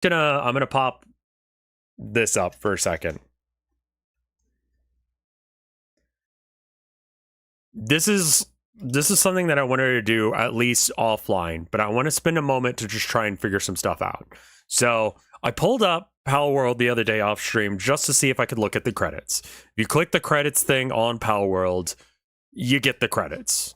I'm gonna pop this up for a second. This is something that I wanted to do at least offline, but I want to spend a moment to just try and figure some stuff out. So I pulled up Palworld the other day off stream just to see if I could look at the credits. If you click the credits thing on Palworld, you get the credits.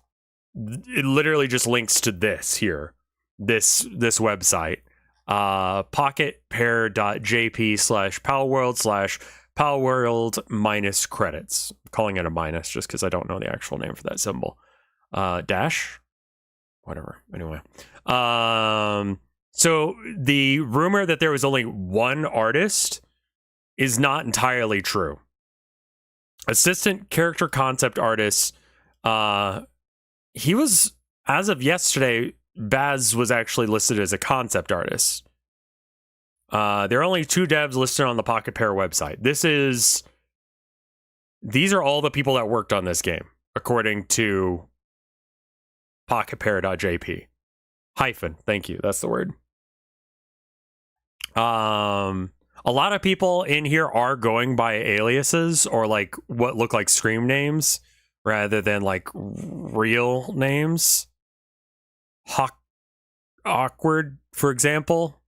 It literally just links to this here, this website, pocketpair.jp/Palworld/Palworld minus credits. I'm calling it a minus just because I don't know the actual name for that symbol. Dash, whatever. Anyway, so the rumor that there was only one artist is not entirely true. Assistant character concept artist, he was, as of yesterday, Baz was actually listed as a concept artist. There are only 2 devs listed on the Pocket Pair website. These are all the people that worked on this game, according to pocketpair.jp. Hyphen, thank you, that's the word. A lot of people in here are going by aliases or like what look like screen names rather than like real names. Awkward, for example.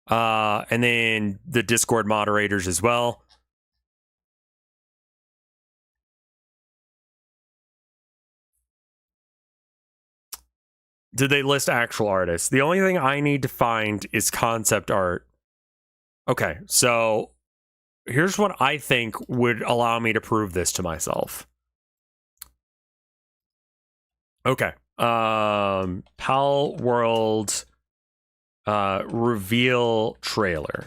And then the Discord moderators as well. Did they list actual artists? The only thing I need to find is concept art. Okay, so here's what I think would allow me to prove this to myself. Okay. Palworld reveal trailer.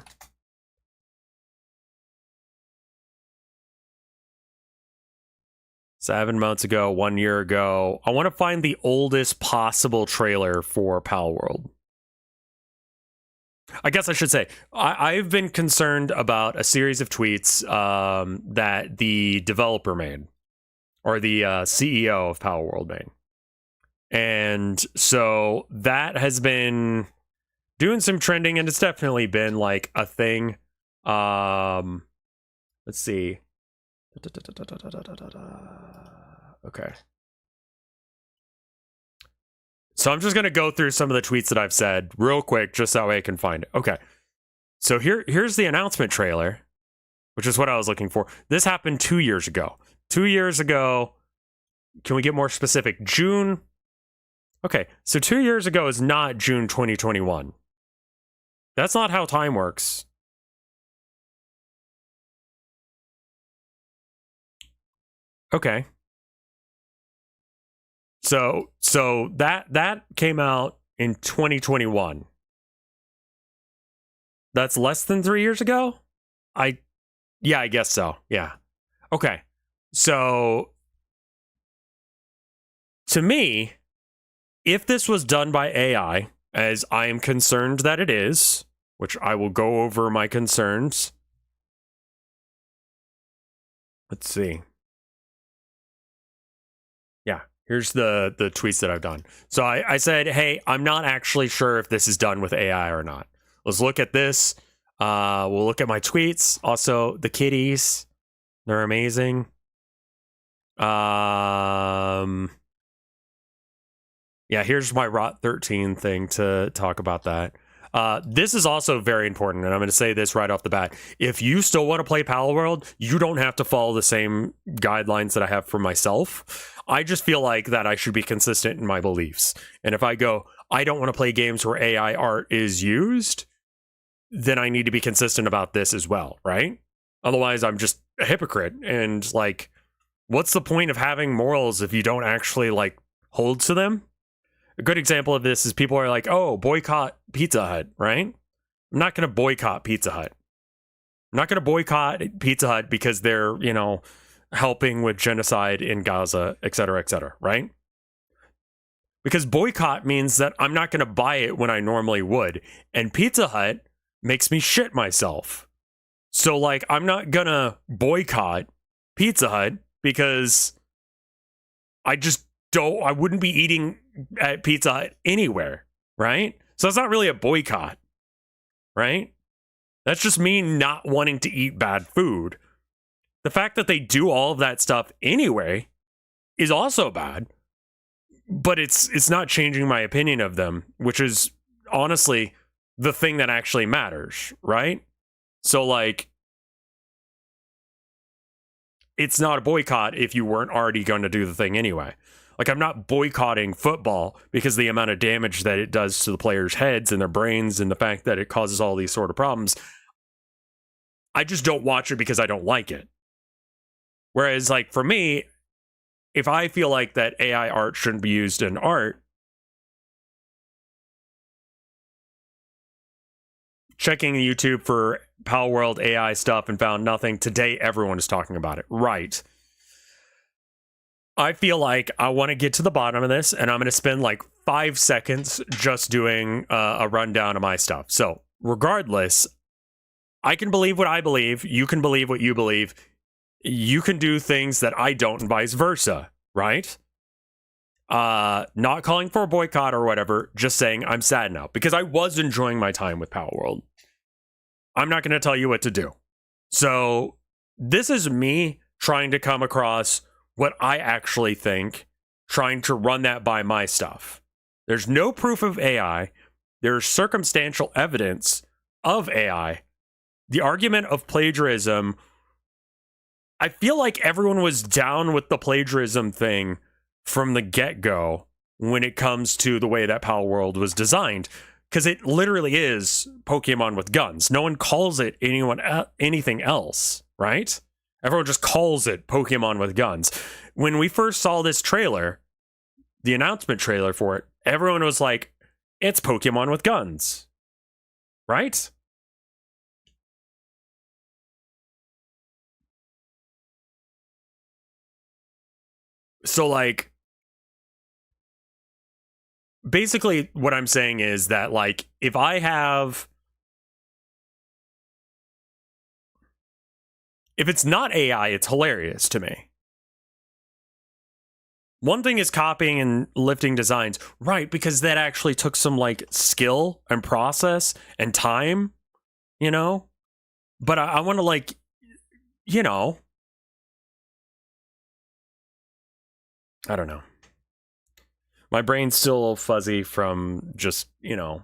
Seven months ago, 1 year ago. I want to find the oldest possible trailer for Palworld. I guess I should say, I've been concerned about a series of tweets that the developer made, or the CEO of Palworld made. And so that has been doing some trending, and it's definitely been like a thing. Let's see. Okay. So I'm just going to go through some of the tweets that I've said real quick, just that way I can find it. Okay. So here's the announcement trailer, which is what I was looking for. This happened 2 years ago. 2 years ago. Can we get more specific? June. Okay. So 2 years ago is not June 2021. That's not how time works. Okay. So that came out in 2021. That's less than 3 years ago? Yeah, I guess so. Yeah. Okay. So to me, if this was done by AI, as I am concerned that it is, which I will go over my concerns. Let's see. Yeah, here's the tweets that I've done. So I said, hey, I'm not actually sure if this is done with AI or not. Let's look at this. We'll look at my tweets. Also, the kitties. They're amazing. Yeah, here's my Rot 13 thing to talk about that. This is also very important, and I'm going to say this right off the bat. If you still want to play Palworld, you don't have to follow the same guidelines that I have for myself. I just feel like that I should be consistent in my beliefs. And if I go, I don't want to play games where AI art is used, then I need to be consistent about this as well, right? Otherwise, I'm just a hypocrite. And, like, what's the point of having morals if you don't actually, like, hold to them? A good example of this is people are like, oh, boycott Pizza Hut, right? I'm not going to boycott Pizza Hut. I'm not going to boycott Pizza Hut because they're, you know, helping with genocide in Gaza, et cetera, right? Because boycott means that I'm not going to buy it when I normally would. And Pizza Hut makes me shit myself. So, like, I'm not going to boycott Pizza Hut because I wouldn't be eating at Pizza Hut anywhere, right? So it's not really a boycott, right? That's just me not wanting to eat bad food. The fact that they do all of that stuff anyway is also bad, but it's not changing my opinion of them, which is honestly the thing that actually matters, right? So like, it's not a boycott if you weren't already going to do the thing anyway. Like, I'm not boycotting football because the amount of damage that it does to the players' heads and their brains and the fact that it causes all these sort of problems. I just don't watch it because I don't like it. Whereas, like, for me, if I feel like that AI art shouldn't be used in art, checking YouTube for Palworld AI stuff and found nothing. Today, everyone is talking about it. Right. I feel like I want to get to the bottom of this, and I'm going to spend like 5 seconds just doing a rundown of my stuff. So, regardless, I can believe what I believe. You can believe what you believe. You can do things that I don't, and vice versa, right? Not calling for a boycott or whatever, just saying I'm sad now because I was enjoying my time with Palworld. I'm not going to tell you what to do. So this is me trying to come across what I actually think, trying to run that by my stuff. There's no proof of AI. There's circumstantial evidence of AI. The argument of plagiarism, I feel like everyone was down with the plagiarism thing from the get-go when it comes to the way that Palworld was designed, because it literally is Pokemon with guns. No one calls it anything else, right? Everyone just calls it Pokemon with guns. When we first saw this trailer, the announcement trailer for it, everyone was like, it's Pokemon with guns, right? So, like, basically what I'm saying is that, like, if it's not AI, it's hilarious to me. One thing is copying and lifting designs, right? Because that actually took some, like, skill and process and time, you know? But I want to, like, you know, I don't know. My brain's still a little fuzzy from just, you know,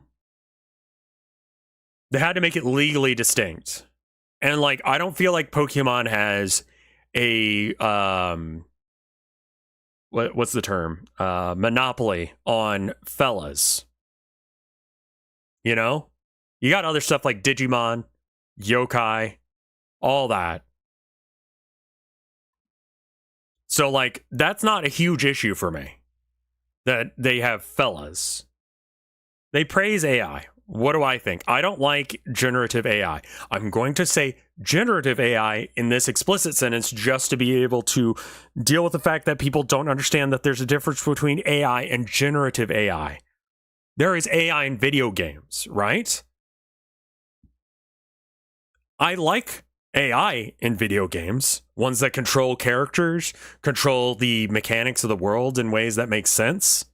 they had to make it legally distinct. And, like, I don't feel like Pokemon has a, what's the term? Monopoly on fellas. You know? You got other stuff like Digimon, Yokai, all that. So, like, that's not a huge issue for me that they have fellas. They praise AI. What do I think? I don't like generative AI. I'm going to say generative AI in this explicit sentence just to be able to deal with the fact that people don't understand that there's a difference between AI and generative AI. There is AI in video games, right? I like AI in video games, ones that control characters, control the mechanics of the world in ways that make sense.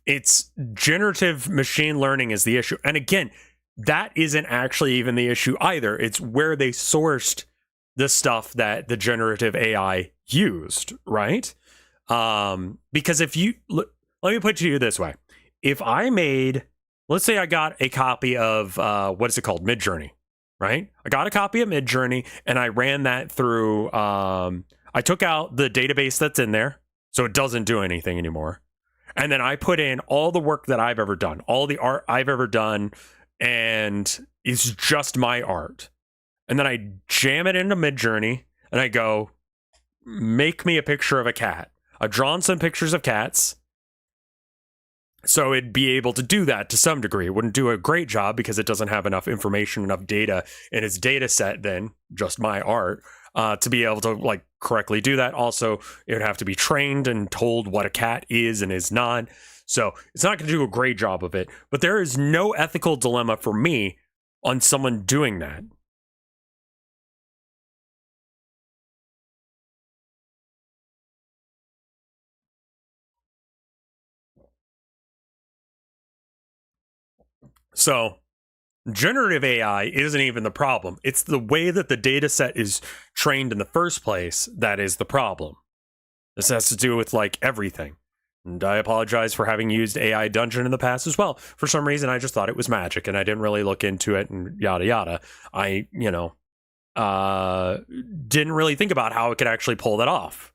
It's generative machine learning is the issue. And again, that isn't actually even the issue either. It's where they sourced the stuff that the generative AI used, right? Because if you let me put it to you this way. If I made, let's say I got a copy of what is it called? Midjourney, right? I got a copy of Midjourney and I ran that through I took out the database that's in there, so it doesn't do anything anymore. And then I put in all the work that I've ever done, all the art I've ever done, and it's just my art. And then I jam it into Midjourney, and I go, make me a picture of a cat. I've drawn some pictures of cats, so it'd be able to do that to some degree. It wouldn't do a great job because it doesn't have enough information, enough data in its data set than just my art. To be able to, like, correctly do that. Also, it would have to be trained and told what a cat is and is not. So it's not going to do a great job of it. But there is no ethical dilemma for me on someone doing that. So generative AI isn't even the problem. It's the way that the data set is trained in the first place that is the problem. This has to do with like everything. And I apologize for having used AI Dungeon in the past as well. For some reason, I just thought it was magic and I didn't really look into it and yada yada. I, didn't really think about how it could actually pull that off.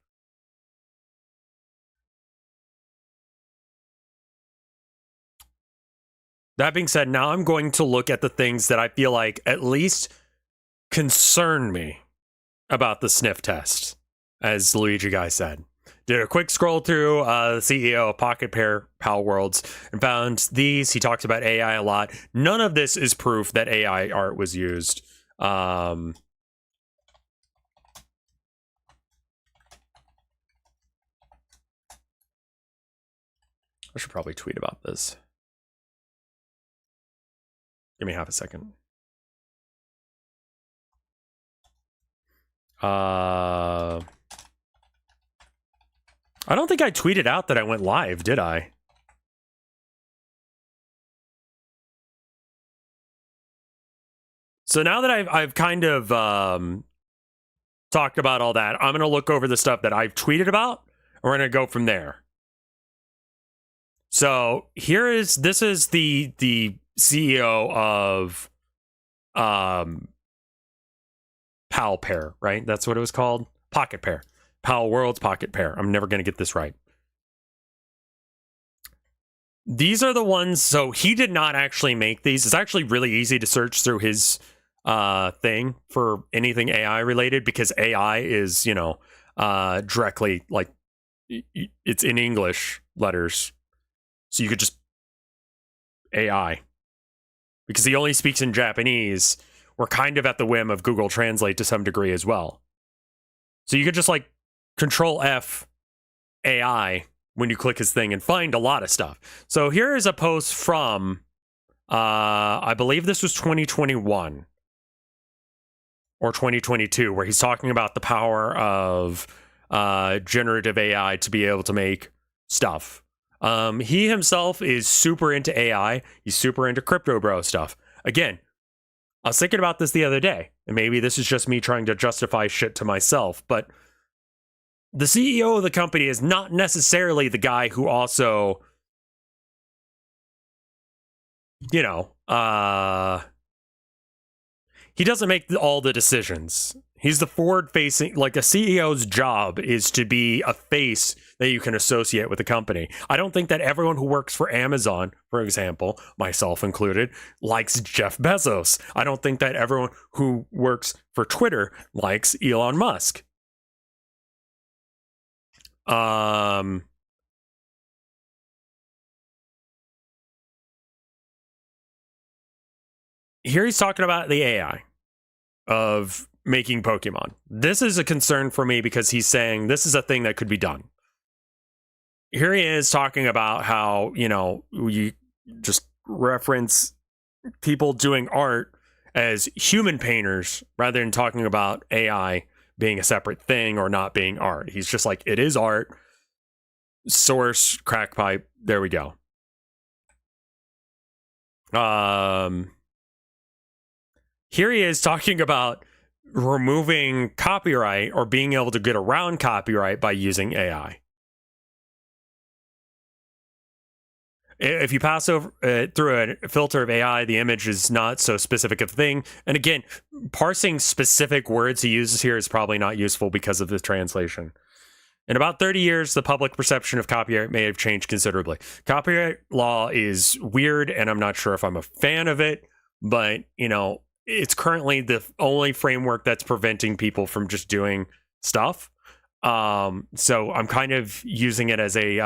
That being said, now I'm going to look at the things that I feel like at least concern me about the sniff test, as Luigi Guy said. Did a quick scroll through the CEO of Pocket Pair Palworlds and found these. He talks about AI a lot. None of this is proof that AI art was used. I should probably tweet about this. Give me half a second. I don't think I tweeted out that I went live, did I? So now that I've kind of talked about all that, I'm going to look over the stuff that I've tweeted about, and we're going to go from there. So this is the CEO of Pal Pair, right? That's what it was called? Pocket Pair. Palworld's Pocket Pair. I'm never going to get this right. These are the ones, so he did not actually make these. It's actually really easy to search through his thing for anything AI related because AI is, directly, like, it's in English letters. So you could just AI. Because he only speaks in Japanese, we're kind of at the whim of Google Translate to some degree as well. So you could just like Control F AI when you click his thing and find a lot of stuff. So here is a post from, I believe this was 2021 or 2022, where he's talking about the power of generative AI to be able to make stuff. He himself is super into AI. He's super into crypto bro stuff. Again, I was thinking about this the other day, and maybe this is just me trying to justify shit to myself, but the CEO of the company is not necessarily the guy who also, he doesn't make all the decisions. He's the forward-facing, like a CEO's job is to be a face that you can associate with the company. I don't think that everyone who works for Amazon, for example, myself included, likes Jeff Bezos. I don't think that everyone who works for Twitter likes Elon Musk. Here he's talking about the AI of making Pokemon. This is a concern for me because he's saying this is a thing that could be done. Here he is talking about how, you just reference people doing art as human painters rather than talking about AI being a separate thing or not being art. He's just like, it is art. Source, crack pipe, there we go. Here he is talking about removing copyright or being able to get around copyright by using AI. If you pass over through a filter of AI, the image is not so specific of a thing. And again, parsing specific words he uses here is probably not useful because of the translation. In about 30 years, the public perception of copyright may have changed considerably. Copyright law is weird, and I'm not sure if I'm a fan of it, but, it's currently the only framework that's preventing people from just doing stuff. So I'm kind of using it as a...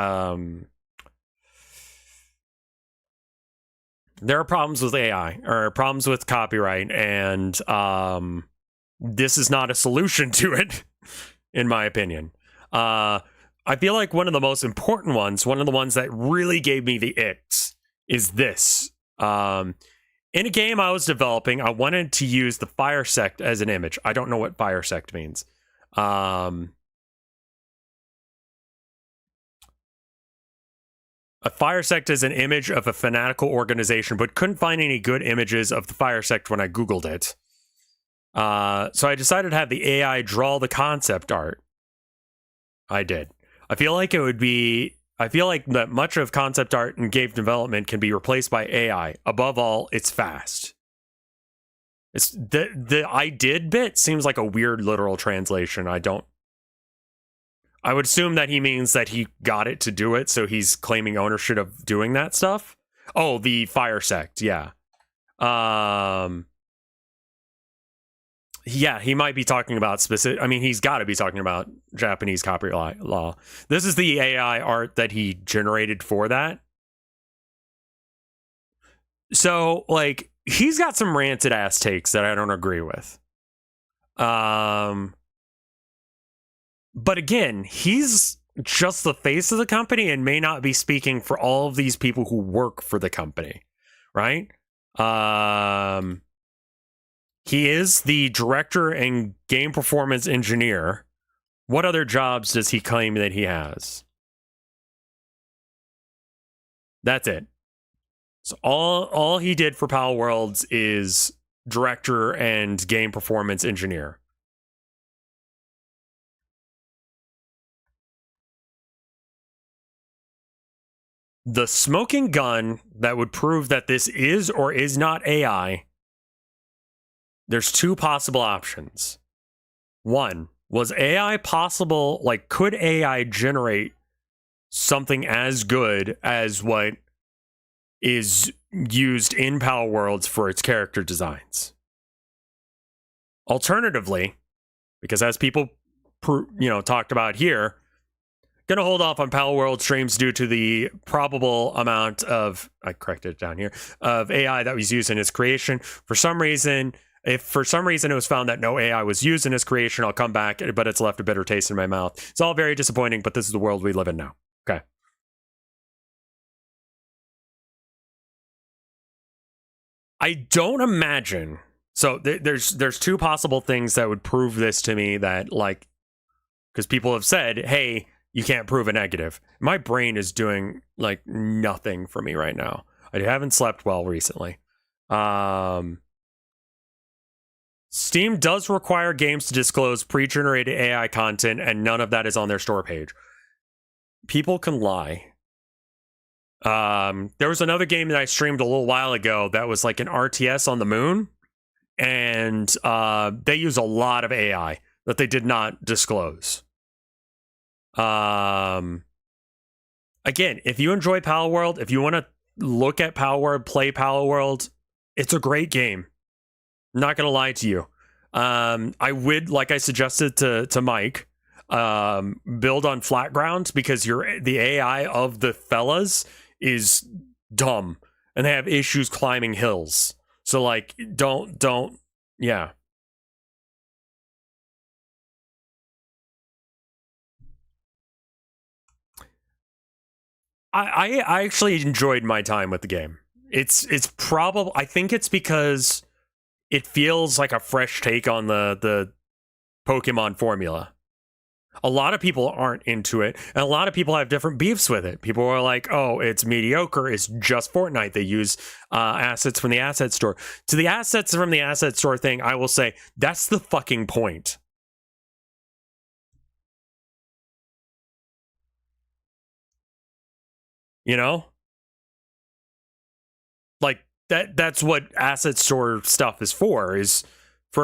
there are problems with AI, or problems with copyright, and this is not a solution to it, in my opinion. I feel like one of the most important ones, one of the ones that really gave me the icks, is this. In a game I was developing, I wanted to use the fire sect as an image. I don't know what fire sect means. A fire sect is an image of a fanatical organization, but couldn't find any good images of the fire sect when I Googled it. So I decided to have the AI draw the concept art. I did. I feel like that much of concept art and game development can be replaced by AI. Above all, it's fast. It's the I did bit seems like a weird literal translation. I would assume that he means that he got it to do it, so he's claiming ownership of doing that stuff. Oh, the fire sect, yeah. Yeah, he might be talking about specific. I mean, he's got to be talking about Japanese copyright law. This is the AI art that he generated for that. So, like, he's got some ranted ass takes that I don't agree with. But again, he's just the face of the company and may not be speaking for all of these people who work for the company, right? He is the director and game performance engineer. What other jobs does he claim that he has? That's it. So all he did for Palworlds is director and game performance engineer. The smoking gun that would prove that this is or is not AI, there's two possible options. One, was AI possible? Like, could AI generate something as good as what is used in Palworlds for its character designs? Alternatively, because as people talked about here, gonna hold off on Palworld streams due to the probable amount of, I corrected it down here, of AI that was used in its creation. If for some reason it was found that no AI was used in its creation, I'll come back, but it's left a bitter taste in my mouth. It's all very disappointing, but this is the world we live in now. Okay. I don't imagine. So there's two possible things that would prove this to me, that, like, because people have said, hey, you can't prove a negative. My brain is doing like nothing for me right now. I haven't slept well recently. Steam does require games to disclose pre-generated AI content, and none of that is on their store page. People can lie. There was another game that I streamed a little while ago that was like an RTS on the moon, and they use a lot of AI that they did not disclose. Again, if you enjoy Palworld, if you want to look at Palworld, play Palworld, it's a great game. I'm not gonna lie to you. I would, like I suggested to Mike, build on flat ground, because the AI of the fellas is dumb and they have issues climbing hills. So, like, don't yeah. I actually enjoyed my time with the game. It's probably, I think it's because it feels like a fresh take on the Pokemon formula. A lot of people aren't into it, and a lot of people have different beefs with it. People are like, oh, it's mediocre, it's just Fortnite. They use assets from the asset store. To the assets from the asset store thing, I will say, that's the fucking point. You know? Like, that's what asset store stuff is for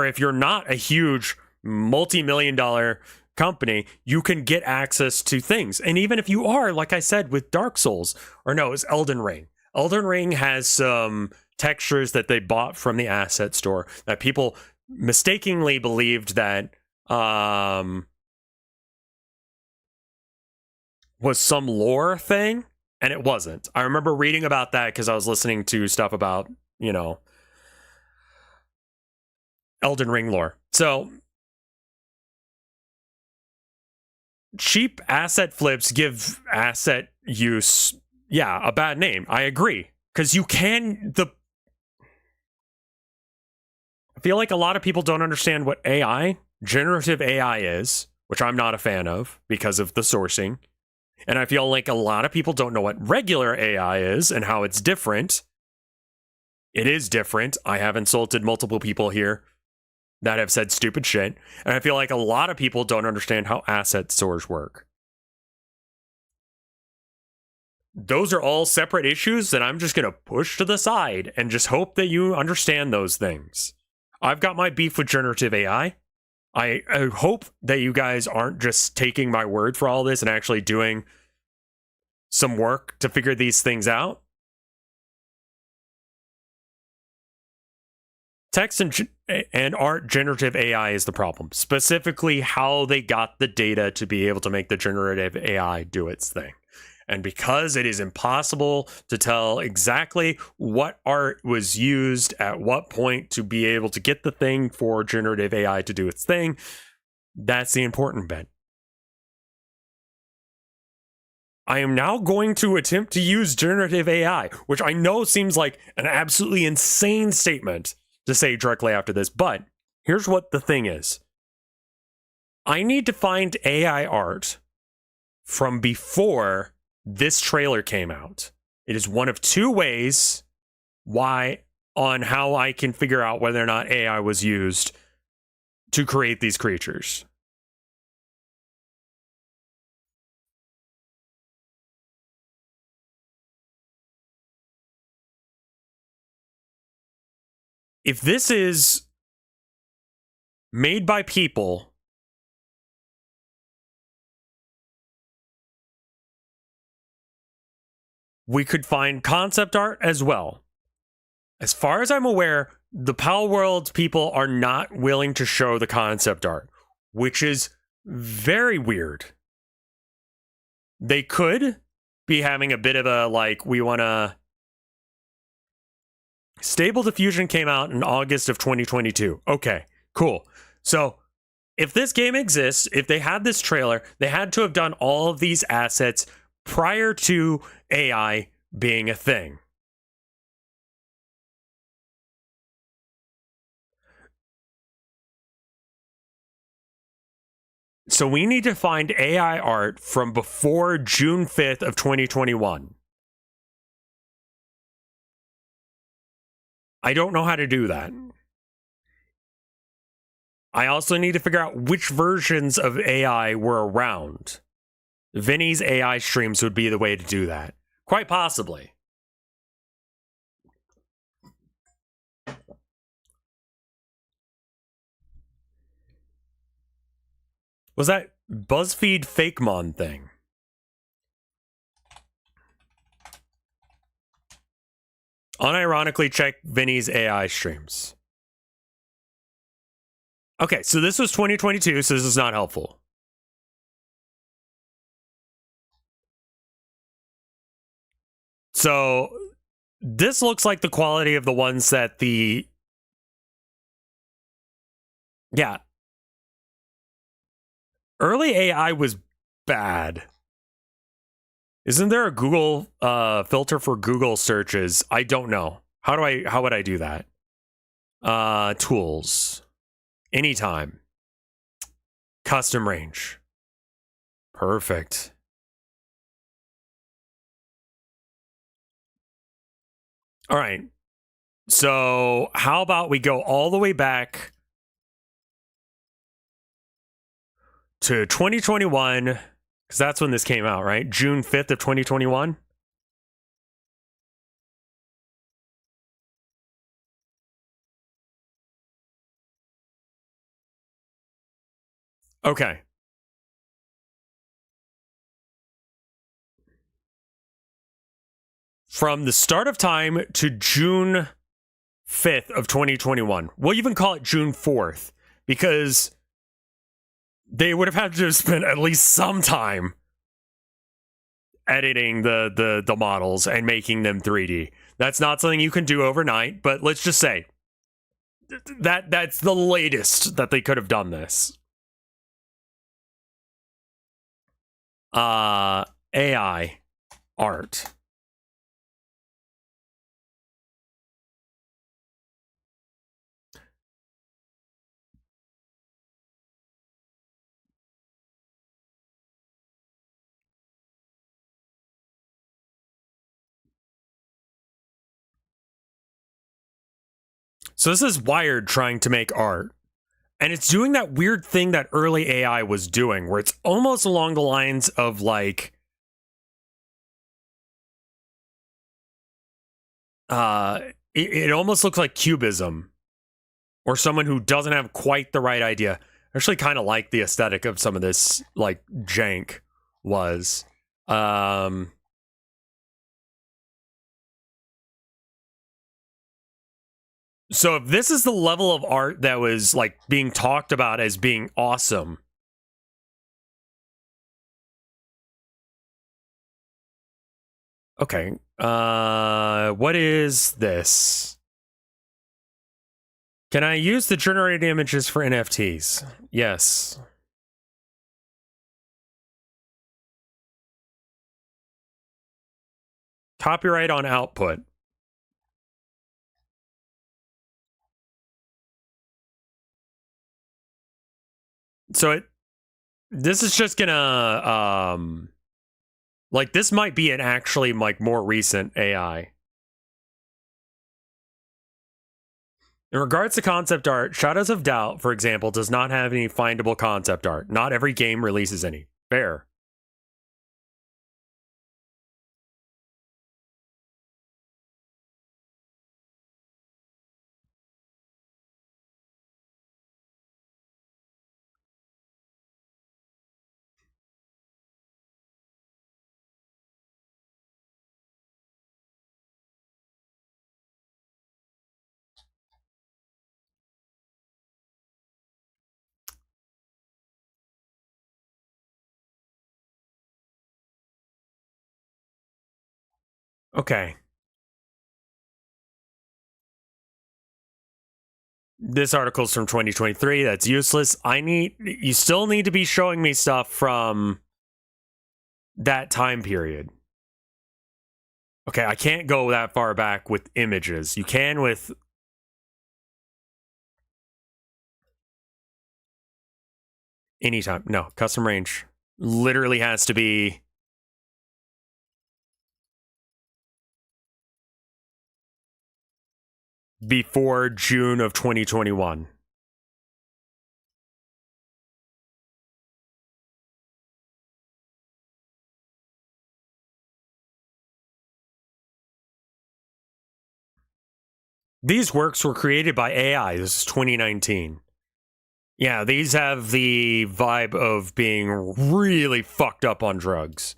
if you're not a huge multi-million-dollar company, you can get access to things. And even if you are, like I said, with Dark Souls, or no, it's Elden Ring. Elden Ring has some textures that they bought from the asset store that people mistakenly believed that was some lore thing, and it wasn't. I remember reading about that because I was listening to stuff about, Elden Ring lore. So, cheap asset flips give asset use, a bad name. I agree. Because I feel like a lot of people don't understand what AI, generative AI is, which I'm not a fan of because of the sourcing. And I feel like a lot of people don't know what regular AI is and how it's different. It is different. I have insulted multiple people here that have said stupid shit. And I feel like a lot of people don't understand how asset stores work. Those are all separate issues that I'm just going to push to the side and just hope that you understand those things. I've got my beef with generative AI. I hope that you guys aren't just taking my word for all this and actually doing some work to figure these things out. Text and art generative AI is the problem. Specifically, how they got the data to be able to make the generative AI do its thing. And because it is impossible to tell exactly what art was used at what point to be able to get the thing for generative AI to do its thing, that's the important bit. I am now going to attempt to use generative AI, which I know seems like an absolutely insane statement to say directly after this, but here's what the thing is. I need to find AI art from before this trailer came out. It is one of two ways on how I can figure out whether or not AI was used to create these creatures. If this is made by people, we could find concept art as well. As far as I'm aware, the Palworld people are not willing to show the concept art, which is very weird. They could be having a bit of a, like, we want to... Stable Diffusion came out in August of 2022. Okay, cool. So if this game exists, if they had this trailer, they had to have done all of these assets prior to AI being a thing. So we need to find AI art from before June 5th of 2021. I don't know how to do that. I also need to figure out which versions of AI were around. Vinny's AI streams would be the way to do that. Quite possibly. Was that BuzzFeed Fakemon thing? Unironically check Vinny's AI streams. Okay, so this was 2022, so this is not helpful. So this looks like the quality of the ones that the... Yeah. Early AI was bad. Isn't there a Google filter for Google searches? I don't know. How would I do that? Tools. Anytime. Custom range. Perfect. All right. So how about we go all the way back to 2021, because that's when this came out, right? June 5th of 2021. Okay. From the start of time to June 5th of 2021. We'll even call it June 4th, because they would have had to spend at least some time editing the models and making them 3D. That's not something you can do overnight, but let's just say that's the latest that they could have done this. AI art. So this is Wired trying to make art. And it's doing that weird thing that early AI was doing, where it's almost along the lines of like, it almost looks like cubism, or someone who doesn't have quite the right idea. I actually kind of like the aesthetic of some of this, like, jank was. So if this is the level of art that was like being talked about as being awesome, okay. What is this? Can I use the generated images for NFTs? Yes. Copyright on output. So this is just gonna like, this might be an actually like more recent AI. In regards to concept art, Shadows of Doubt, for example, does not have any findable concept art. Not every game releases any. Fair. Okay. This article's from 2023. That's useless. You still need to be showing me stuff from that time period. Okay, I can't go that far back with images. You can with... anytime. No, custom range literally has to be... before June of 2021. These works were created by AI. This is 2019. Yeah, these have the vibe of being really fucked up on drugs.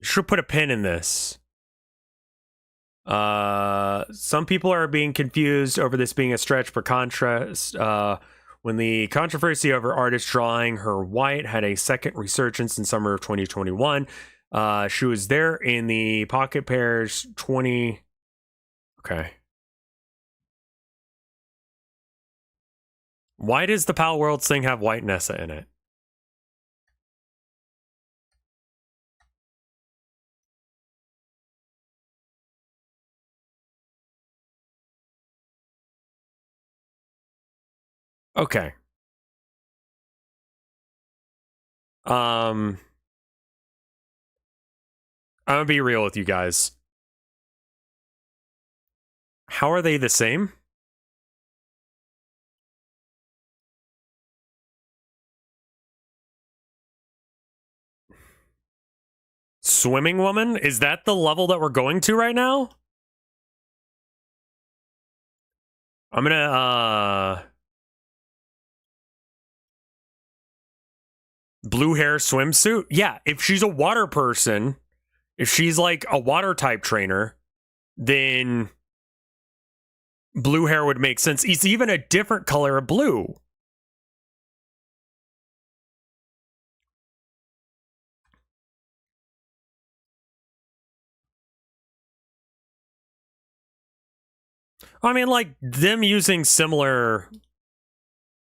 Should put a pin in this. Some people are being confused over this being a stretch for contrast. When the controversy over artist drawing her white had a second resurgence in summer of 2021, she was there in the Pocket Pairs 20. Okay. Why does the Palworld thing have white Nessa in it? Okay. I'm gonna be real with you guys. How are they the same? Swimming woman? Is that the level that we're going to right now? I'm gonna, blue hair swimsuit? Yeah, if she's a water person, if she's like a water type trainer, then blue hair would make sense. It's even a different color of blue. I mean, like, them using similar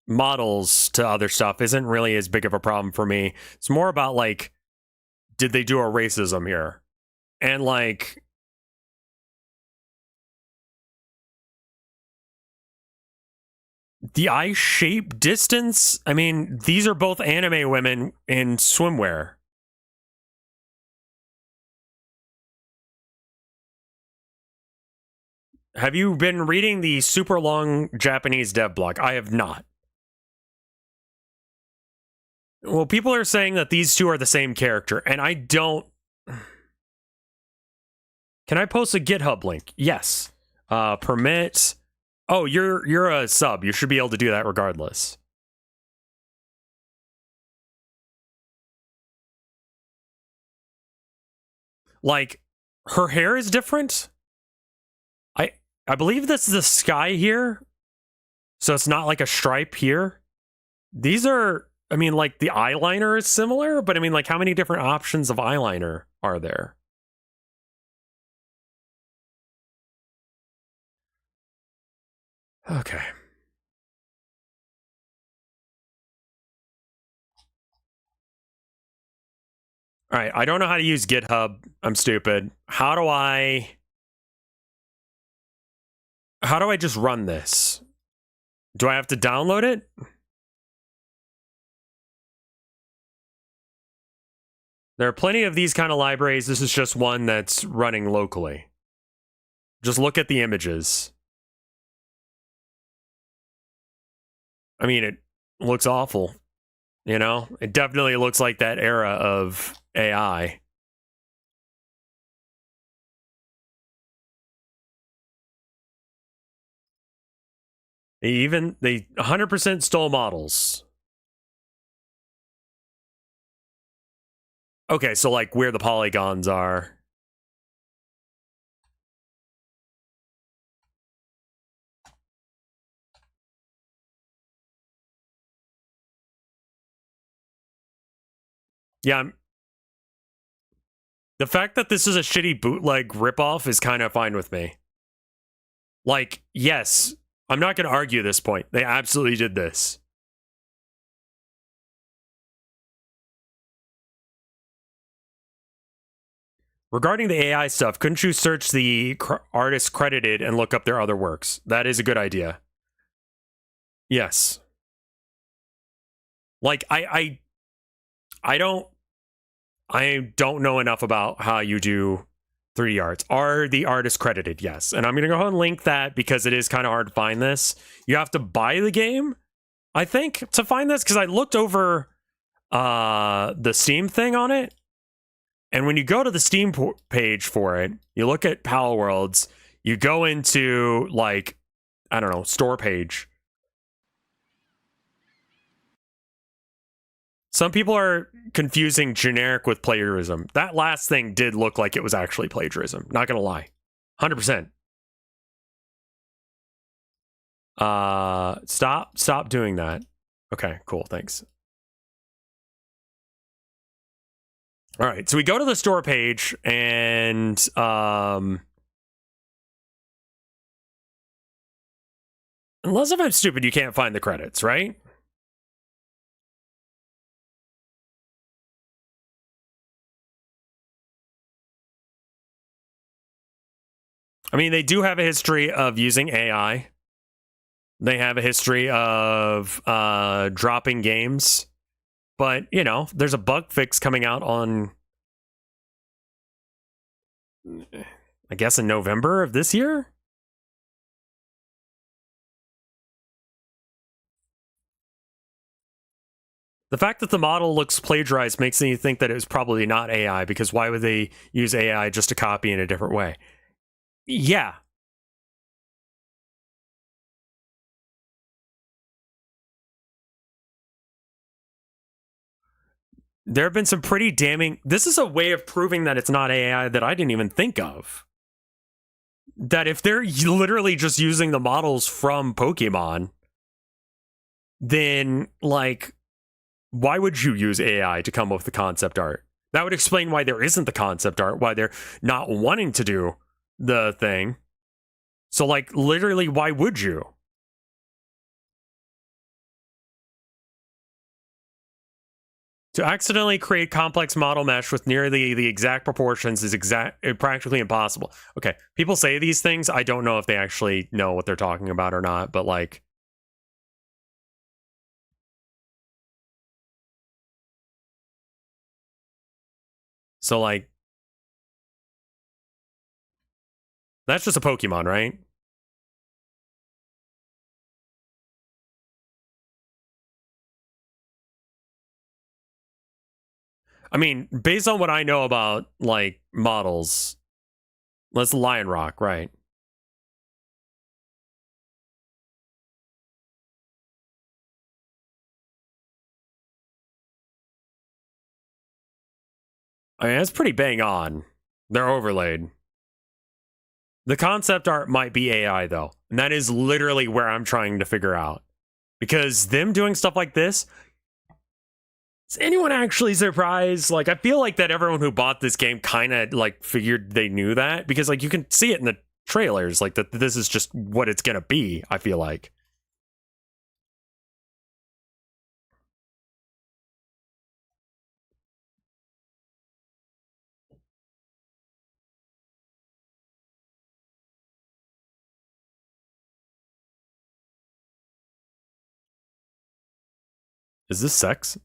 models to other stuff isn't really as big of a problem for me. It's more about, like, did they do a racism here? And, like, the eye shape distance? I mean, these are both anime women in swimwear. Have you been reading the super long Japanese dev blog? I have not. Well, people are saying that these two are the same character, and I don't. Can I post a GitHub link? Yes. Permit. Oh, you're a sub. You should be able to do that regardless. Like, her hair is different. I believe this is the sky here, so it's not like a stripe here. These are, I mean, like the eyeliner is similar, but I mean, like, how many different options of eyeliner are there? Okay. All right, I don't know how to use GitHub. I'm stupid. How do I just run this? Do I have to download it? There are plenty of these kind of libraries. This is just one that's running locally. Just look at the images. I mean, it looks awful. You know, it definitely looks like that era of AI. They 100% stole models. Okay, so like where the polygons are. Yeah, the fact that this is a shitty bootleg ripoff is kind of fine with me. Like, yes, I'm not going to argue this point. They absolutely did this. Regarding the AI stuff, couldn't you search the artists credited and look up their other works? That is a good idea. Yes. Like, I don't know enough about how you do 3D arts. Are the artists credited? Yes. And I'm going to go ahead and link that because it is kind of hard to find this. You have to buy the game, I think, to find this, because I looked over the Steam thing on it. And when you go to the Steam page for it, you look at Palworlds, you go into, like, I don't know, store page. Some people are confusing generic with plagiarism. That last thing did look like it was actually plagiarism. Not gonna lie. 100%. Stop doing that. Okay, cool, thanks. All right, so we go to the store page, and unless if I'm stupid, you can't find the credits, right? I mean, they do have a history of using AI. They have a history of dropping games. But, you know, there's a bug fix coming out on, I guess, in November of this year? The fact that the model looks plagiarized makes me think that it was probably not AI, because why would they use AI just to copy in a different way? Yeah. There have been some pretty damning... This is a way of proving that it's not AI that I didn't even think of. That if they're literally just using the models from Pokemon, then, like, why would you use AI to come up with the concept art? That would explain why there isn't the concept art, why they're not wanting to do the thing. So, like, literally, why would you? To accidentally create complex model mesh with nearly the exact proportions is practically impossible. Okay, people say these things. I don't know if they actually know what they're talking about or not, but, like, so, like, that's just a Pokemon, right? I mean, based on what I know about like models, let's Lion Rock, right? I mean, it's pretty bang on. They're overlaid. The concept art might be AI though, and that is literally where I'm trying to figure out. Because them doing stuff like this, is anyone actually surprised? Like, I feel like that everyone who bought this game kind of like figured they knew that, because like you can see it in the trailers, like that this is just what it's gonna be. I feel like. Is this sex?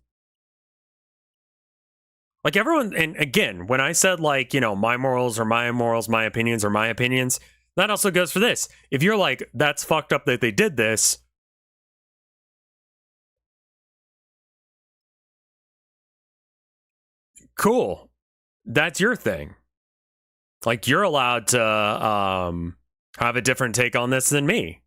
Like everyone, and again, when I said like, you know, my morals are my morals, my opinions are my opinions, that also goes for this. If you're like, that's fucked up that they did this, cool. That's your thing. Like you're allowed to have a different take on this than me.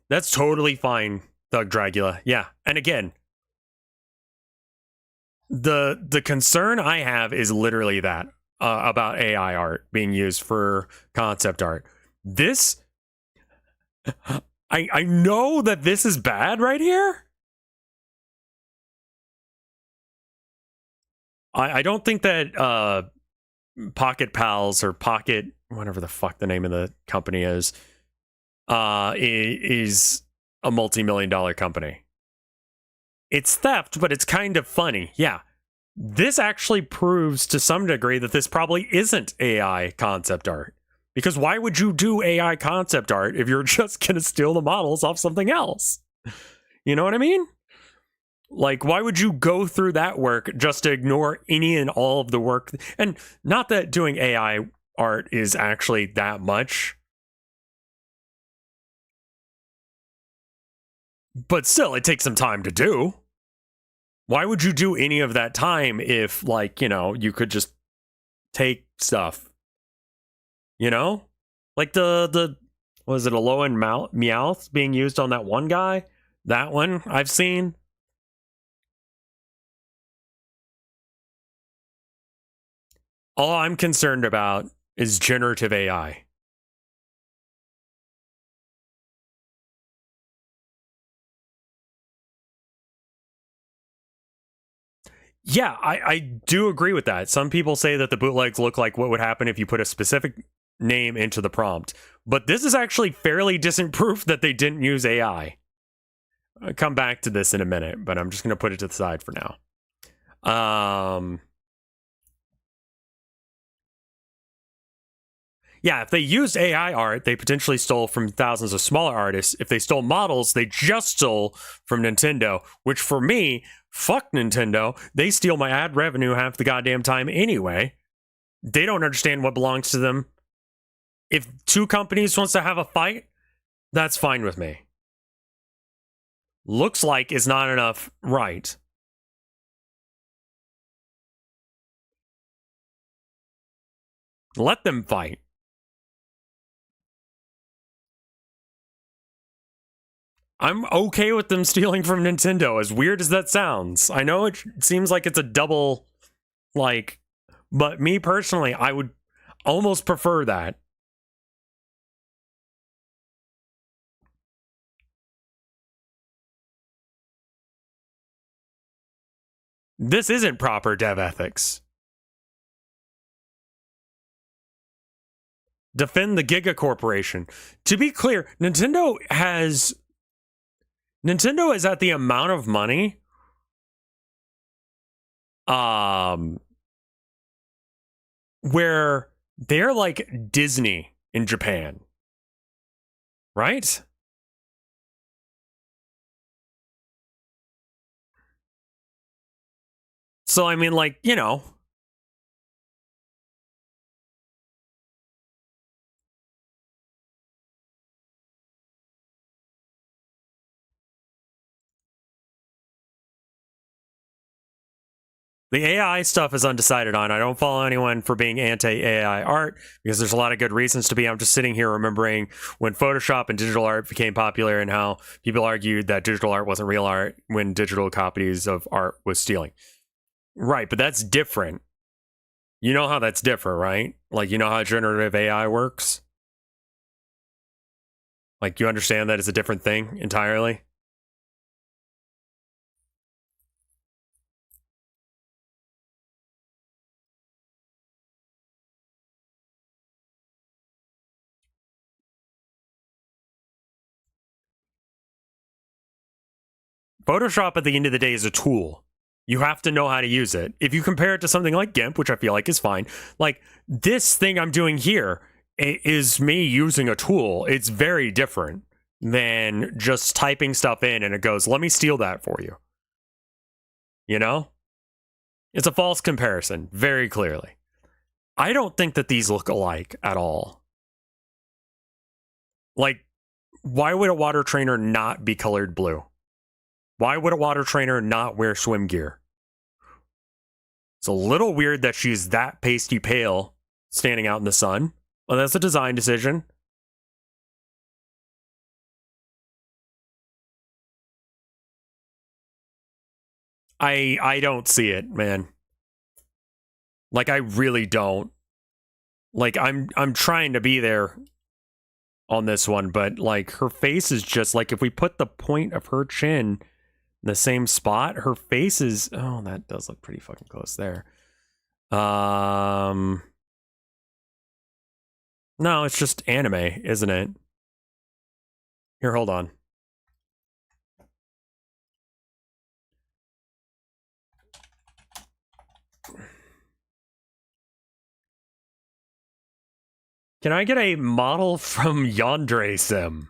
That's totally fine, Thug Dracula. Yeah. And again, the concern I have is literally that about AI art being used for concept art. This I know that this is bad right here. I don't think that Pocket Pals or Pocket, whatever the fuck the name of the company is a multi-million-dollar company. It's theft, but it's kind of funny. Yeah. This actually proves to some degree that this probably isn't AI concept art. Because why would you do AI concept art if you're just going to steal the models off something else? You know what I mean? Like, why would you go through that work just to ignore any and all of the work? And not that doing AI art is actually that much, but still, it takes some time to do. Why would you do any of that time if, like, you know, you could just take stuff? You know? Like the was it a low end Meowth being used on that one guy? That one I've seen. All I'm concerned about is generative AI. Yeah, I do agree with that. Some people say that the bootlegs look like what would happen if you put a specific name into the prompt. But this is actually fairly decent proof that they didn't use AI. I'll come back to this in a minute, but I'm just going to put it to the side for now. Yeah, if they used AI art, they potentially stole from thousands of smaller artists. If they stole models, they just stole from Nintendo, which for me, fuck Nintendo. They steal my ad revenue half the goddamn time anyway. They don't understand what belongs to them. If two companies wants to have a fight, that's fine with me. Looks like is not enough, right? Let them fight. I'm okay with them stealing from Nintendo, as weird as that sounds. I know it seems like it's a double, like, but me personally, I would almost prefer that. This isn't proper dev ethics. Defend the Giga Corporation. To be clear, Nintendo is at the amount of money where they're like Disney in Japan. Right? So I mean, like, you know, The AI stuff is undecided on. I don't follow anyone for being anti-AI art because there's a lot of good reasons to be. I'm just sitting here remembering when Photoshop and digital art became popular and how people argued that digital art wasn't real art when digital copies of art was stealing. Right, but that's different. You know how that's different, right? Like, you know how generative AI works? Like, you understand that it's a different thing entirely? Photoshop at the end of the day is a tool. You have to know how to use it. If you compare it to something like GIMP, which I feel like is fine, like this thing I'm doing here is me using a tool. It's very different than just typing stuff in and it goes, let me steal that for you. You know? It's a false comparison, very clearly. I don't think that these look alike at all. Like, why would a water trainer not be colored blue? Why would a water trainer not wear swim gear? It's a little weird that she's that pasty pale standing out in the sun. Well, that's a design decision. I don't see it, man. Like, I really don't. Like, I'm trying to be there on this one, but like her face is just like if we put the point of her chin in the same spot, her face is that does look pretty fucking close there. No, it's just anime, isn't it? Here, hold on. Can I get a model from Yandere Sim?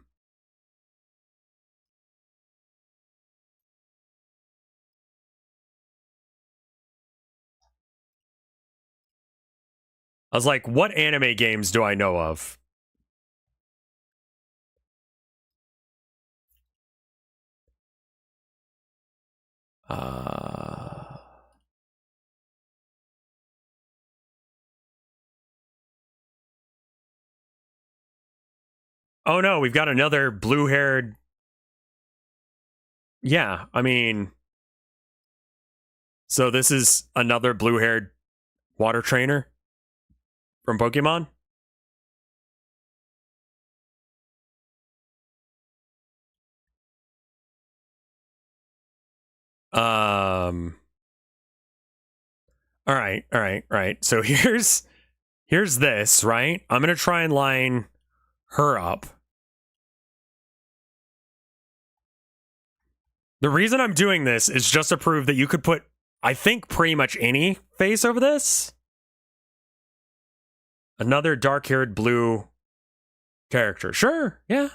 I was like, what anime games do I know of? Oh no, we've got another blue-haired. Yeah, I mean, so this is another blue-haired water trainer from Pokemon? All right. So here's this, right? I'm gonna try and line her up. The reason I'm doing this is just to prove that you could put, I think, pretty much any face over this. Another dark-haired blue character. Sure, yeah.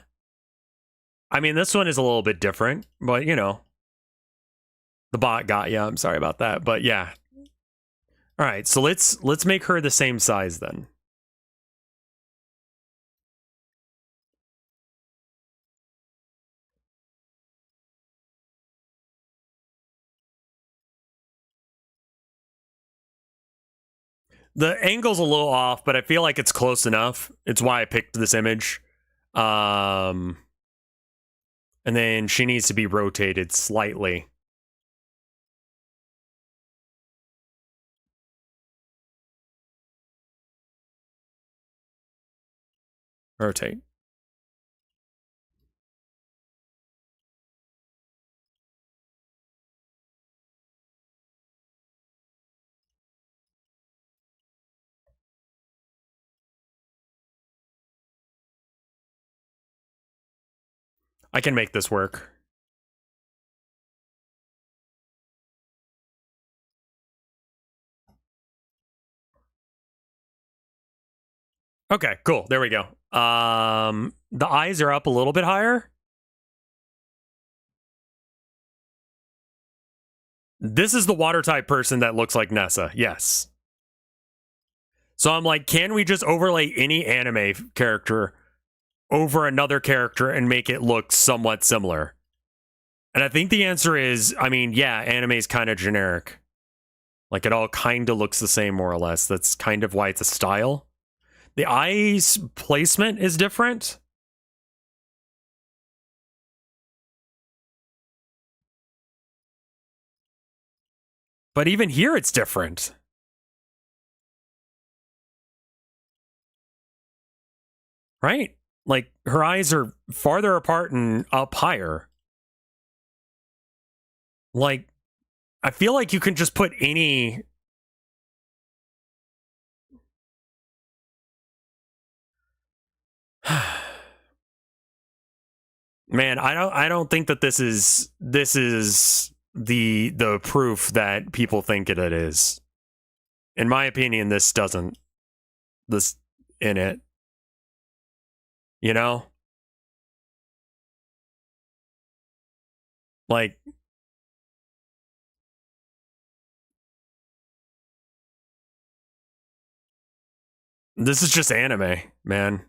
I mean, this one is a little bit different, but you know. The bot got you. I'm sorry about that, but yeah. All right, so let's make her the same size then. The angle's a little off, but I feel like it's close enough. It's why I picked this image. And then she needs to be rotated slightly. Rotate. I can make this work. Okay, cool. There we go. The eyes are up a little bit higher. This is the water type person that looks like Nessa. Yes. So I'm like, can we just overlay any anime character over another character and make it look somewhat similar? And I think the answer is, I mean, yeah, anime is kind of generic. Like it all kind of looks the same, more or less. That's kind of why it's a style. The eyes placement is different. But even here, it's different. Right? Like her eyes are farther apart and up higher. Like, I feel like you can just put any. Man, I don't think that this is the proof that people think it is. In my opinion, this doesn't this in it. You know? Like this is just anime, man.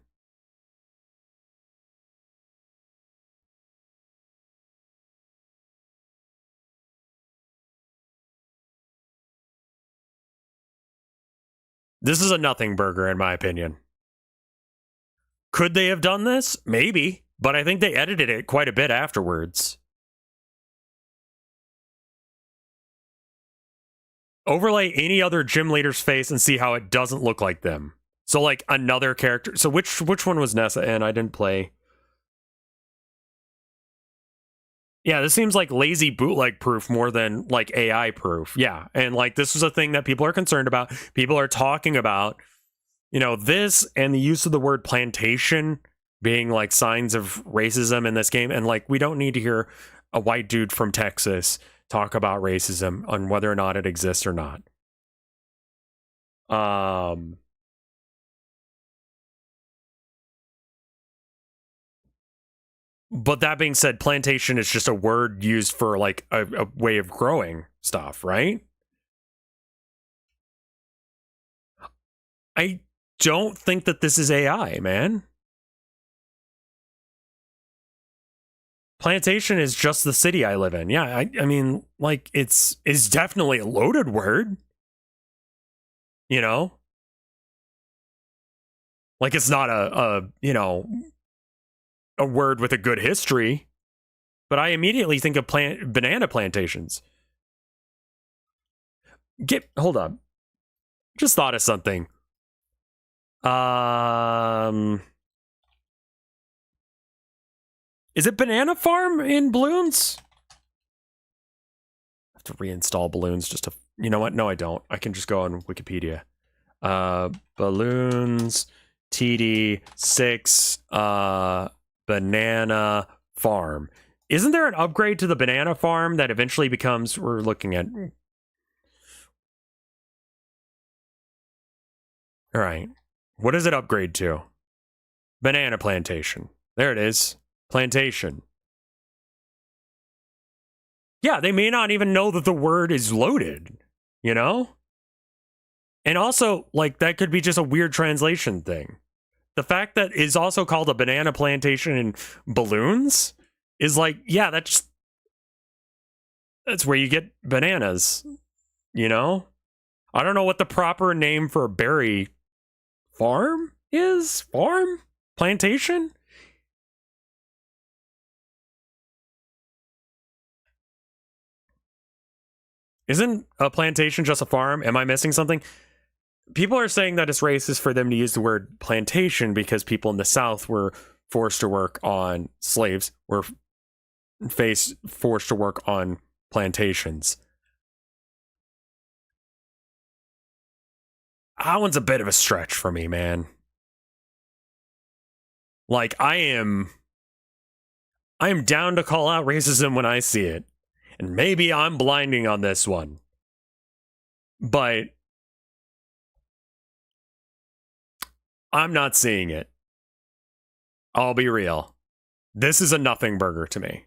This is a nothing burger, in my opinion. Could they have done this? Maybe, but I think they edited it quite a bit afterwards. Overlay any other gym leader's face and see how it doesn't look like them. So, like, another character. So, which one was Nessa in? I didn't play. Yeah, this seems like lazy bootleg proof more than, like, AI proof. Yeah, and, like, this is a thing that people are concerned about. People are talking about, you know, this and the use of the word plantation being, like, signs of racism in this game. And, like, we don't need to hear a white dude from Texas talk about racism on whether or not it exists or not. But that being said, plantation is just a word used for like a way of growing stuff, right? I don't think that this is AI, man. Plantation is just the city I live in. Yeah, I mean, like it's definitely a loaded word. You know? Like it's not a you know, a word with a good history. But I immediately think of banana plantations. Hold up. Just thought of something. Is it Banana Farm in Balloons? I have to reinstall Balloons just to. You know what? No, I don't. I can just go on Wikipedia. Balloons TD6 Banana Farm. Isn't there an upgrade to the Banana Farm that eventually becomes? We're looking at. All right. What does it upgrade to? Banana Plantation. There it is. Plantation. Yeah, they may not even know that the word is loaded, you know? And also, like, that could be just a weird translation thing. The fact that it's also called a banana plantation in Balloons is like, yeah, that's where you get bananas, you know? I don't know what the proper name for a berry farm is. Farm? Plantation? Isn't a plantation just a farm? Am I missing something? People are saying that it's racist for them to use the word plantation because people in the South were forced to work on slaves, were forced to work on plantations. That one's a bit of a stretch for me, man. Like, I am down to call out racism when I see it. And maybe I'm blinding on this one. But I'm not seeing it. I'll be real. This is a nothing burger to me.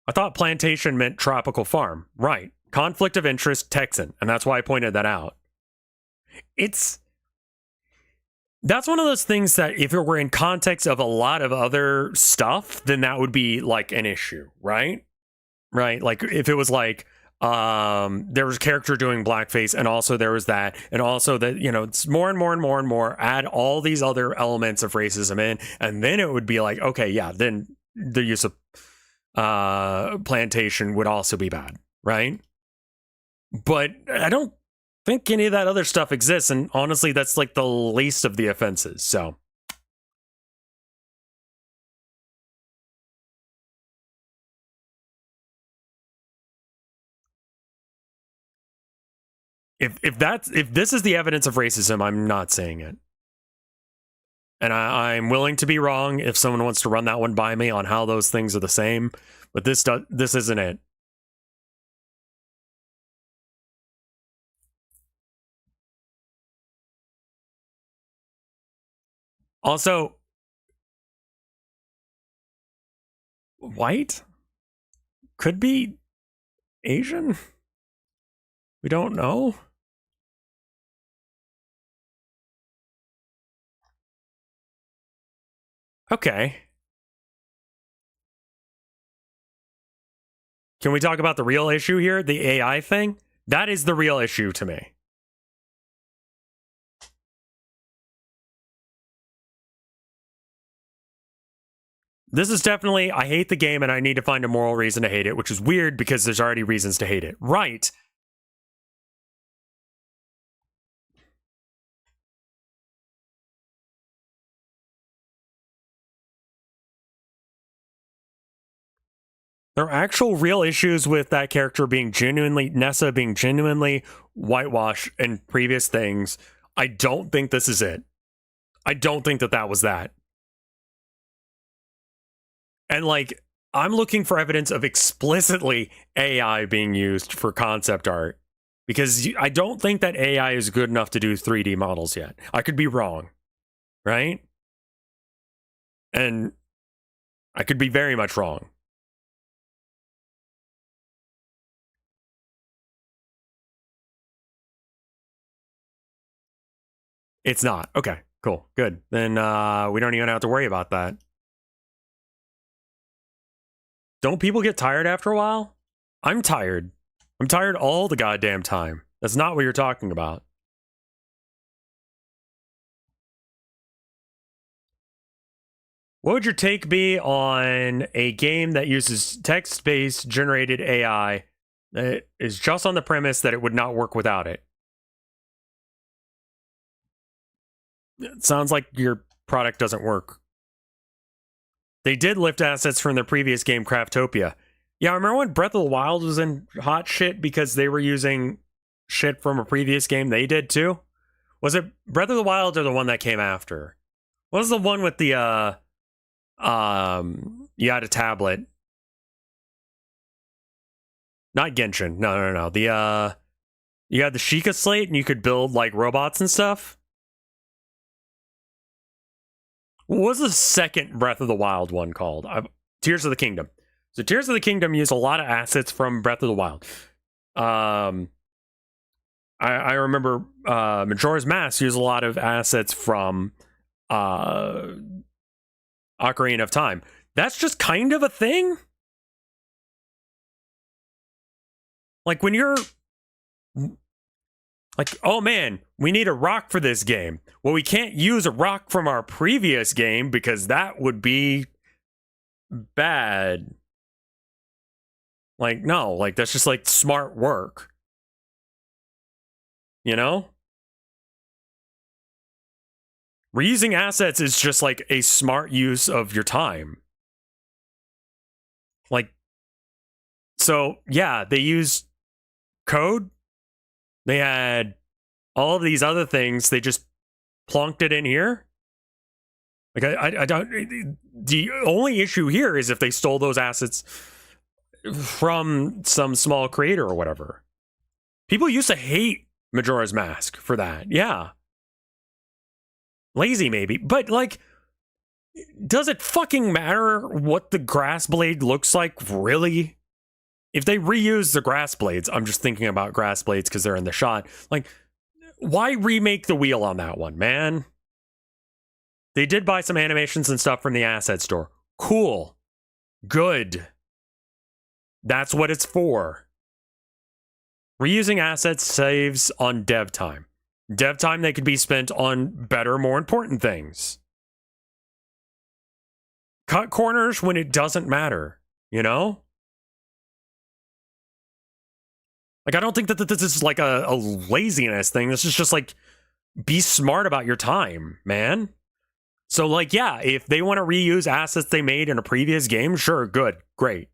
I thought plantation meant tropical farm. Right. Conflict of interest, Texan. And that's why I pointed that out. That's one of those things that if it were in context of a lot of other stuff, then that would be like an issue, right? Right? Like if it was like There was a character doing blackface, and also there was that, and also that, you know, it's more and more and more and more, add all these other elements of racism in, and then it would be like, okay, yeah, then the use of plantation would also be bad, right? But I don't think any of that other stuff exists, and honestly, that's like the least of the offenses. So if this is the evidence of racism, I'm not saying it. And I'm willing to be wrong if someone wants to run that one by me on how those things are the same, but this isn't it. Also, white could be Asian. We don't know. Okay. Can we talk about the real issue here? The AI thing? That is the real issue to me. This is definitely, I hate the game and I need to find a moral reason to hate it, which is weird because there's already reasons to hate it. Right. There are actual real issues with that character being genuinely, Nessa being genuinely whitewashed in previous things. I don't think this is it. I don't think that was that. And like, I'm looking for evidence of explicitly AI being used for concept art because I don't think that AI is good enough to do 3D models yet. I could be wrong, right? And I could be very much wrong. It's not. Okay, cool, good. Then we don't even have to worry about that. Don't people get tired after a while? I'm tired. I'm tired all the goddamn time. That's not what you're talking about. What would your take be on a game that uses text-based generated AI that is just on the premise that it would not work without it? It sounds like your product doesn't work. They did lift assets from their previous game, Craftopia. Yeah, I remember when Breath of the Wild was in hot shit because they were using shit from a previous game they did too? Was it Breath of the Wild or the one that came after? What was the one with the you had a tablet? Not Genshin. No. The you had the Sheikah slate and you could build like robots and stuff. What was the second Breath of the Wild one called? Tears of the Kingdom. So Tears of the Kingdom used a lot of assets from Breath of the Wild. I remember Majora's Mask used a lot of assets from Ocarina of Time. That's just kind of a thing. Like when you're like, oh man, we need a rock for this game. Well, we can't use a rock from our previous game because that would be bad. Like, no, like that's just like smart work. You know? Reusing assets is just like a smart use of your time. Like, so yeah, they used code. They had all of these other things. They just plonked it in here. Like, I don't. The only issue here is if they stole those assets from some small creator or whatever. People used to hate Majora's Mask for that. Yeah. Lazy, maybe. But, like, does it fucking matter what the grass blade looks like, really? If they reuse the grass blades, I'm just thinking about grass blades because they're in the shot. Like, why remake the wheel on that one, man? They did buy some animations and stuff from the asset store. Cool. Good. That's what it's for. Reusing assets saves on dev time. Dev time that could be spent on better, more important things. Cut corners when it doesn't matter, you know? Like, I don't think that this is like a laziness thing. This is just like, be smart about your time, man. So, like, yeah, if they want to reuse assets they made in a previous game, sure, good, great.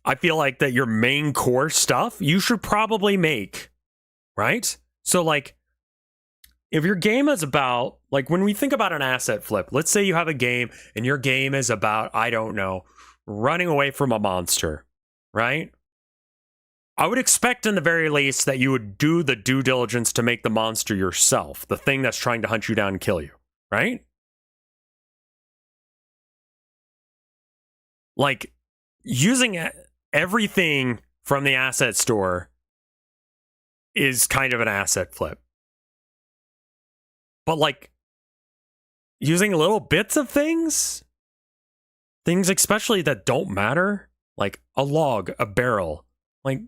I feel like that your main core stuff you should probably make, right? So, like, if your game is about, like, when we think about an asset flip, let's say you have a game and your game is about, I don't know, running away from a monster, right? I would expect in the very least that you would do the due diligence to make the monster yourself, the thing that's trying to hunt you down and kill you, right? Like, using everything from the asset store is kind of an asset flip. But, like, using little bits of things especially that don't matter, like a log, a barrel, like,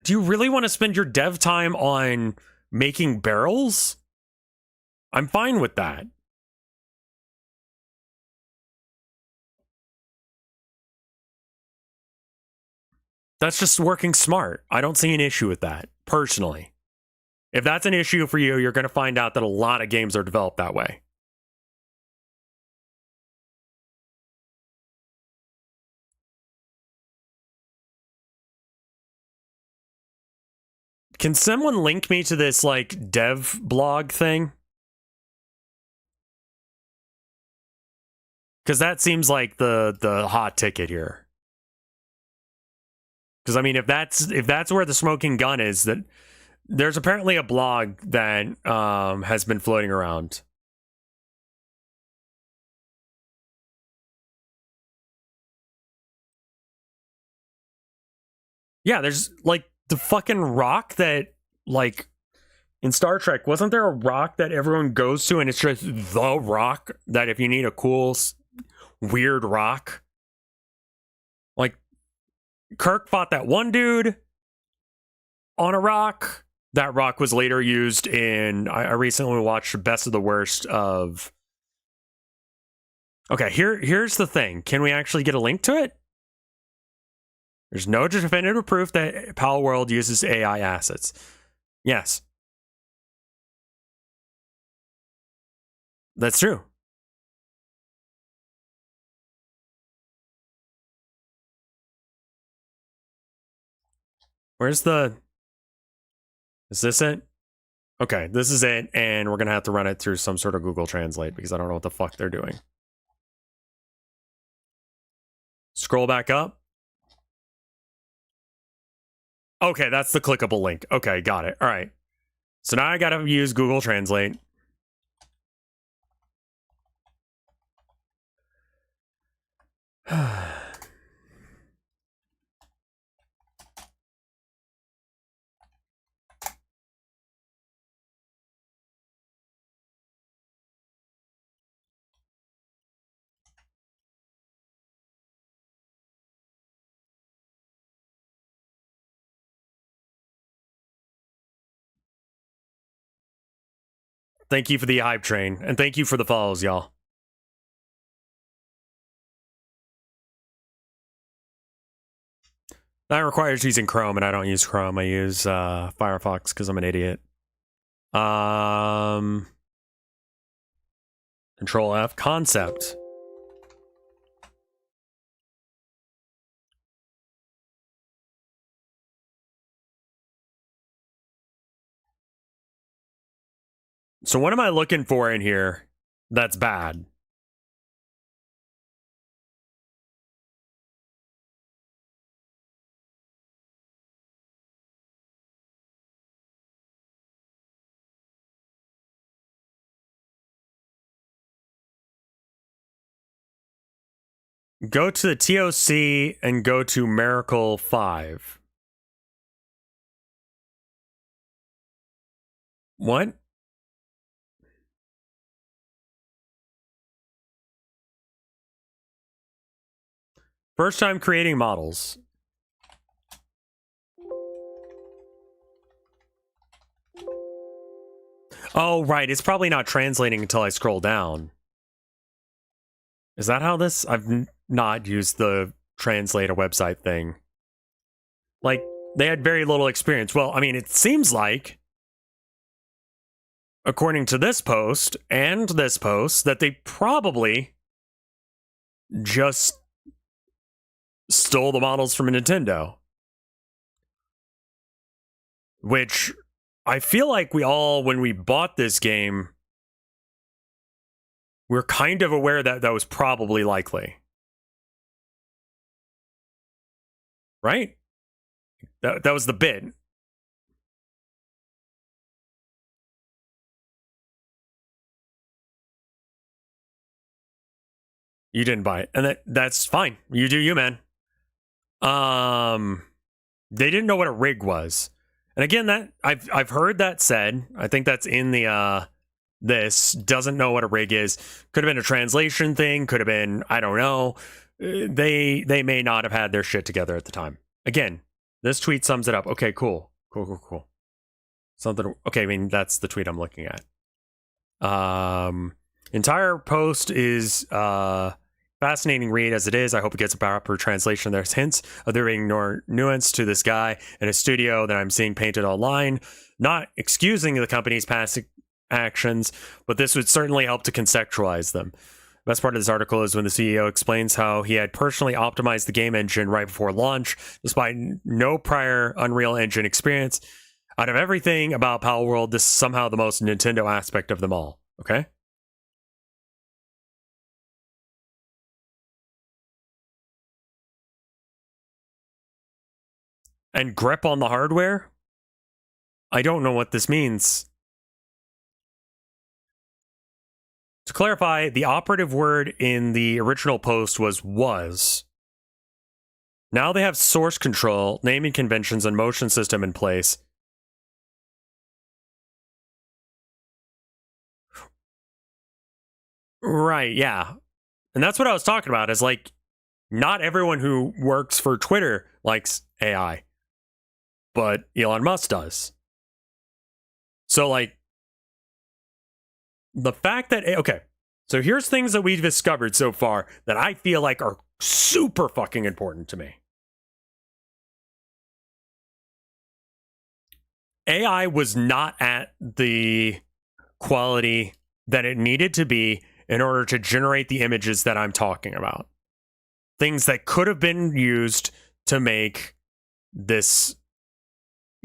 do you really want to spend your dev time on making barrels? I'm fine with that. That's just working smart. I don't see an issue with that, personally. If that's an issue for you, you're going to find out that a lot of games are developed that way. Can someone link me to this, like, dev blog thing? Because that seems like the hot ticket here. Because, I mean, if that's where the smoking gun is, that there's apparently a blog that has been floating around. Yeah, there's, like, the fucking rock that, like, in Star Trek, wasn't there a rock that everyone goes to and it's just the rock that if you need a cool, weird rock? Like, Kirk fought that one dude on a rock. That rock was later used in, I recently watched Best of the Worst of... Okay, here's the thing. Can we actually get a link to it? There's no definitive proof that Palworld uses AI assets. Yes. That's true. Where's the... Is this it? Okay, this is it, and we're gonna have to run it through some sort of Google Translate because I don't know what the fuck they're doing. Scroll back up. Okay, that's the clickable link. Okay, got it. All right. So now I gotta use Google Translate. Thank you for the hype train, and thank you for the follows, y'all. That requires using Chrome, and I don't use Chrome. I use Firefox because I'm an idiot. Control F, concept. So what am I looking for in here that's bad? Go to the TOC and go to Miracle 5. What? First time creating models. Oh, right. It's probably not translating until I scroll down. Is that how this? I've not used the translator website thing. Like, they had very little experience. Well, I mean, it seems like, according to this post and this post, that they probably just stole the models from Nintendo. Which I feel like we all, when we bought this game, we're kind of aware that that was probably likely. Right? That was the bid. You didn't buy it. And that's fine. You do you, man. They didn't know what a rig was. And again, that I've heard that said. I think that's in the this doesn't know what a rig is. Could have been a translation thing, could have been, I don't know. They may not have had their shit together at the time. Again, this tweet sums it up. Okay, cool. Cool. Something okay, I mean that's the tweet I'm looking at. Entire post is fascinating read as it is. I hope it gets a proper translation. There's hints of there being more nuance to this guy in a studio that I'm seeing painted online. Not excusing the company's past actions, but this would certainly help to contextualize them. The best part of this article is when the CEO explains how he had personally optimized the game engine right before launch, despite no prior Unreal Engine experience. Out of everything about Palworld, this is somehow the most Nintendo aspect of them all. Okay? And grip on the hardware? I don't know what this means. To clarify, the operative word in the original post was. Now they have source control, naming conventions, and motion system in place. Right, yeah. And that's what I was talking about, is like, not everyone who works for Twitter likes AI. But Elon Musk does. So, like, the fact that, okay, so here's things that we've discovered so far that I feel like are super fucking important to me. AI was not at the quality that it needed to be in order to generate the images that I'm talking about. Things that could have been used to make this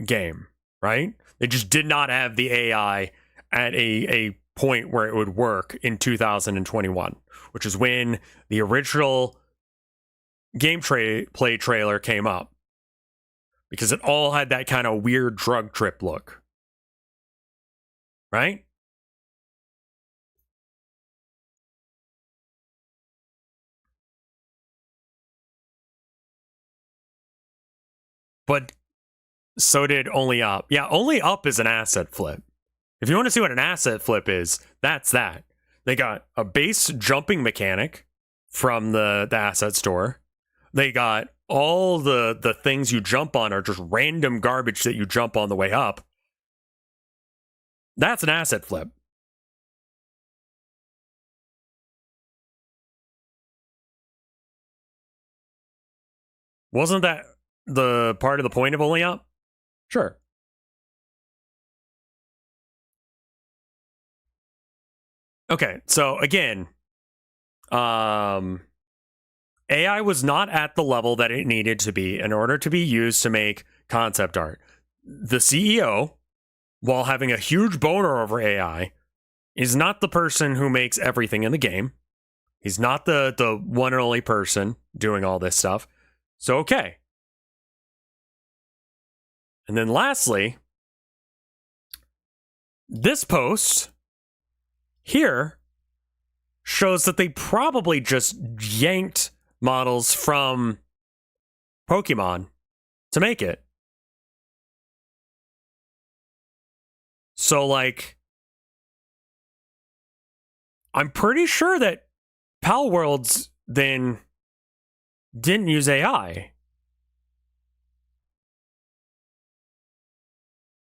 game, right? They just did not have the AI at a point where it would work in 2021, which is when the original gameplay trailer came up, because it all had that kind of weird drug trip look, right? But so did Only Up. Yeah, Only Up is an asset flip. If you want to see what an asset flip is, that's that. They got a base jumping mechanic from the asset store. They got all the things you jump on are just random garbage that you jump on the way up. That's an asset flip. Wasn't that the part of the point of Only Up? Sure. Okay, so again, AI was not at the level that it needed to be in order to be used to make concept art. The CEO, while having a huge boner over AI, is not the person who makes everything in the game. He's not the one and only person doing all this stuff. So, okay. And then lastly, this post here shows that they probably just yanked models from Pokemon to make it. So, like, I'm pretty sure that Palworld's then didn't use AI.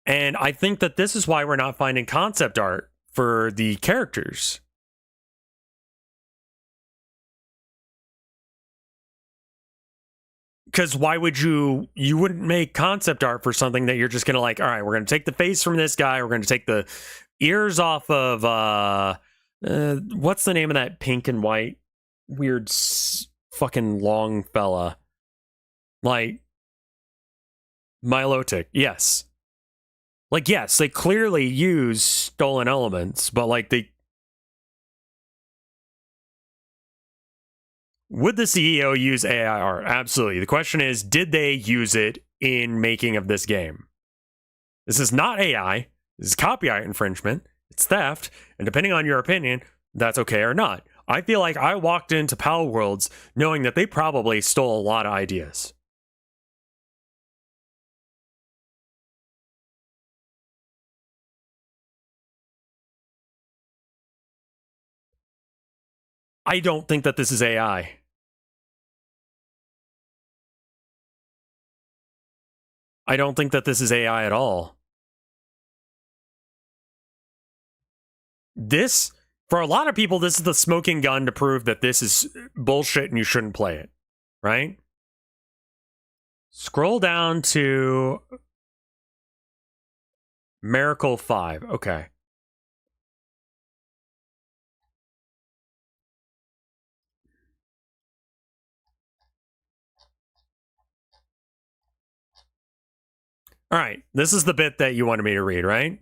And I think that this is why we're not finding concept art for the characters. Because why would you wouldn't make concept art for something that you're just gonna like, all right, we're gonna take the face from this guy, we're gonna take the ears off of what's the name of that pink and white weird fucking long fella, like Milotic. Yes, like, yes, they clearly use stolen elements, but like, would the CEO use AI art? Absolutely. The question is, did they use it in making of this game? This is not AI. This is copyright infringement. It's theft. And depending on your opinion, that's okay or not. I feel like I walked into Palworlds knowing that they probably stole a lot of ideas. I don't think that this is AI. I don't think that this is AI at all. This, for a lot of people, this is the smoking gun to prove that this is bullshit and you shouldn't play it, right? Scroll down to Miracle 5. Okay. All right. This is the bit that you wanted me to read, right?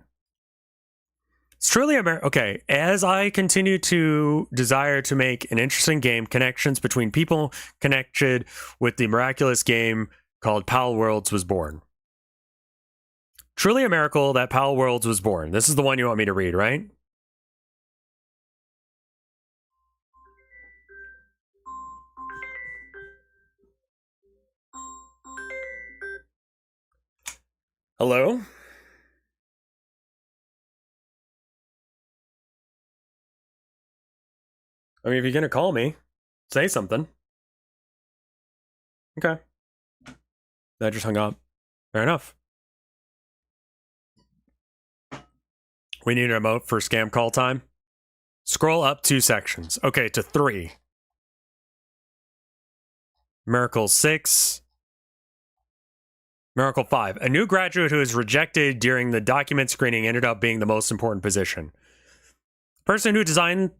It's truly okay. As I continue to desire to make an interesting game, connections between people connected with the miraculous game called Palworlds was born. Truly a miracle that Palworlds was born. This is the one you want me to read, right? Hello? I mean, if you're going to call me, say something. Okay. I just hung up. Fair enough. We need a remote for scam call time. Scroll up 2 sections. Okay, to 3. Miracle 6. Miracle 5. A new graduate who was rejected during the document screening ended up being the most important position. The person who designed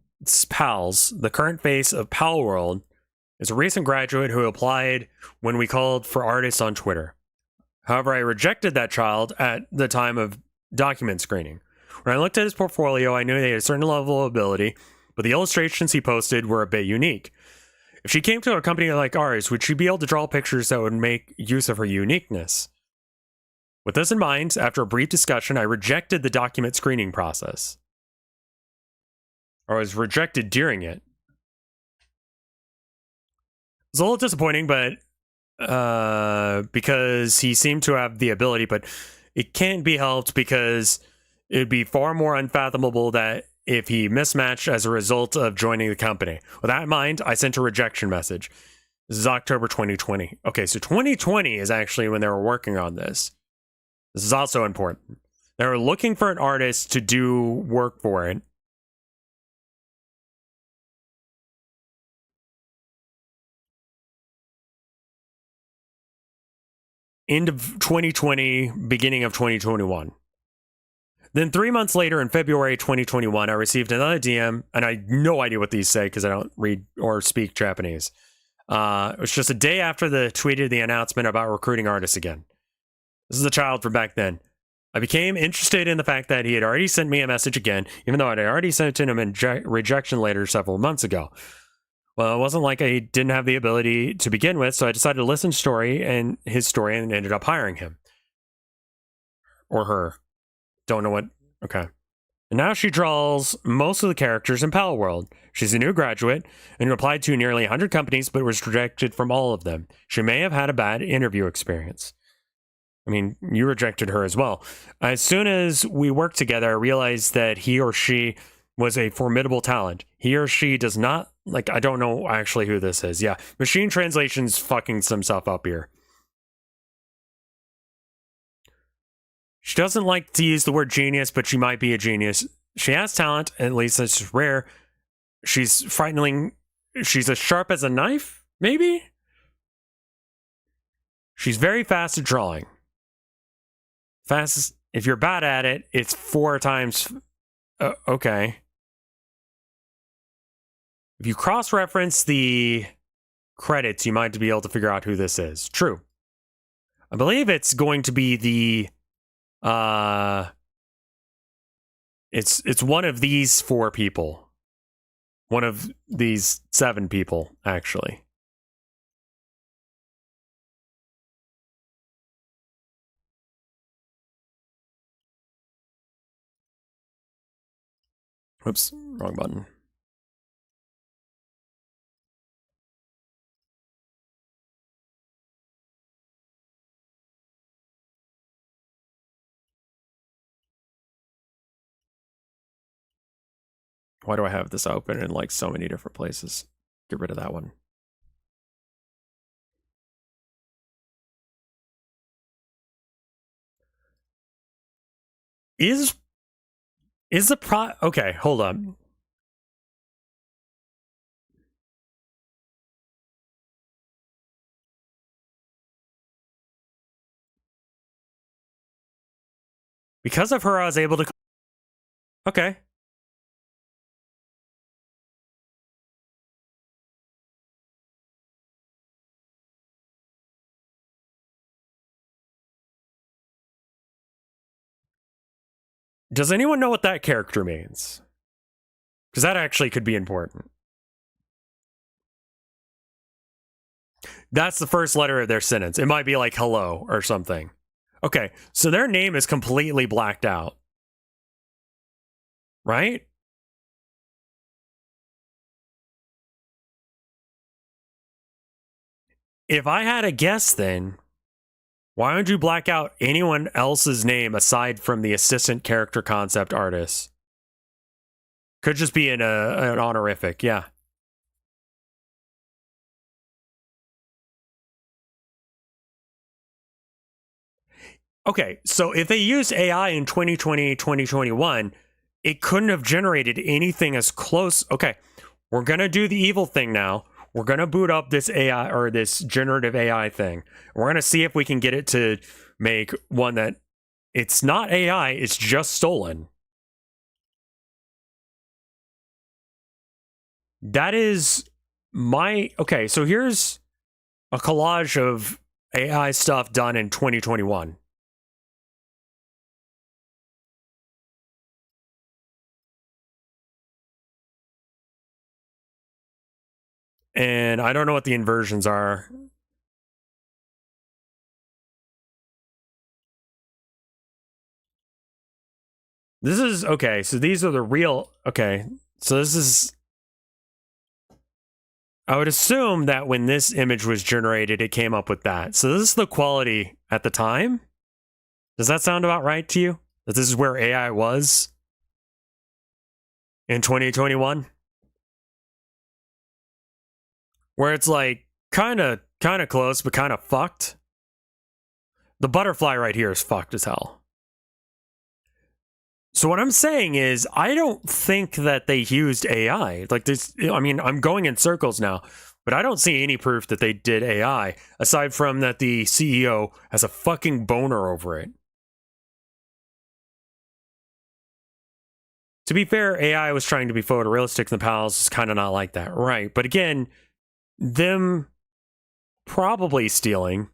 PALs, the current face of Palworld, is a recent graduate who applied when we called for artists on Twitter. However, I rejected that child at the time of document screening. When I looked at his portfolio, I knew he had a certain level of ability, but the illustrations he posted were a bit unique. If she came to a company like ours, would she be able to draw pictures that would make use of her uniqueness? With this in mind, after a brief discussion, I rejected the document screening process. Or I was rejected during it. It's a little disappointing, but because he seemed to have the ability, but it can't be helped because it'd be far more unfathomable that if he mismatched as a result of joining the company. With that in mind, I sent a rejection message. This is October 2020. Okay, so 2020 is actually when they were working on this. This is also important. They were looking for an artist to do work for it. End of 2020, beginning of 2021. Then 3 months later, in February 2021, I received another DM, and I had no idea what these say because I don't read or speak Japanese. It was just a day after the tweeted the announcement about recruiting artists again. This is a child from back then. I became interested in the fact that he had already sent me a message again, even though I'd already sent him a rejection letter several months ago. Well, it wasn't like I didn't have the ability to begin with, so I decided to listen to his story and ended up hiring him. Or her. Don't know what. Okay. And now she draws most of the characters in Palworld. She's a new graduate and applied to nearly 100 companies, but was rejected from all of them. She may have had a bad interview experience. I mean, you rejected her as well. As soon as we worked together, I realized that he or she was a formidable talent. He or she does not, like, I don't know actually who this is. Yeah, machine translation's fucking some stuff up here. She doesn't like to use the word genius, but she might be a genius. She has talent, at least it's rare. She's frightening. She's as sharp as a knife, maybe? She's very fast at drawing. Fast, if you're bad at it, it's 4 times. Okay. If you cross-reference the credits, you might be able to figure out who this is. True. I believe it's going to be the it's one of these 4 people. One of these 7 people, actually. Whoops, wrong button. Why do I have this open in like so many different places? Get rid of that one. Is the okay, hold on. Because of her, I was able to. Okay. Does anyone know what that character means? Because that actually could be important. That's the first letter of their sentence. It might be like hello or something. Okay, so their name is completely blacked out. Right? If I had a guess, then why would you black out anyone else's name aside from the assistant character concept artist? Could just be an honorific, yeah. Okay, so if they used AI in 2020, 2021, it couldn't have generated anything as close. Okay, we're going to do the evil thing now. We're going to boot up this AI or this generative AI thing. We're going to see if we can get it to make one that it's not AI, it's just stolen. That is my. Okay, so here's a collage of AI stuff done in 2021. And I don't know what the inversions are. This is okay. So these are the real. Okay. So this is. I would assume that when this image was generated, it came up with that. So this is the quality at the time. Does that sound about right to you? That this is where AI was in 2021? Where it's like kind of close, but kind of fucked. The butterfly right here is fucked as hell. So what I'm saying is, I don't think that they used AI. Like this, I mean, I'm going in circles now, but I don't see any proof that they did AI, aside from that the CEO has a fucking boner over it. To be fair, AI was trying to be photorealistic, and the pals is kind of not like that, right? But again, them probably stealing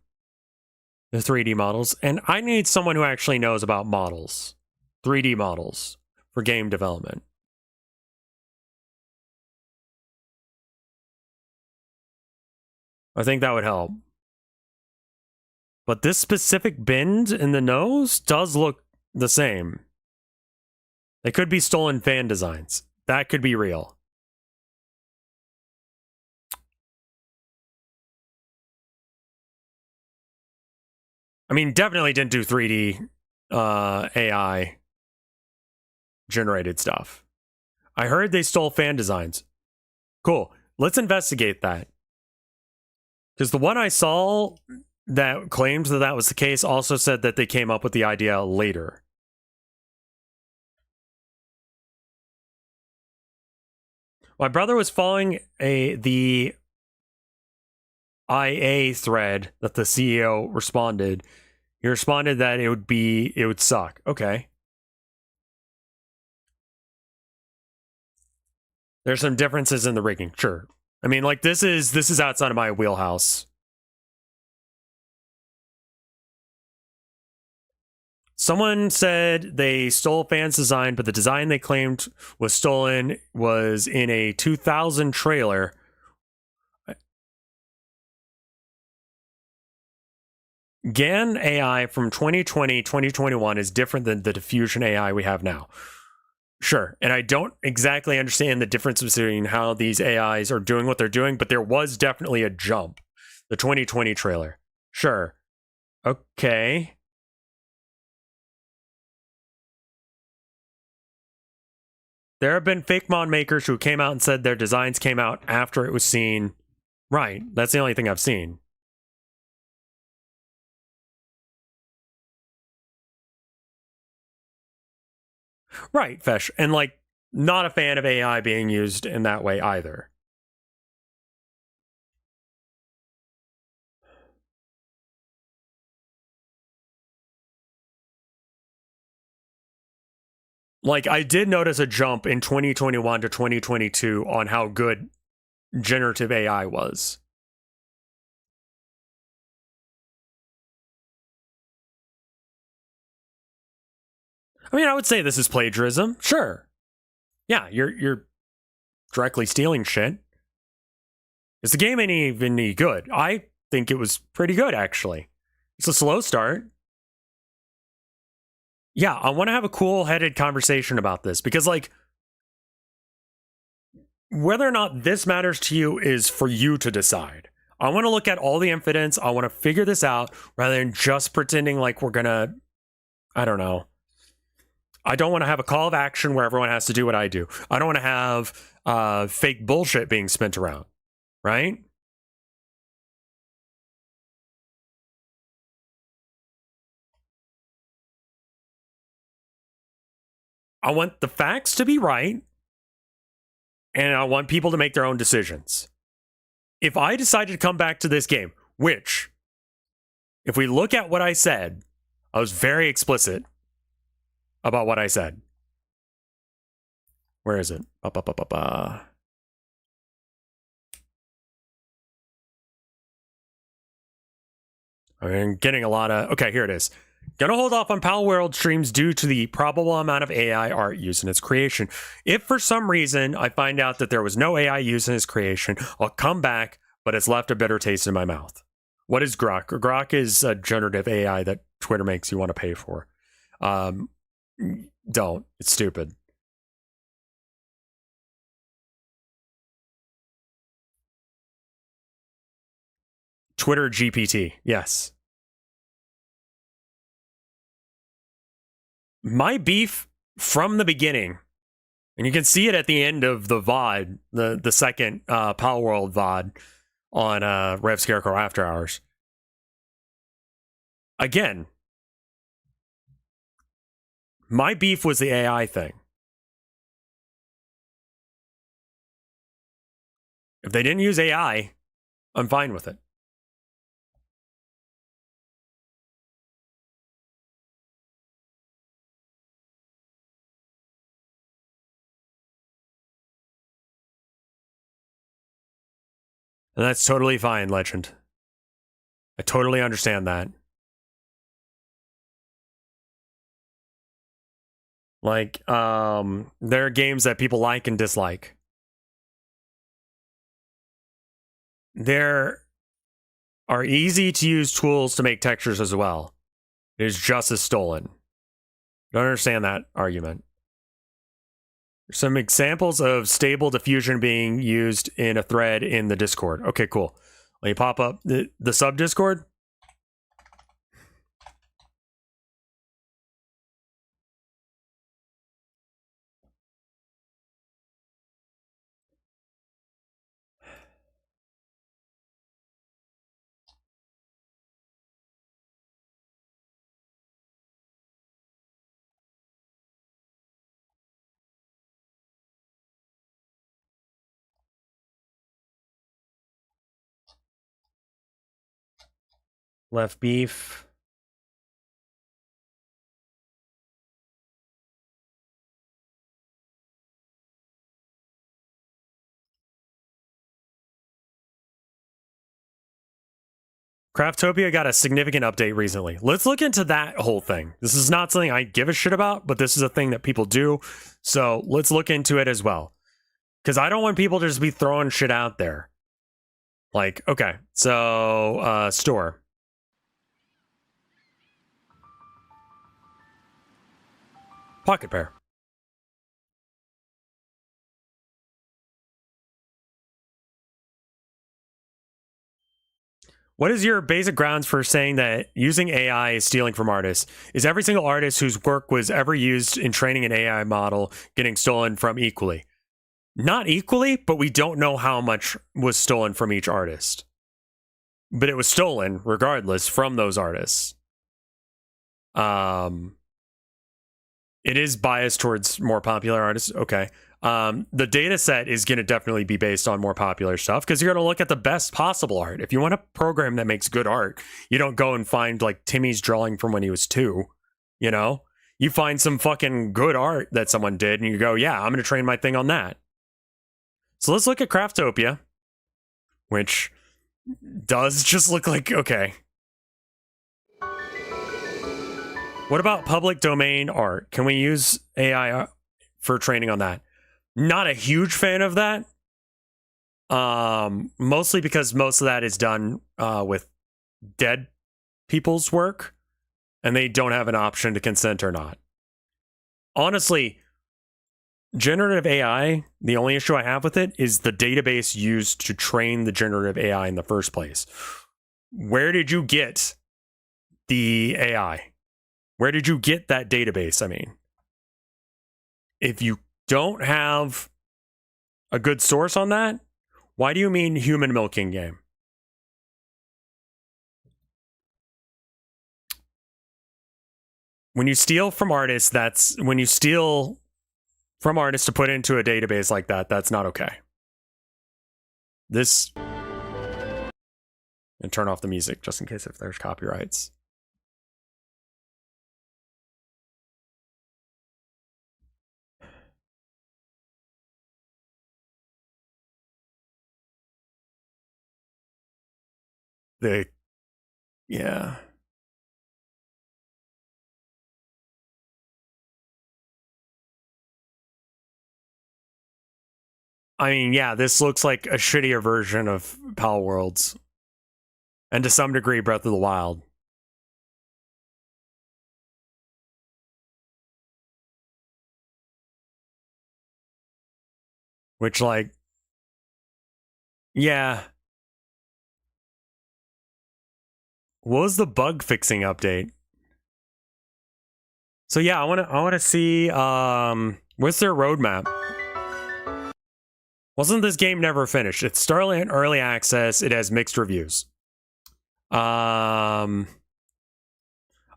the 3D models, and I need someone who actually knows about models. 3D models for game development. I think that would help. But this specific bend in the nose does look the same. They could be stolen fan designs. That could be real. I mean, definitely didn't do 3D AI generated stuff. I heard they stole fan designs. Cool. Let's investigate that. Because the one I saw that claimed that that was the case also said that they came up with the idea later. My brother was following the IA thread that the CEO responded. He responded that it would suck. Okay. There's some differences in the rigging, sure. I mean, like this is outside of my wheelhouse. Someone said they stole fans' design, but the design they claimed was stolen was in a 2000 trailer. GAN AI from 2020, 2021 is different than the diffusion AI we have now. Sure. And I don't exactly understand the difference between how these AIs are doing what they're doing, but there was definitely a jump. The 2020 trailer. Sure. Okay. There have been fake mod makers who came out and said their designs came out after it was seen. Right. That's the only thing I've seen. Right, Fesh. And like, not a fan of AI being used in that way either. Like, I did notice a jump in 2021 to 2022 on how good generative AI was. I mean, I would say this is plagiarism. Sure. Yeah, you're directly stealing shit. Is the game any good? I think it was pretty good, actually. It's a slow start. Yeah, I want to have a cool-headed conversation about this because, like, whether or not this matters to you is for you to decide. I want to look at all the evidence. I want to figure this out rather than just pretending like we're gonna, I don't know. I don't want to have a call of action where everyone has to do what I do. I don't want to have fake bullshit being spent around, right? I want the facts to be right, and I want people to make their own decisions. If I decided to come back to this game, which, if we look at what I said, I was very explicit about what I said. Where is it? I'm getting a lot of... Okay, here it is. Gonna hold off on Palworld streams due to the probable amount of AI art used in its creation. If for some reason I find out that there was no AI used in its creation, I'll come back, but it's left a bitter taste in my mouth. What is Grok? Grok is a generative AI that Twitter makes you want to pay for. Don't. It's stupid. Twitter GPT. Yes. My beef from the beginning, and you can see it at the end of the VOD, the second Palworld VOD on RevScarecrow After Hours. Again, my beef was the AI thing. If they didn't use AI, I'm fine with it. And that's totally fine, Legend. I totally understand that. Like, there are games that people like and dislike. There are easy to use tools to make textures as well. It is just as stolen. Don't understand that argument. Some examples of stable diffusion being used in a thread in the Discord. Okay, cool. Let me pop up the sub Discord. Left beef. Craftopia got a significant update recently. Let's look into that whole thing. This is not something I give a shit about, but this is a thing that people do. So let's look into it as well. Because I don't want people to just be throwing shit out there. Like, okay, so store. Pocket pair. What is your basic grounds for saying that using AI is stealing from artists? Is every single artist whose work was ever used in training an AI model getting stolen from equally? Not equally, but we don't know how much was stolen from each artist. But it was stolen, regardless, from those artists. It is biased towards more popular artists. Okay. The data set is going to definitely be based on more popular stuff because you're going to look at the best possible art. If you want a program that makes good art, you don't go and find like Timmy's drawing from when he was 2, you know? You find some fucking good art that someone did and you go, yeah, I'm going to train my thing on that. So let's look at Craftopia, which does just look like, okay. What about public domain art? Can we use AI for training on that? Not a huge fan of that. Mostly because most of that is done with dead people's work, and they don't have an option to consent or not. Honestly, generative AI, the only issue I have with it is the database used to train the generative AI in the first place. Where did you get the AI? Where did you get that database? I mean, if you don't have a good source on that, why do you mean human milking game? When you steal from artists, that's when you steal from artists to put into a database like that, that's not okay. This, and turn off the music just in case if there's copyrights. Yeah. I mean, yeah, this looks like a shittier version of Palworlds. And to some degree, Breath of the Wild. Which, like, yeah. What was the bug fixing update? So yeah, I wanna see what's their roadmap? Wasn't this game never finished? It's still in early access. It has mixed reviews. I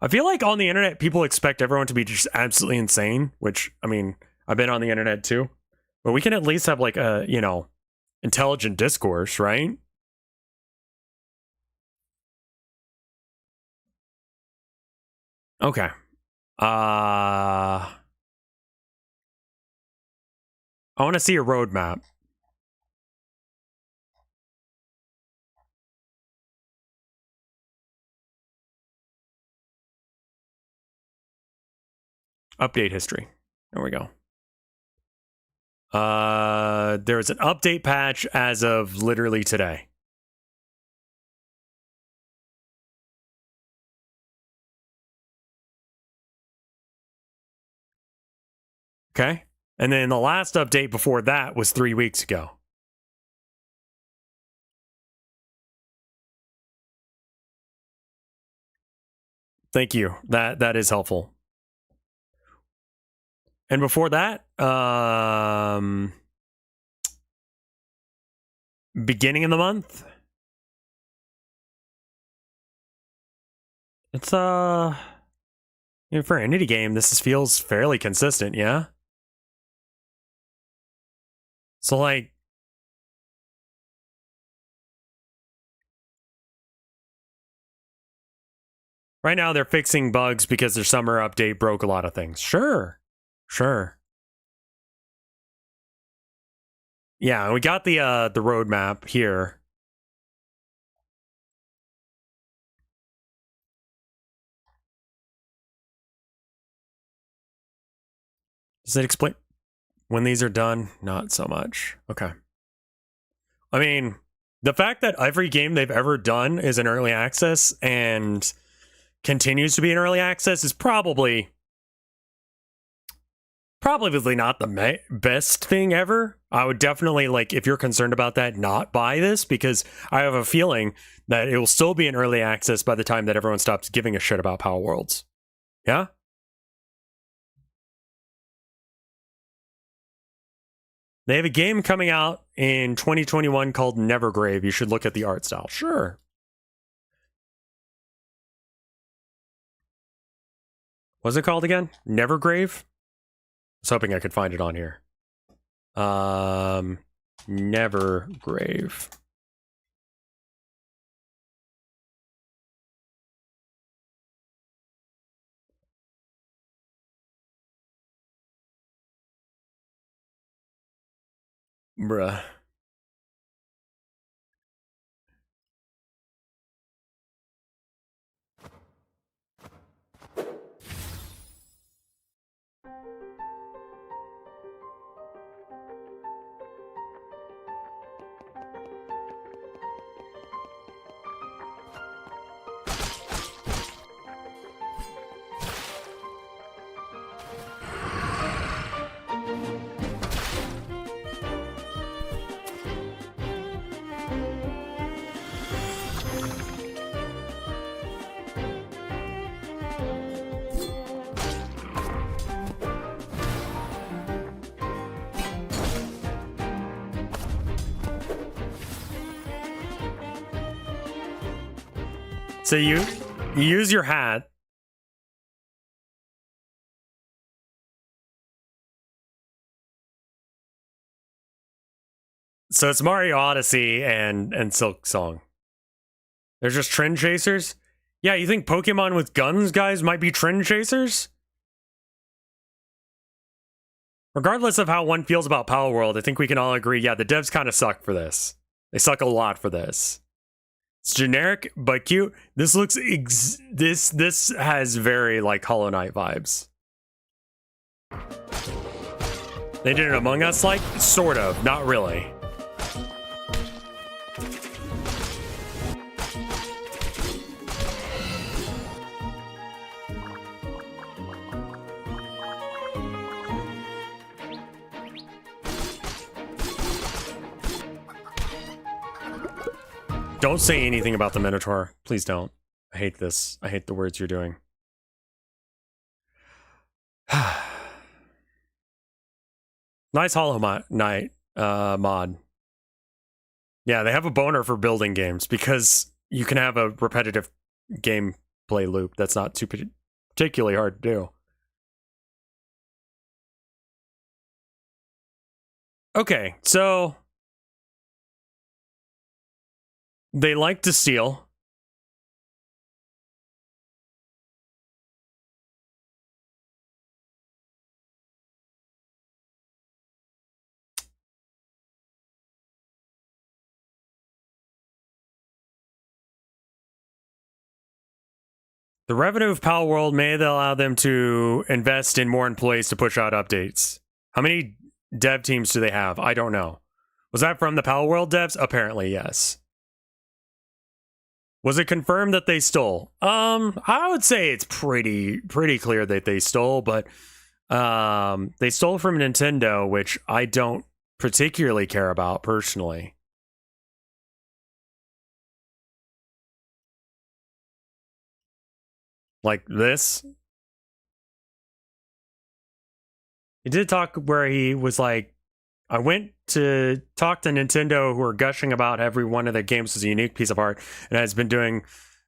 feel like on the internet, people expect everyone to be just absolutely insane, which, I mean, I've been on the internet too. But we can at least have like a, you know, intelligent discourse, right? Okay. I want to see a roadmap. Update history. There we go. There was an update patch as of literally today. Okay. And then the last update before that was 3 weeks ago. Thank you. That is helpful. And before that, beginning of the month. It's for an indie game, this feels fairly consistent, yeah? So like Right now, they're fixing bugs because their summer update broke a lot of things. Sure. Yeah, we got the roadmap here. Does it explain when these are done? Not so much. Okay. I mean, the fact that every game they've ever done is in early access and continues to be in early access is probably not the best thing ever. I would definitely, like, if you're concerned about that, not buy this, because I have a feeling that it will still be in early access by the time that everyone stops giving a shit about Palworlds. Yeah? They have a game coming out in 2021 called Nevergrave. You should look at the art style. Sure. What's it called again? Nevergrave? I was hoping I could find it on here. Nevergrave. Bruh. So you use your hat. So it's Mario Odyssey and Silk Song. They're just trend chasers? Yeah, you think Pokemon with guns guys might be trend chasers? Regardless of how one feels about Palworld, I think we can all agree, yeah, the devs kind of suck for this. They suck a lot for this. It's generic but cute. This looks this has very like Hollow Knight vibes. They did it Among Us, like, sort of, not really. Don't say anything about the Minotaur. Please don't. I hate this. I hate the words you're doing. Nice Hollow Knight mod. Yeah, they have a boner for building games because you can have a repetitive gameplay loop that's not too particularly hard to do. Okay, so they like to steal. The revenue of Palworld may allow them to invest in more employees to push out updates. How many dev teams do they have? I don't know. Was that from the Palworld devs? Apparently, yes. Was it confirmed that they stole? I would say it's pretty clear that they stole, but they stole from Nintendo, which I don't particularly care about personally. Like this. He did talk where he was like, I went to talk to Nintendo, who are gushing about every one of their games as a unique piece of art and has been doing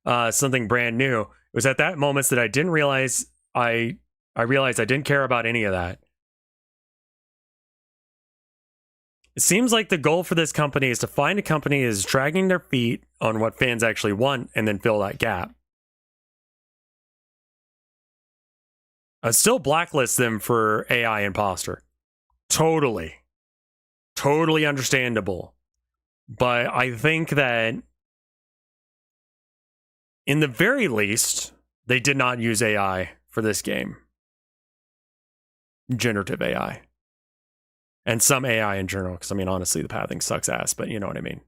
something brand new. It was at that moment that I didn't realize I realized I didn't care about any of that. It seems like the goal for this company is to find a company that is dragging their feet on what fans actually want and then fill that gap. I'd still blacklist them for AI imposter. Totally understandable. But I think that in the very least, they did not use AI for this game. Generative AI. And some AI in general, because I mean, honestly, the pathing sucks ass, but you know what I mean.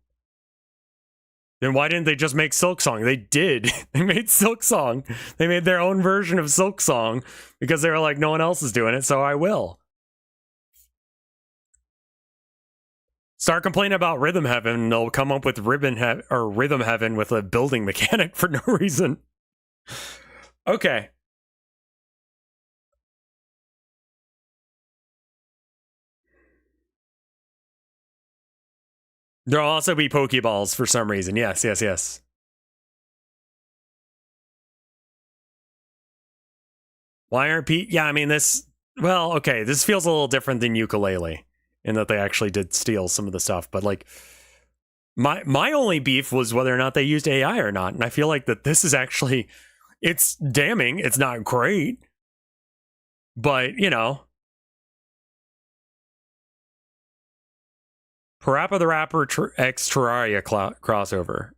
Then why didn't they just make Silksong? They did. They made Silksong. They made their own version of Silksong because they were like, no one else is doing it, so I will. Start complaining about Rhythm Heaven, and they'll come up with Rhythm Heaven with a building mechanic for no reason. Okay. There'll also be Pokeballs for some reason. Yes. Why aren't Pete? Yeah, I mean, this... Well, okay, this feels a little different than Ukulele in that they actually did steal some of the stuff, but like... My only beef was whether or not they used AI or not, and I feel like that this is actually... It's damning. It's not great. But, you know... Parappa the Rapper X Terraria crossover.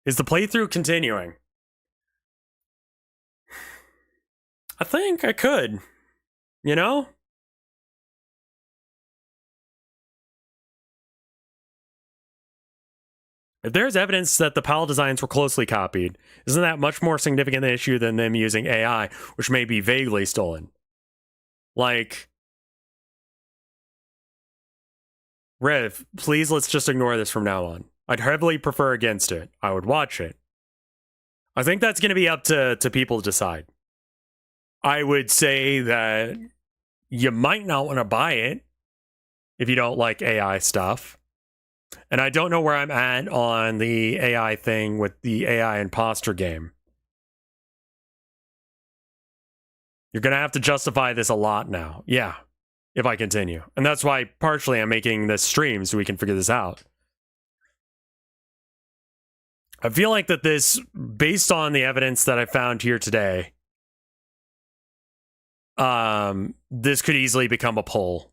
Is the playthrough continuing? I think I could. You know? If there's evidence that the PAL designs were closely copied, isn't that much more significant an issue than them using AI, which may be vaguely stolen? Like... Rev, please let's just ignore this from now on. I'd heavily prefer against it. I would watch it. I think that's going to be up to people to decide. I would say that you might not want to buy it if you don't like AI stuff. And I don't know where I'm at on the AI thing with the AI imposter game. You're going to have to justify this a lot now. Yeah, if I continue. And that's why partially I'm making this stream so we can figure this out. I feel like that this, based on the evidence that I found here today, this could easily become a poll.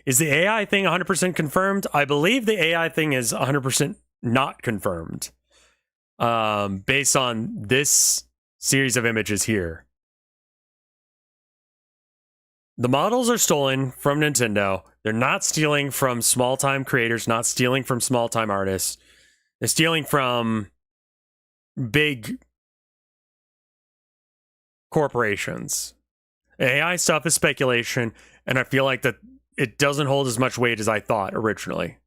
Is the AI thing 100% confirmed? I believe the AI thing is 100% not confirmed. Based on this series of images here. The models are stolen from Nintendo. They're not stealing from small-time creators, not stealing from small-time artists. They're stealing from big corporations. AI stuff is speculation, and I feel like that it doesn't hold as much weight as I thought originally.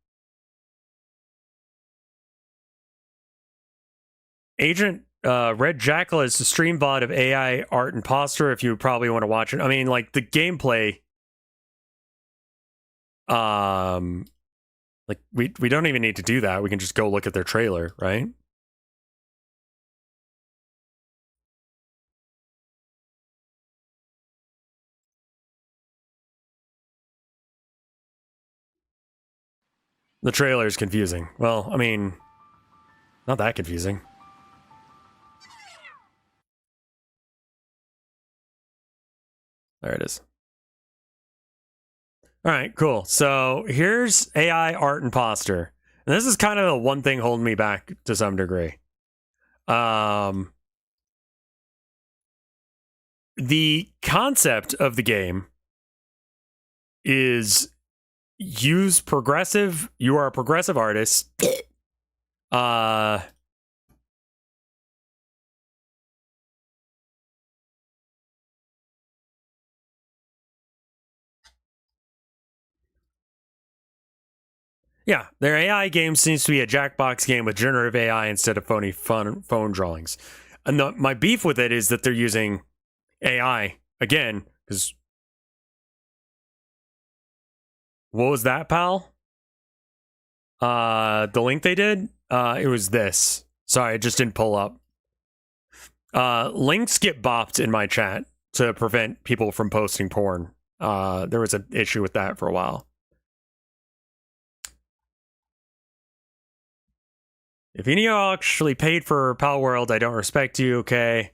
Agent Red Jackal is the stream VOD of AI art imposter if you probably want to watch it. I mean, like, the gameplay... like, we don't even need to do that. We can just go look at their trailer, right? The trailer is confusing. Well, I mean, not that confusing. There it is. All right, cool. So here's AI art imposter. And this is kind of the one thing holding me back to some degree. The concept of the game is use progressive. You are a progressive artist. Yeah, their AI game seems to be a Jackbox game with generative AI instead of phony phone drawings. And my beef with it is that they're using AI again, because what was that, pal? The link they did? It was this. Sorry, it just didn't pull up. Links get bopped in my chat to prevent people from posting porn. There was an issue with that for a while. If any of y'all actually paid for Palworld, I don't respect you, okay?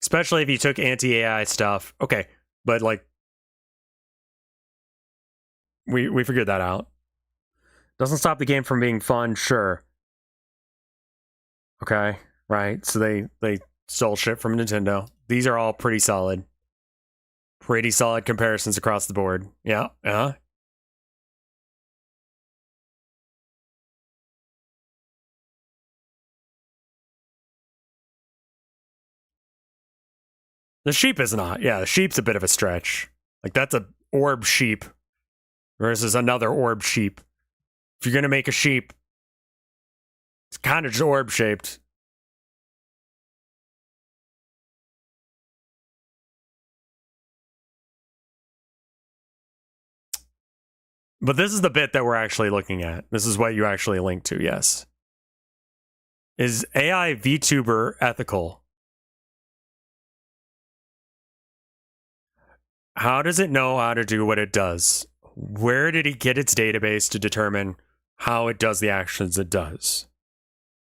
Especially if you took anti-AI stuff. Okay, but like, we figured that out. Doesn't stop the game from being fun, sure. Okay, right. So they stole shit from Nintendo. These are all pretty solid. Pretty solid comparisons across the board. Yeah, The sheep is not. Yeah, the sheep's a bit of a stretch. Like, that's a orb sheep versus another orb sheep. If you're gonna make a sheep, it's kind of just orb shaped. But this is the bit that we're actually looking at. This is what you actually link to, yes. Is AI VTuber ethical? How does it know how to do what it does? Where did it get its database to determine how it does the actions it does?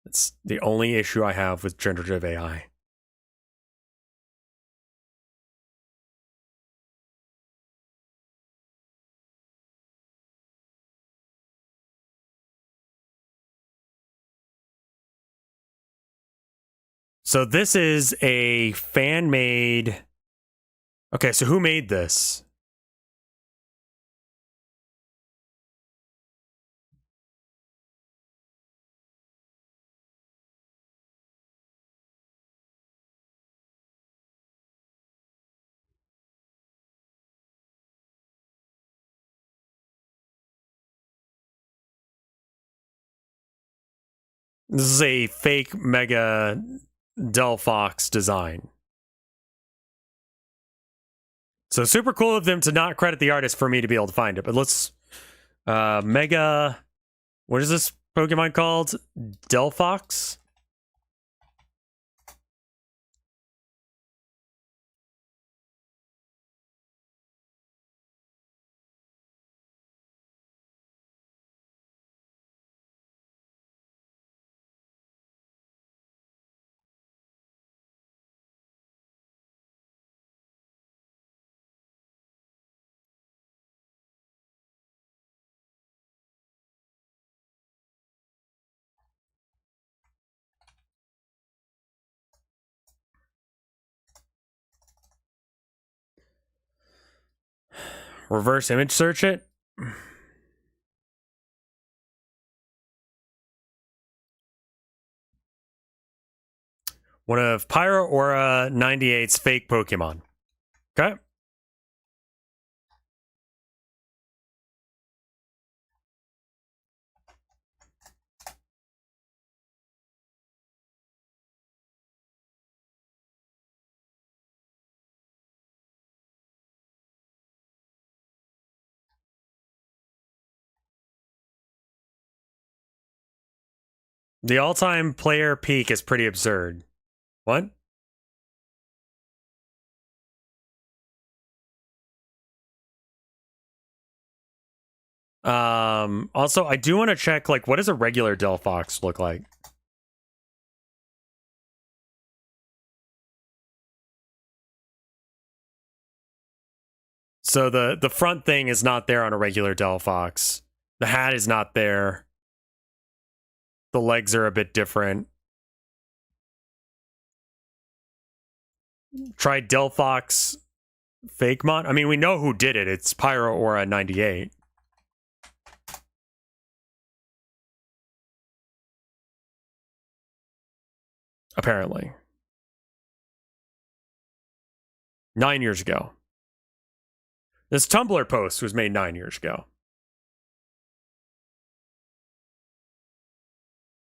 It's the only issue I have with generative AI. So this is a fan-made... Okay, so who made this? This is a fake Mega Delphox design. So super cool of them to not credit the artist for me to be able to find it. But let's... Mega... What is this Pokemon called? Delphox? Reverse image search it? One of Pyro Aura 98's fake Pokemon. Okay. The all-time player peak is pretty absurd. What? Also, I do want to check, like, what does a regular Delphox look like? So the front thing is not there on a regular Delphox. The hat is not there. The legs are a bit different. Try Delphox fake mod. I mean, we know who did it. It's Pyro Aura 98. Apparently. 9 years ago. This Tumblr post was made 9 years ago.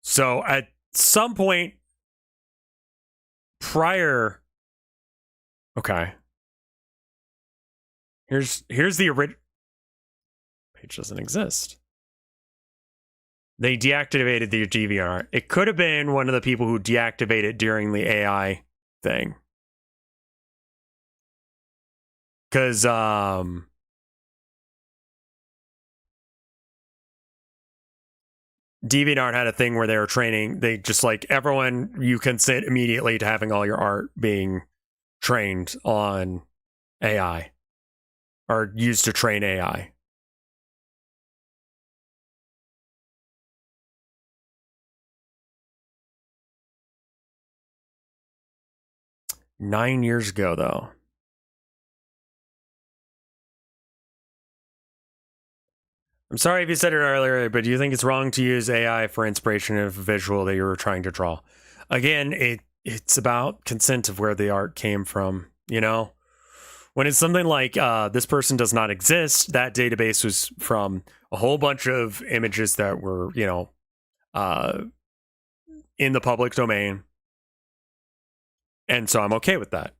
So at some point prior... Okay. Here's the original... Page doesn't exist. They deactivated the DVR. It could have been one of the people who deactivated during the AI thing. Because, DeviantArt had a thing where they were training, they just like everyone, you consent immediately to having all your art being trained on AI or used to train AI. Nine years ago, though. I'm sorry if you said it earlier, but do you think it's wrong to use AI for inspiration of a visual that you were trying to draw? Again, it's about consent of where the art came from, you know? When it's something like this person does not exist, that database was from a whole bunch of images that were, you know, in the public domain. And so I'm okay with that.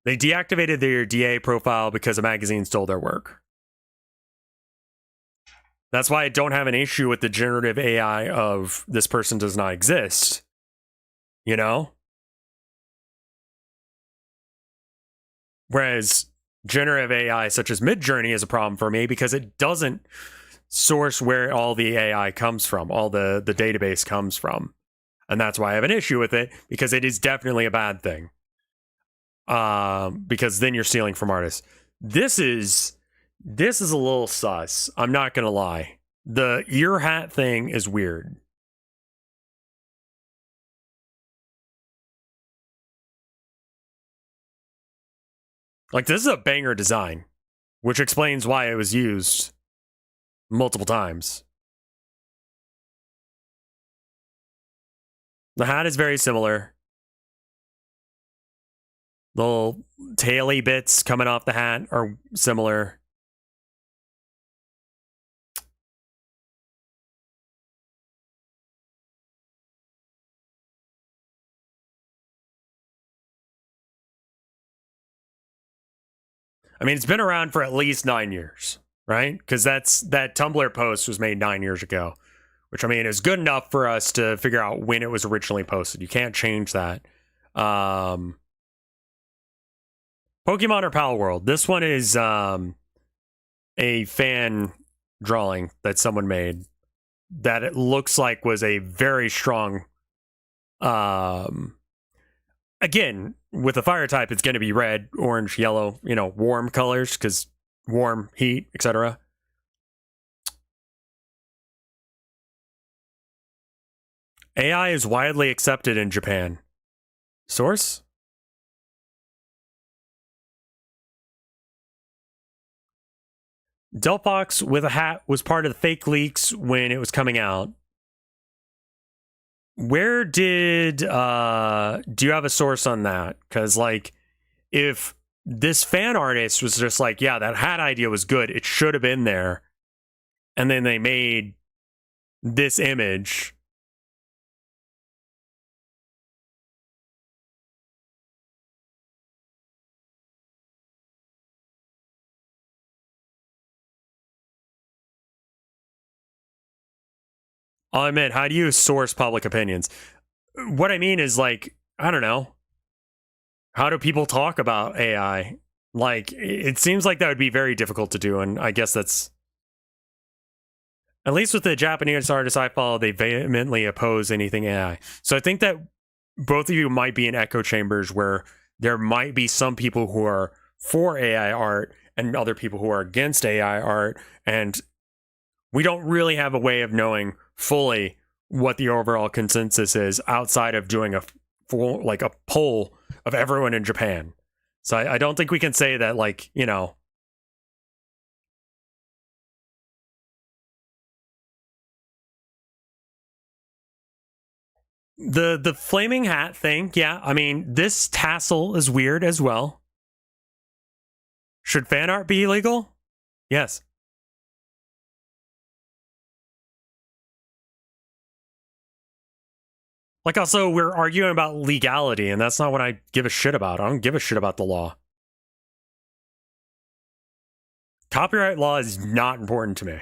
They deactivated their DA profile because a magazine stole their work. That's why I don't have an issue with the generative AI of this person does not exist. You know? Whereas generative AI such as Midjourney is a problem for me because it doesn't source where all the AI comes from, all the database comes from. And that's why I have an issue with it, because it is definitely a bad thing. Because then you're stealing from artists. This is a little sus. I'm not gonna lie. The ear hat thing is weird. Like, this is a banger design, which explains why it was used multiple times. The hat is very similar. The little taily bits coming off the hat are similar. I mean, it's been around for at least 9 years, right? Because that Tumblr post was made 9 years ago, which, I mean, is good enough for us to figure out when it was originally posted. You can't change that. Pokemon or Palworld. This one is a fan drawing that someone made that it looks like was a very strong again, with a fire type, it's going to be red, orange, yellow, you know, warm colors because warm, heat, etc. AI is widely accepted in Japan. Source? Delphox with a hat was part of the fake leaks when it was coming out. Where did do you have a source on that? Because like, if this fan artist was just like, yeah, that hat idea was good, it should have been there, and then they made this image. I'll admit, how do you source public opinions? What I mean is, like, I don't know. How do people talk about AI? Like, it seems like that would be very difficult to do, and I guess that's... At least with the Japanese artists I follow, they vehemently oppose anything AI. So I think that both of you might be in echo chambers where there might be some people who are for AI art and other people who are against AI art, and we don't really have a way of knowing fully what the overall consensus is outside of doing a full, like, a poll of everyone in Japan. So I don't think we can say that, like, you know, the flaming hat thing. Yeah, I mean, this tassel is weird as well. Should fan art be illegal? Yes. Like, also, we're arguing about legality, and that's not what I give a shit about. I don't give a shit about the law. Copyright law is not important to me.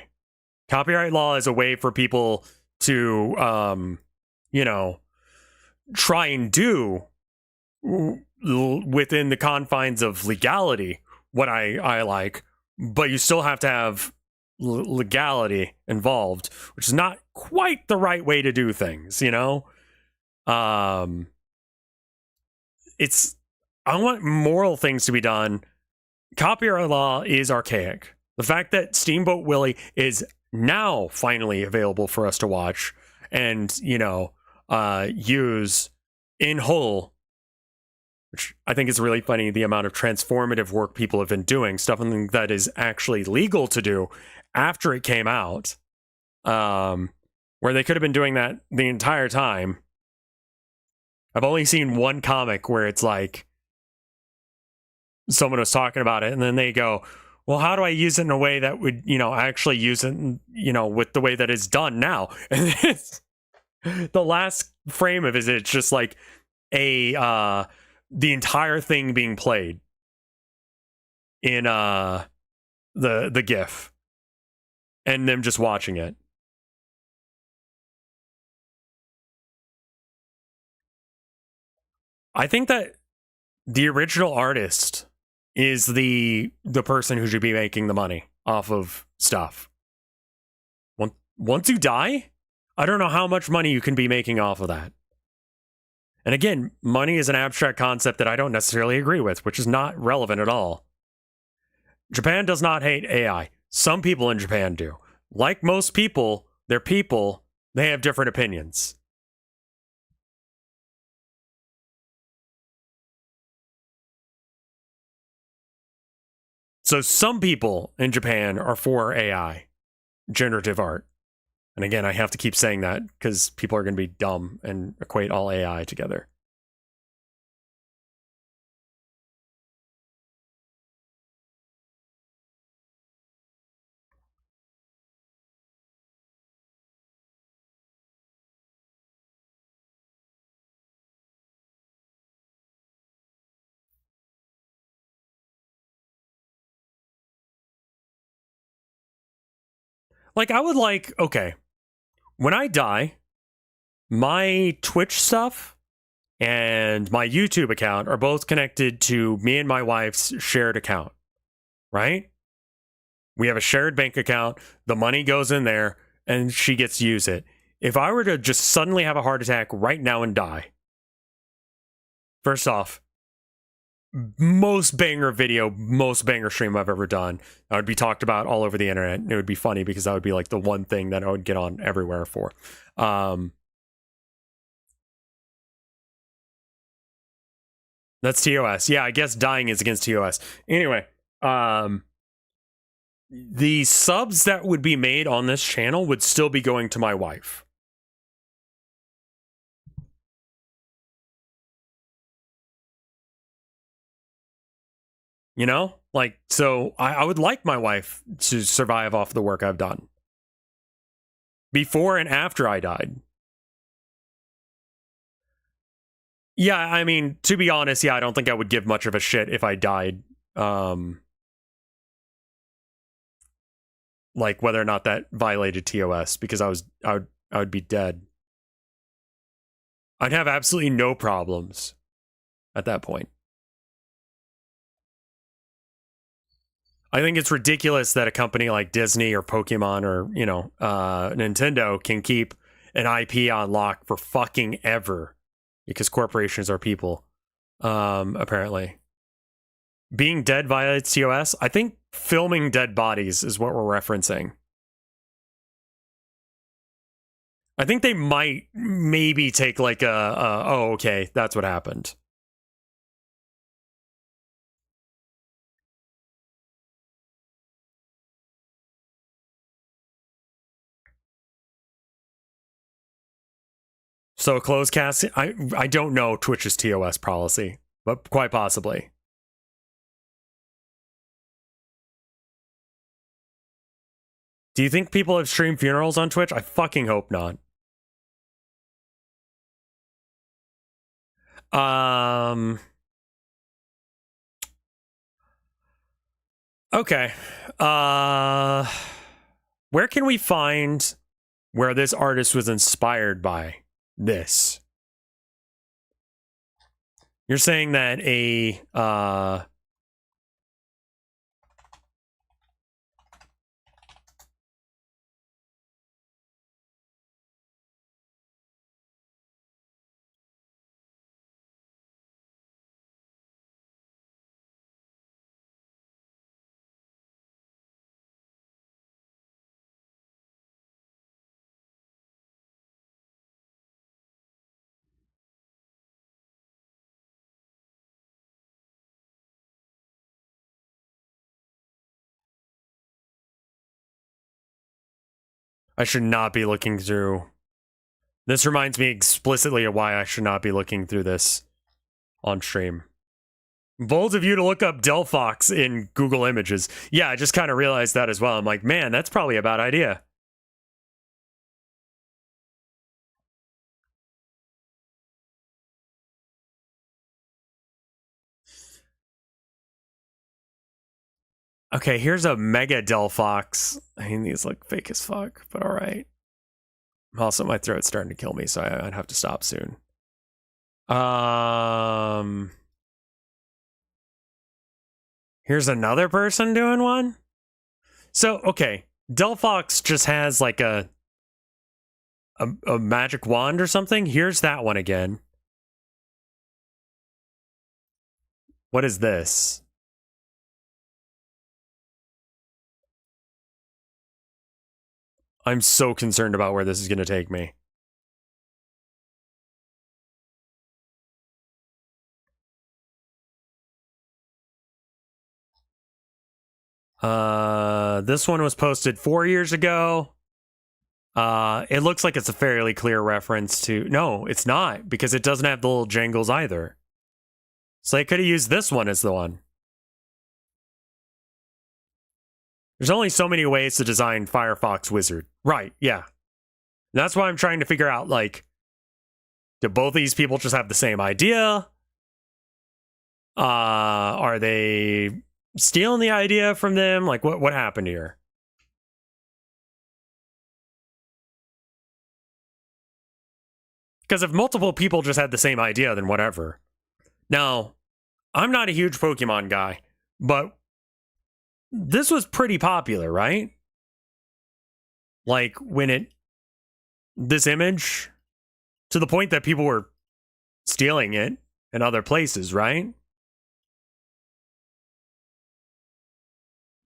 Copyright law is a way for people to, you know, try and do within the confines of legality what I like, but you still have to have legality involved, which is not quite the right way to do things, you know? It's, I want moral things to be done. Copyright law is archaic. The fact that Steamboat Willie is now finally available for us to watch and, you know, use in whole, which I think is really funny, the amount of transformative work people have been doing, stuff that is actually legal to do after it came out, where they could have been doing that the entire time. I've only seen one comic where it's like someone was talking about it and then they go, well, how do I use it in a way that would, you know, actually use it, you know, with the way that it's done now? And it's, the last frame of it, it's just like the entire thing being played in the GIF and them just watching it. I think that the original artist is the person who should be making the money off of stuff. Once you die, I don't know how much money you can be making off of that. And again, money is an abstract concept that I don't necessarily agree with, which is not relevant at all. Japan does not hate AI. Some people in Japan do. Like most people, they're people, they have different opinions. So some people in Japan are for AI, generative art. And again, I have to keep saying that because people are going to be dumb and equate all AI together. Like, I would like, okay, when I die, my Twitch stuff and my YouTube account are both connected to me and my wife's shared account, right? We have a shared bank account, the money goes in there, and she gets to use it. If I were to just suddenly have a heart attack right now and die, first off, most banger video, most banger stream I've ever done. I would be talked about all over the internet. It would be funny because that would be like the one thing that I would get on everywhere for. That's TOS. Yeah, I guess dying is against TOS. Anyway, the subs that would be made on this channel would still be going to my wife. You know? Like, so I would like my wife to survive off the work I've done. Before and after I died. Yeah, I mean, to be honest, yeah, I don't think I would give much of a shit if I died. Like whether or not that violated TOS, because I would be dead. I'd have absolutely no problems at that point. I think it's ridiculous that a company like Disney or Pokemon or, you know, Nintendo can keep an IP on lock for fucking ever because corporations are people, apparently. Being dead violates TOS? I think filming dead bodies is what we're referencing. I think they might maybe take like oh, okay, that's what happened. So closed casting, I don't know Twitch's TOS policy, but quite possibly. Do you think people have streamed funerals on Twitch? I fucking hope not. Okay. Where can we find where this artist was inspired by this? You're saying that a I should not be looking through. This reminds me explicitly of why I should not be looking through this on stream. Bold of you to look up Delphox in Google Images. Yeah, I just kind of realized that as well. I'm like, man, that's probably a bad idea. Okay, here's a Mega Delphox. I mean, these look fake as fuck, but all right. Also, my throat's starting to kill me, so I'd have to stop soon. Here's another person doing one. So, okay, Delphox just has like a magic wand or something. Here's that one again. What is this? I'm so concerned about where this is going to take me. This one was posted 4 years ago. It looks like it's a fairly clear reference to... No, it's not, because it doesn't have the little jangles either. So they could have used this one as the one. There's only so many ways to design Firefox Wizard. Right, yeah. That's why I'm trying to figure out, like, do both of these people just have the same idea? Are they stealing the idea from them? Like, what happened here? Because if multiple people just had the same idea, then whatever. Now, I'm not a huge Pokemon guy, but this was pretty popular, right? Like, this image, to the point that people were stealing it in other places, right?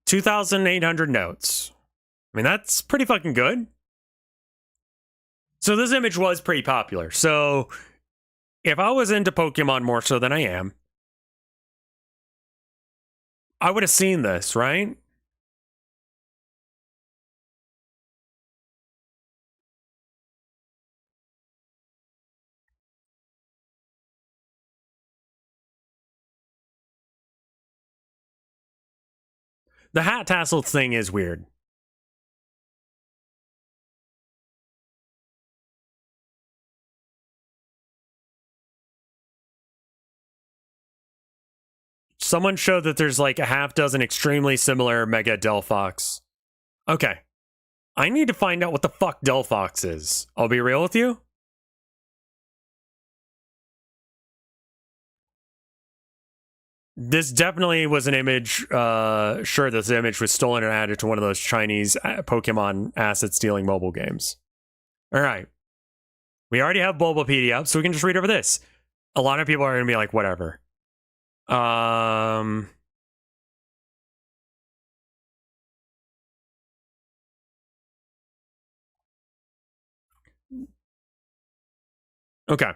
2,800 notes. I mean, that's pretty fucking good. So this image was pretty popular. So if I was into Pokemon more so than I am, I would have seen this, right? The hat tassel thing is weird. Someone showed that there's like a half dozen extremely similar Mega Delphox. Okay. I need to find out what the fuck Delphox is. I'll be real with you. This definitely was an image. Sure, this image was stolen and added to one of those Chinese Pokemon asset stealing mobile games. All right. We already have Bulbapedia up, so we can just read over this. A lot of people are going to be like, whatever. Okay.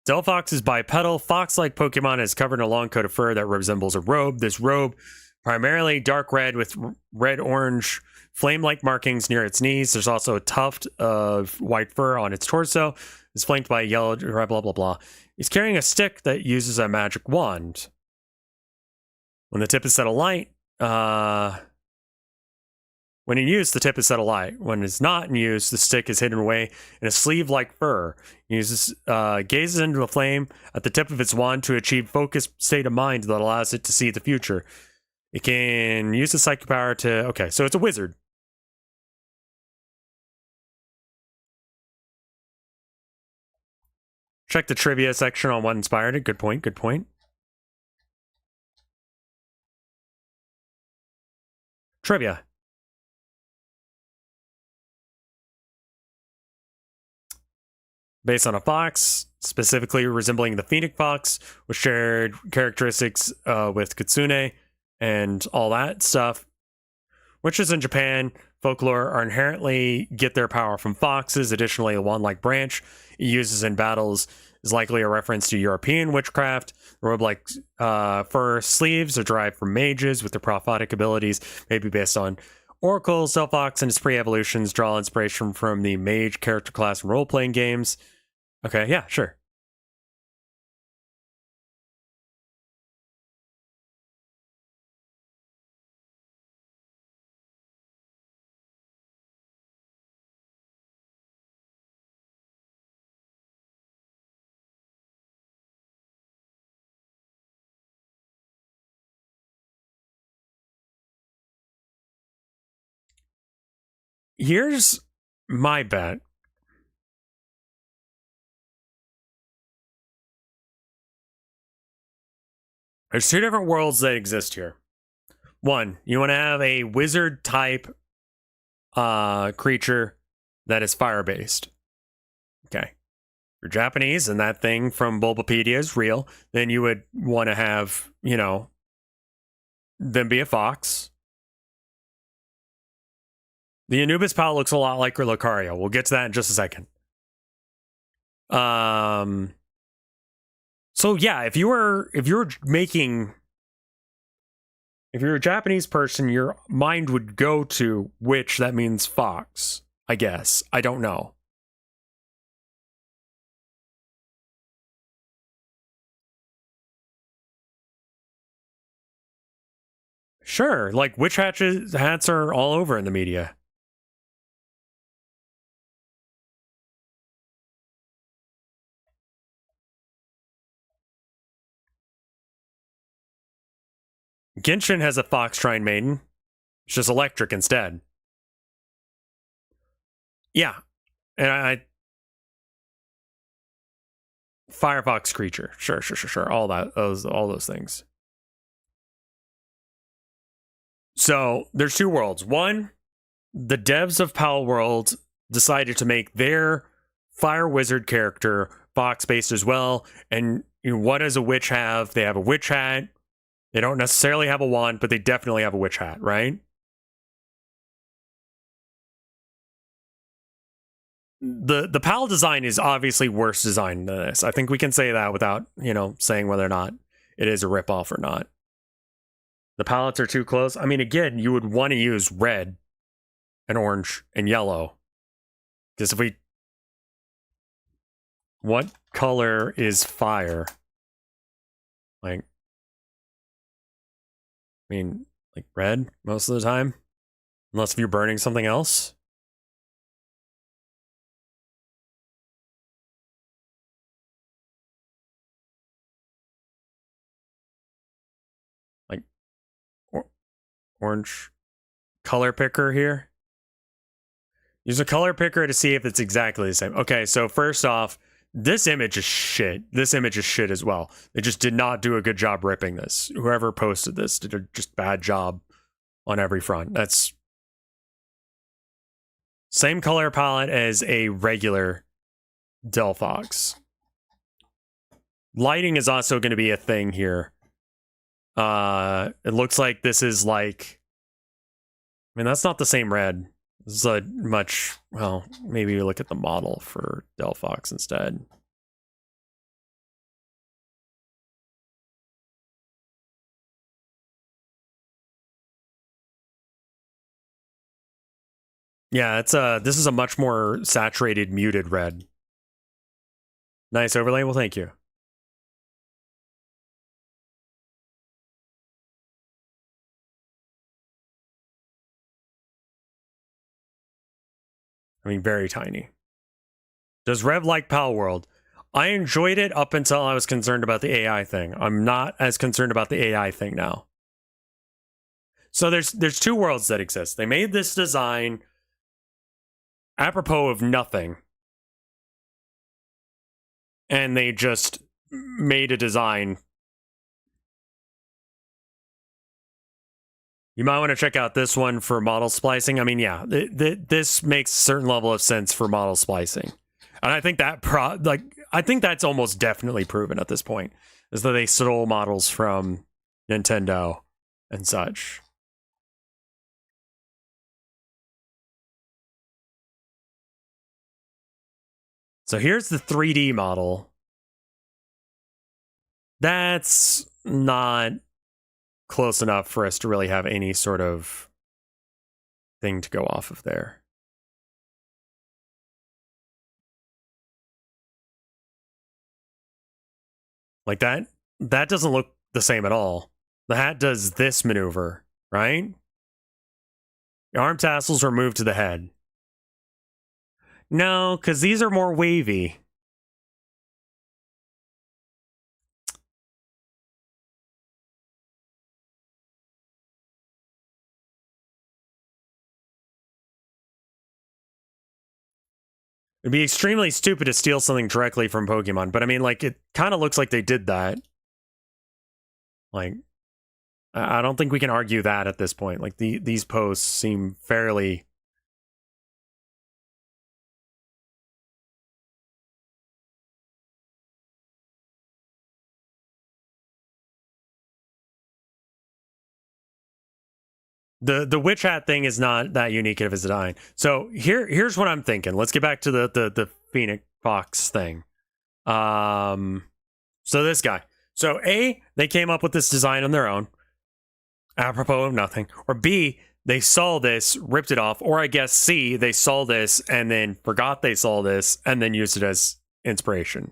Delphox is bipedal. Fox-like Pokemon is covered in a long coat of fur that resembles a robe. This robe, primarily dark red with red-orange flame-like markings near its knees. There's also a tuft of white fur on its torso. It's flanked by a yellow, blah, blah, blah. It's carrying a stick that uses a magic wand. When the tip is set alight, when in use, the tip is set alight. When it's not in use, the stick is hidden away in a sleeve-like fur. It uses, gazes into the flame at the tip of its wand to achieve focused state of mind that allows it to see the future. It can use the psychic power to... Okay, so it's a wizard. Check the trivia section on what inspired it. Good point, good point. Trivia. Based on a fox, specifically resembling the Phoenix fox, which shared characteristics with Kitsune and all that stuff. Witches in Japan folklore are inherently get their power from foxes. Additionally, a wand-like branch it uses in battles is likely a reference to European witchcraft. Robe-like fur sleeves are derived from mages with their prophetic abilities, maybe based on Oracle, Self-Fox, and its pre-evolutions draw inspiration from the mage character class and role-playing games. Okay, yeah, sure. Here's my bet. There's two different worlds that exist here. One, you want to have a wizard type creature that is fire based. Okay. If you're Japanese and that thing from Bulbapedia is real, then you would want to have, them be a fox. The Anubis Pal looks a lot like Lucario. We'll get to that in just a second. So yeah, if you're a Japanese person, your mind would go to witch, that means fox, I guess. I don't know. Sure, like witch hats are all over in the media. Genshin has a fox shrine maiden. It's just electric instead. Yeah. And I Firefox creature. Sure. All those things. So there's two worlds. One, the devs of Palworld decided to make their fire wizard character fox based as well. And what does a witch have? They have a witch hat. They don't necessarily have a wand, but they definitely have a witch hat, right? The PAL design is obviously worse design than this. I think we can say that without, saying whether or not it is a ripoff or not. The palettes are too close. I mean, again, you would want to use red and orange and yellow. Because what color is fire? Like red most of the time? Unless if you're burning something else. Like orange color picker here. Use a color picker to see if it's exactly the same. Okay, so first off, this image is shit. This image is shit as well. They just did not do a good job ripping this. Whoever posted this did a just bad job on every front. That's same color palette as a regular Delphox. Lighting is also going to be a thing here. It looks like this is that's not the same red. This is a much, well, maybe you look at the model for Delphox instead. Yeah, this is a much more saturated, muted red. Nice overlay. Well, thank you. I mean, very tiny. Does Rev like Palworld? I enjoyed it up until I was concerned about the AI thing. I'm not as concerned about the AI thing now. So there's two worlds that exist. They made this design apropos of nothing. And they just made a design. You might want to check out this one for model splicing. I mean, yeah, this makes a certain level of sense for model splicing. And I think I think that's almost definitely proven at this point, is that they stole models from Nintendo and such. So here's the 3D model. That's not close enough for us to really have any sort of thing to go off of there. Like that doesn't look the same at all. The hat does this maneuver, right? The arm tassels are moved to the head. No, because these are more wavy. It'd be extremely stupid to steal something directly from Pokemon, but I mean, like, it kind of looks like they did that. Like, I don't think we can argue that at this point. Like, these posts seem fairly... The witch hat thing is not that unique of a design. So here's what I'm thinking. Let's get back to the Phoenix Fox thing. So this guy. So A, they came up with this design on their own, apropos of nothing. Or B, they saw this, ripped it off. Or I guess C, they saw this and then forgot they saw this and then used it as inspiration.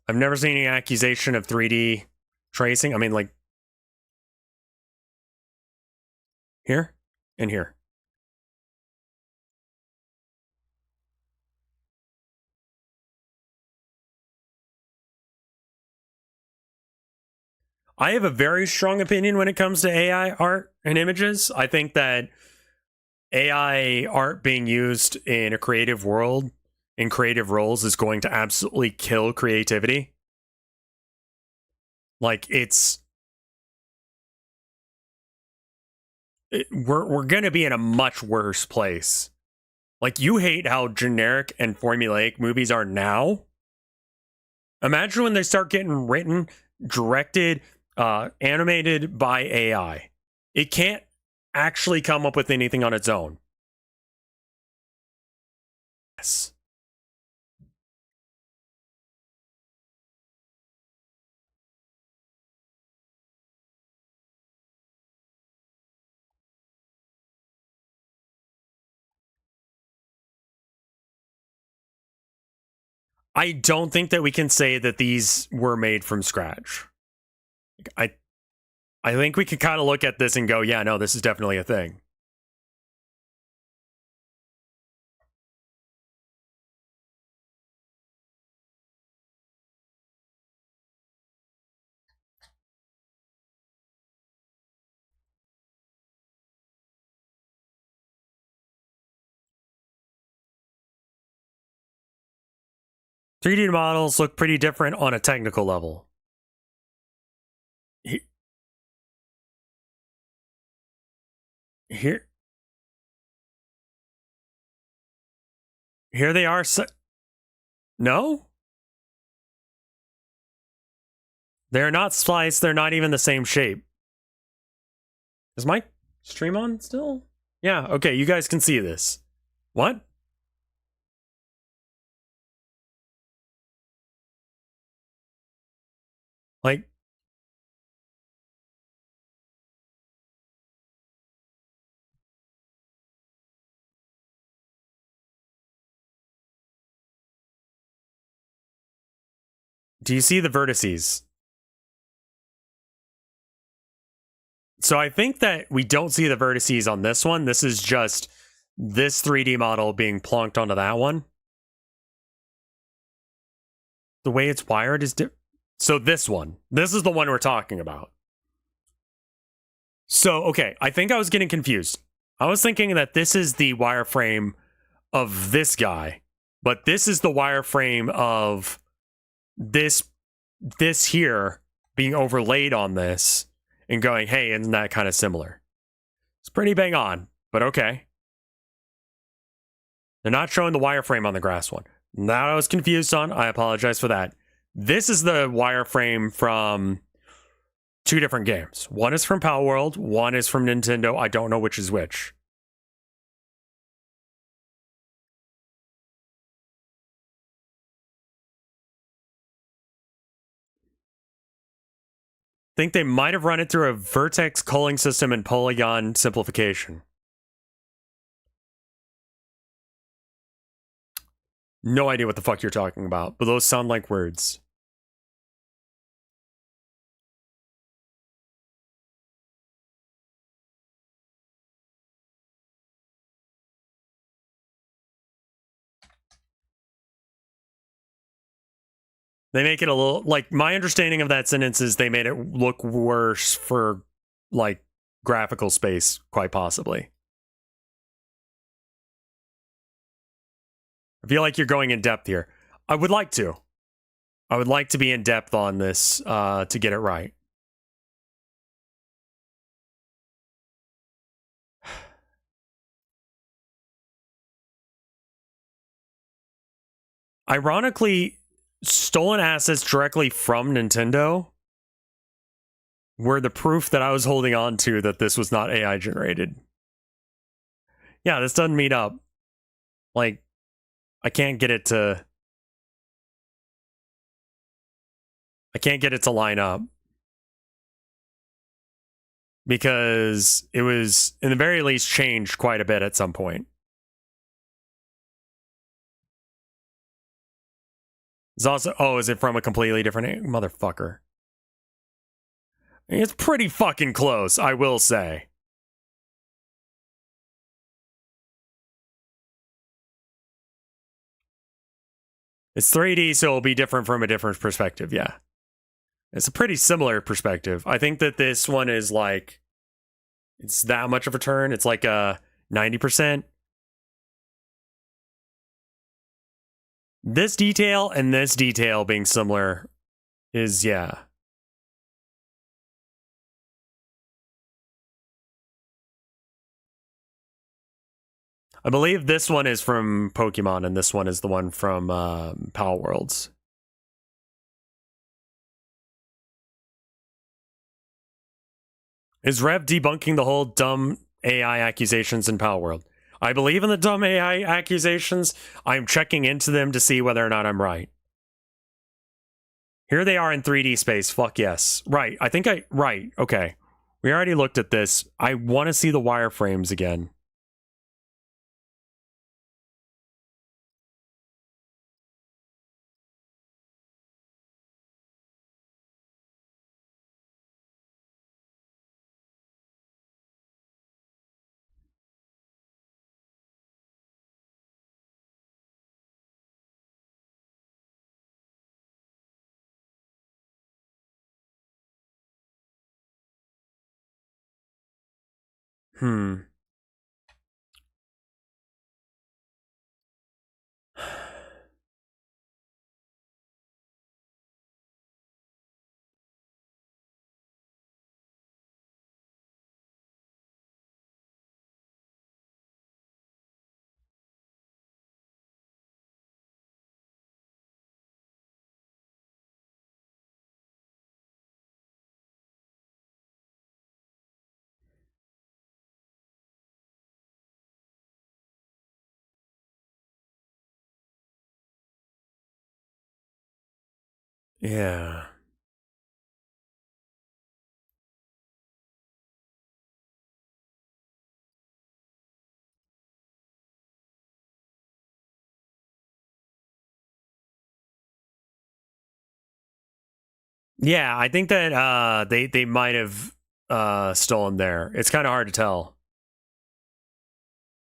I've never seen any accusation of 3D tracing. I mean, like, here and here. I have a very strong opinion when it comes to AI art and images. I think that AI art being used in a creative world, in creative roles, is going to absolutely kill creativity. Like, we're going to be in a much worse place. Like, you hate how generic and formulaic movies are now. Imagine when they start getting written, directed, animated by AI. It can't actually come up with anything on its own. Yes. I don't think that we can say that these were made from scratch. I think we can kind of look at this and go, yeah, no, this is definitely a thing. "3D models look pretty different on a technical level." Here they are. No? They're not spliced. They're not even the same shape. Is my stream on still? Yeah, okay, you guys can see this. What? Like, do you see the vertices? So I think that we don't see the vertices on this one. This is just this 3D model being plonked onto that one. The way it's wired is different. So this is the one we're talking about. So, okay, I think I was getting confused. I was thinking that this is the wireframe of this guy, but this is the wireframe of this here being overlaid on this and going, hey, isn't that kind of similar? It's pretty bang on, but okay. They're not showing the wireframe on the grass one. That I was confused on. I apologize for that. This is the wireframe from two different games. One is from Palworld, one is from Nintendo. I don't know which is which. Think they might have run it through a vertex culling system and polygon simplification. No idea what the fuck you're talking about, but those sound like words. They make it a little, like, my understanding of that sentence is they made it look worse for, like, graphical space, quite possibly. I feel like you're going in depth here. I would like to. I would like to be in depth on this to get it right. Ironically, stolen assets directly from Nintendo were the proof that I was holding on to that this was not AI generated. Yeah, this doesn't meet up. Like, I can't get it to line up. Because it was, in the very least, changed quite a bit at some point. It's also, oh, is it from a completely different motherfucker? It's pretty fucking close, I will say. It's 3D, so it'll be different from a different perspective, yeah. It's a pretty similar perspective. I think that this one is like, it's that much of a turn. It's like a 90%. This detail and this detail being similar is, yeah. I believe this one is from Pokemon and this one is the one from Palworlds. Is Rev debunking the whole dumb AI accusations in Palworld? I believe in the dumb AI accusations. I'm checking into them to see whether or not I'm right. Here they are in 3D space. Fuck yes. Right. I think right. Okay. We already looked at this. I want to see the wireframes again. Yeah. Yeah, I think that they might have stolen there. It's kind of hard to tell.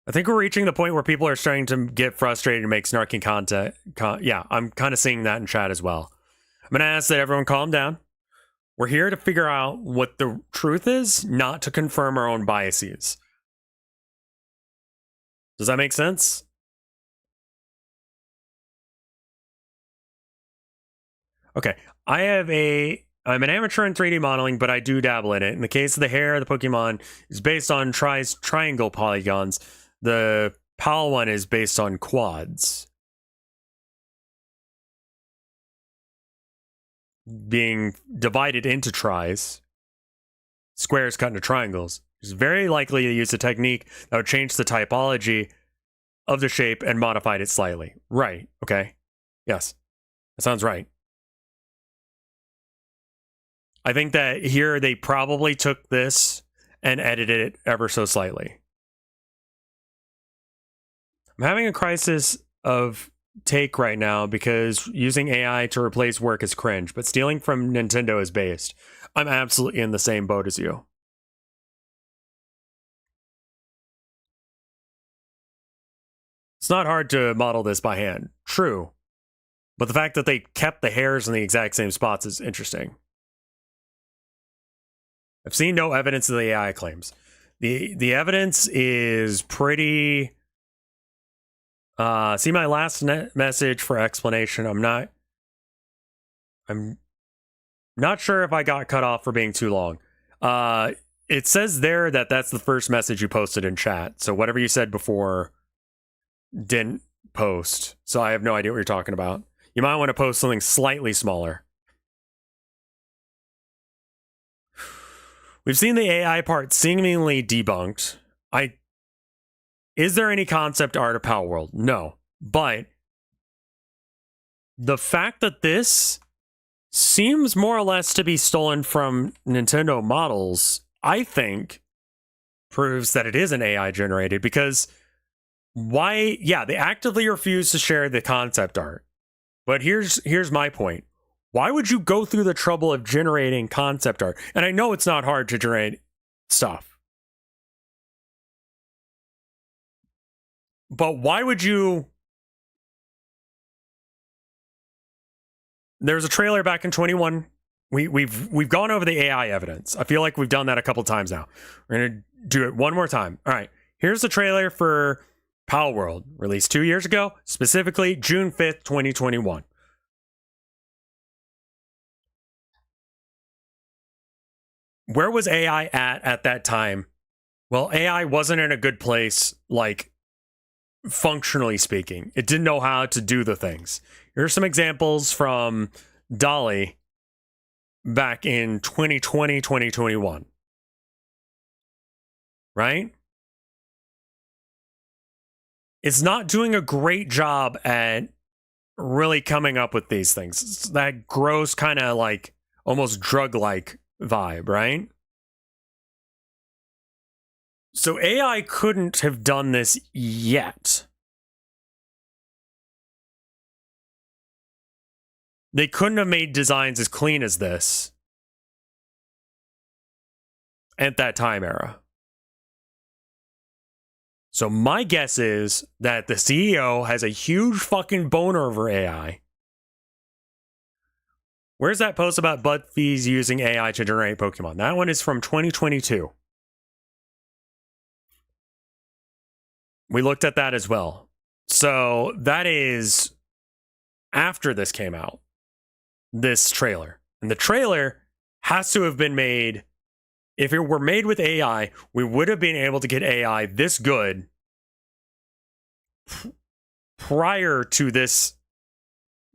I think we're reaching the point where people are starting to get frustrated and make snarky content. Yeah, I'm kind of seeing that in chat as well. I'm going to ask that everyone calm down. We're here to figure out what the truth is, not to confirm our own biases. Does that make sense? Okay, I'm an amateur in 3D modeling, but I do dabble in it. In the case of the hair, the Pokemon is based on triangle polygons. The PAL one is based on quads. Being divided into tries. Squares cut into triangles. It's very likely to use a technique that would change the typology of the shape and modified it slightly. Right, okay. Yes, that sounds right. I think that here they probably took this and edited it ever so slightly. I'm having a crisis of take right now because using AI to replace work is cringe, but stealing from Nintendo is based. I'm absolutely in the same boat as you. It's not hard to model this by hand. True. But the fact that they kept the hairs in the exact same spots is interesting. I've seen no evidence of the AI claims. The evidence is pretty... see my last message for explanation. I'm not sure if I got cut off for being too long. It says there that that's the first message you posted in chat. So whatever you said before didn't post. So I have no idea what you're talking about. You might want to post something slightly smaller. We've seen the AI part seemingly debunked. Is there any concept art of Palworld? No. But the fact that this seems more or less to be stolen from Nintendo models, I think, proves that it is an AI generated, because why? Yeah, they actively refuse to share the concept art. But here's my point. Why would you go through the trouble of generating concept art? And I know it's not hard to generate stuff. But why would you... There was a trailer back in 21. We've gone over the AI evidence. I feel like we've done that a couple times now. We're gonna do it one more time. All right. Here's the trailer for Palworld, released 2 years ago, specifically June 5th, 2021. Where was AI at that time? Well, AI wasn't in a good place, like, functionally speaking. It didn't know how to do the things. Here are some examples from Dolly back in 2020, 2021. Right? It's not doing a great job at really coming up with these things. It's that gross kind of like almost drug-like vibe, right? So AI couldn't have done this yet. They couldn't have made designs as clean as this at that time era. So my guess is that the CEO has a huge fucking boner over AI. Where's that post about BuzzFeed using AI to generate Pokemon? That one is from 2022. We looked at that as well. So that is after this came out, this trailer. And the trailer has to have been made... If it were made with AI, we would have been able to get AI this good prior to this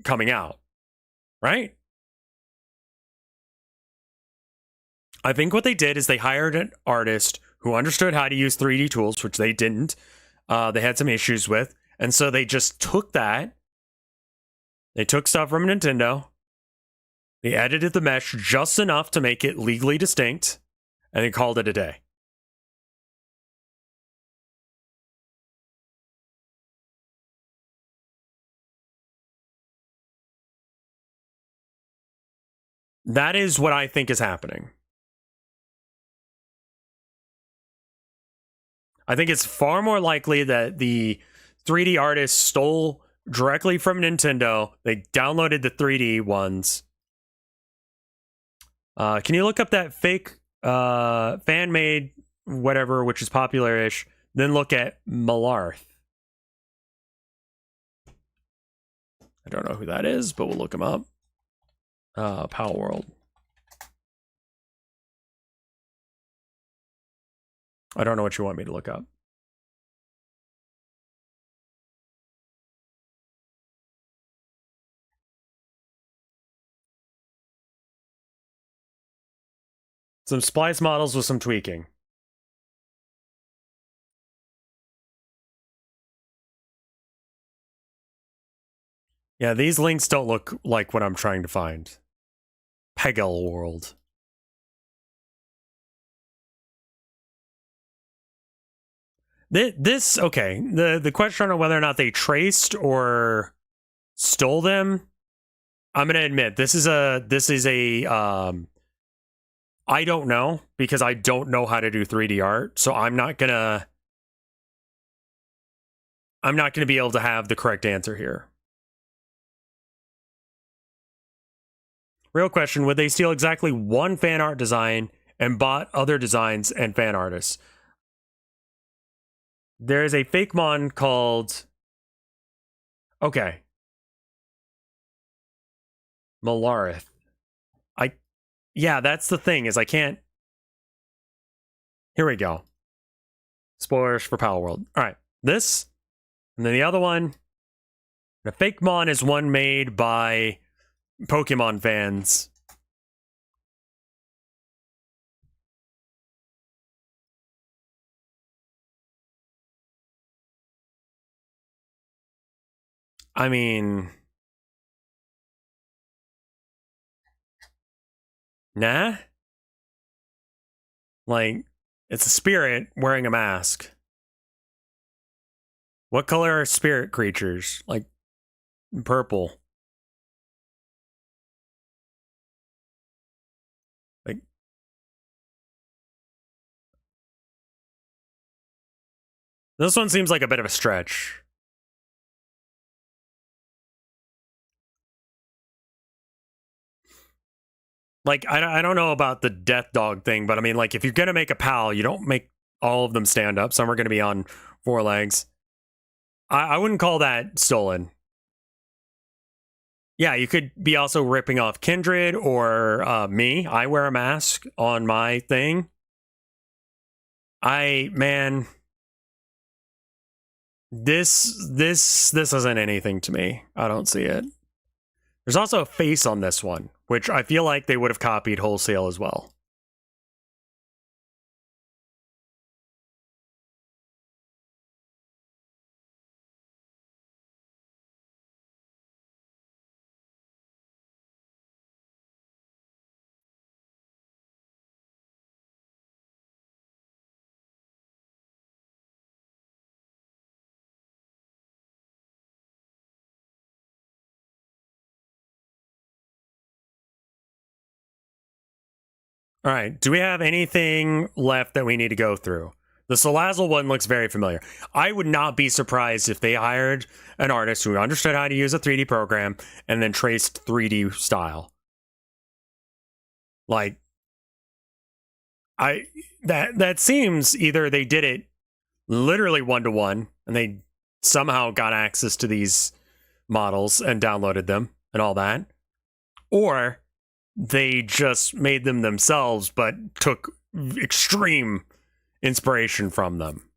coming out, right? I think what they did is they hired an artist who understood how to use 3D tools, which they didn't. They had some issues with. And so they just took that. They took stuff from Nintendo. They edited the mesh just enough to make it legally distinct. And they called it a day. That is what I think is happening. I think it's far more likely that the 3D artists stole directly from Nintendo. They downloaded the 3D ones. Can you look up that fake fan-made whatever, which is popular-ish, then look at Malarth. I don't know who that is, but we'll look him up. Palworld. I don't know what you want me to look up. Some splice models with some tweaking. Yeah, these links don't look like what I'm trying to find. Palworld. Okay. The question on whether or not they traced or stole them, I'm gonna admit this is a I don't know, because I don't know how to do 3D art, so I'm not gonna be able to have the correct answer here. Real question, would they steal exactly one fan art design and bought other designs and fan artists? There is a fake mon called... Okay. Malarith. Yeah, that's the thing, is I can't... Here we go. Spoilers for Palworld. Alright, this, and then the other one. The fake mon is one made by Pokemon fans. I mean... Nah? Like, it's a spirit wearing a mask. What color are spirit creatures? Like, purple. Like, this one seems like a bit of a stretch. Like, I don't know about the death dog thing, but I mean, like, if you're gonna make a pal, you don't make all of them stand up. Some are gonna be on 4 legs. I wouldn't call that stolen. Yeah, you could be also ripping off Kindred or me. I wear a mask on my thing. Man, this isn't anything to me. I don't see it. There's also a face on this one, which I feel like they would have copied wholesale as well. All right, do we have anything left that we need to go through? The Salazzle one looks very familiar. I would not be surprised if they hired an artist who understood how to use a 3D program and then traced 3D style. Like, that seems either they did it literally 1-to-1 and they somehow got access to these models and downloaded them and all that, or they just made them themselves but took extreme inspiration from them.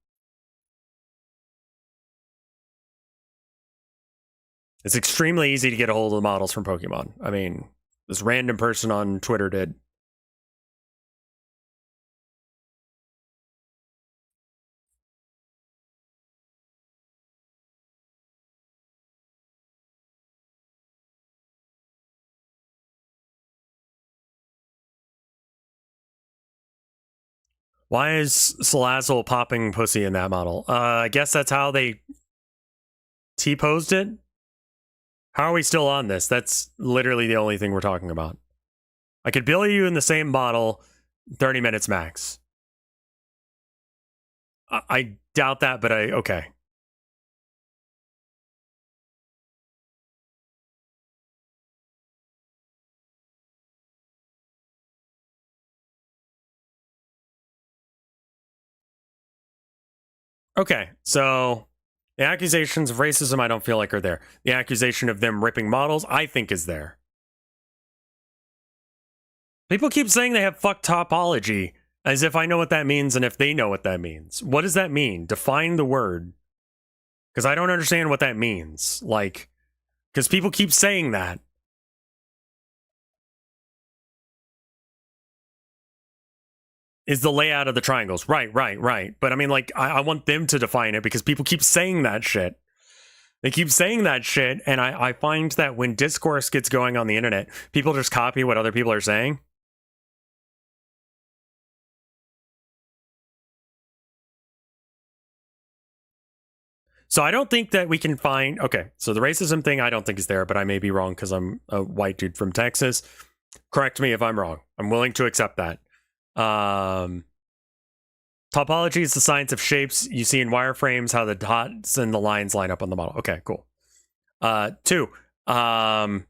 It's extremely easy to get a hold of the models from Pokemon. I mean, this random person on Twitter did. Why is Salazzle popping pussy in that model? I guess that's how they T-posed it? How are we still on this? That's literally the only thing we're talking about. I could bill you in the same model 30 minutes max. I doubt that, but okay. Okay, so the accusations of racism I don't feel like are there. The accusation of them ripping models I think is there. People keep saying they have fuck topology, as if I know what that means and if they know what that means. What does that mean? Define the word. Because I don't understand what that means. Like, because people keep saying that. Is the layout of the triangles. Right. But I mean, like, I want them to define it because people keep saying that shit. They keep saying that shit, and I find that when discourse gets going on the internet, people just copy what other people are saying. So I don't think that we can find. Okay, so the racism thing I don't think is there, but I may be wrong because I'm a white dude from Texas. Correct me if I'm wrong. I'm willing to accept that. Topology is the science of shapes you see in wireframes, how the dots and the lines line up on the model. Okay, cool. Two, I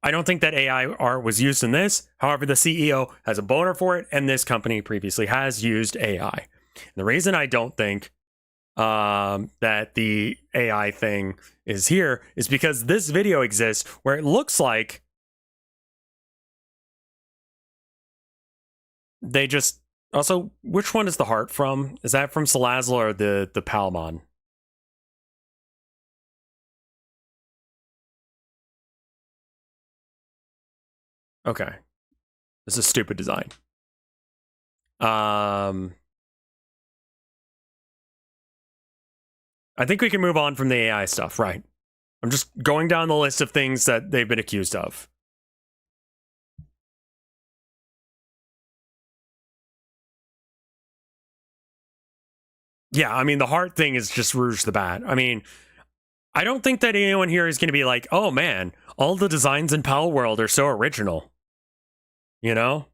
don't think that AI art was used in this. However, the CEO has a boner for it, and this company previously has used AI. And the reason I don't think that the AI thing is here is because this video exists where it looks like they just also, which one is the heart from? Is that from Salazar or the Palmon? Okay. This is a stupid design. I think we can move on from the AI stuff, right? I'm just going down the list of things that they've been accused of. Yeah, I mean, the heart thing is just Rouge the Bat. I mean, I don't think that anyone here is going to be like, oh man, all the designs in Palworld are so original. You know?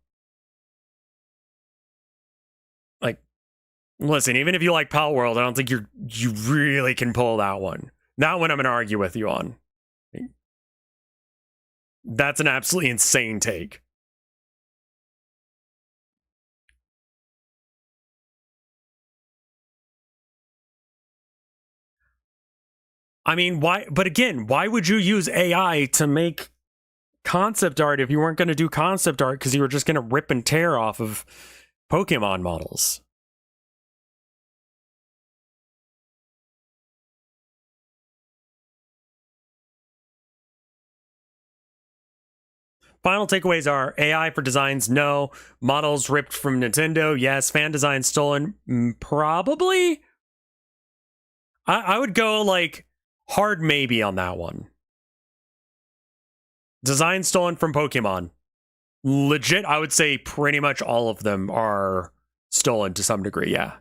Like, listen, even if you like Palworld, I don't think you really can pull that one. That one I'm going to argue with you on. That's an absolutely insane take. I mean, why? But again, why would you use AI to make concept art if you weren't going to do concept art because you were just going to rip and tear off of Pokemon models? Final takeaways are AI for designs, no. Models ripped from Nintendo, yes. Fan designs stolen, probably. I would go like hard maybe on that one. Design stolen from Pokemon. Legit, I would say pretty much all of them are stolen to some degree, yeah.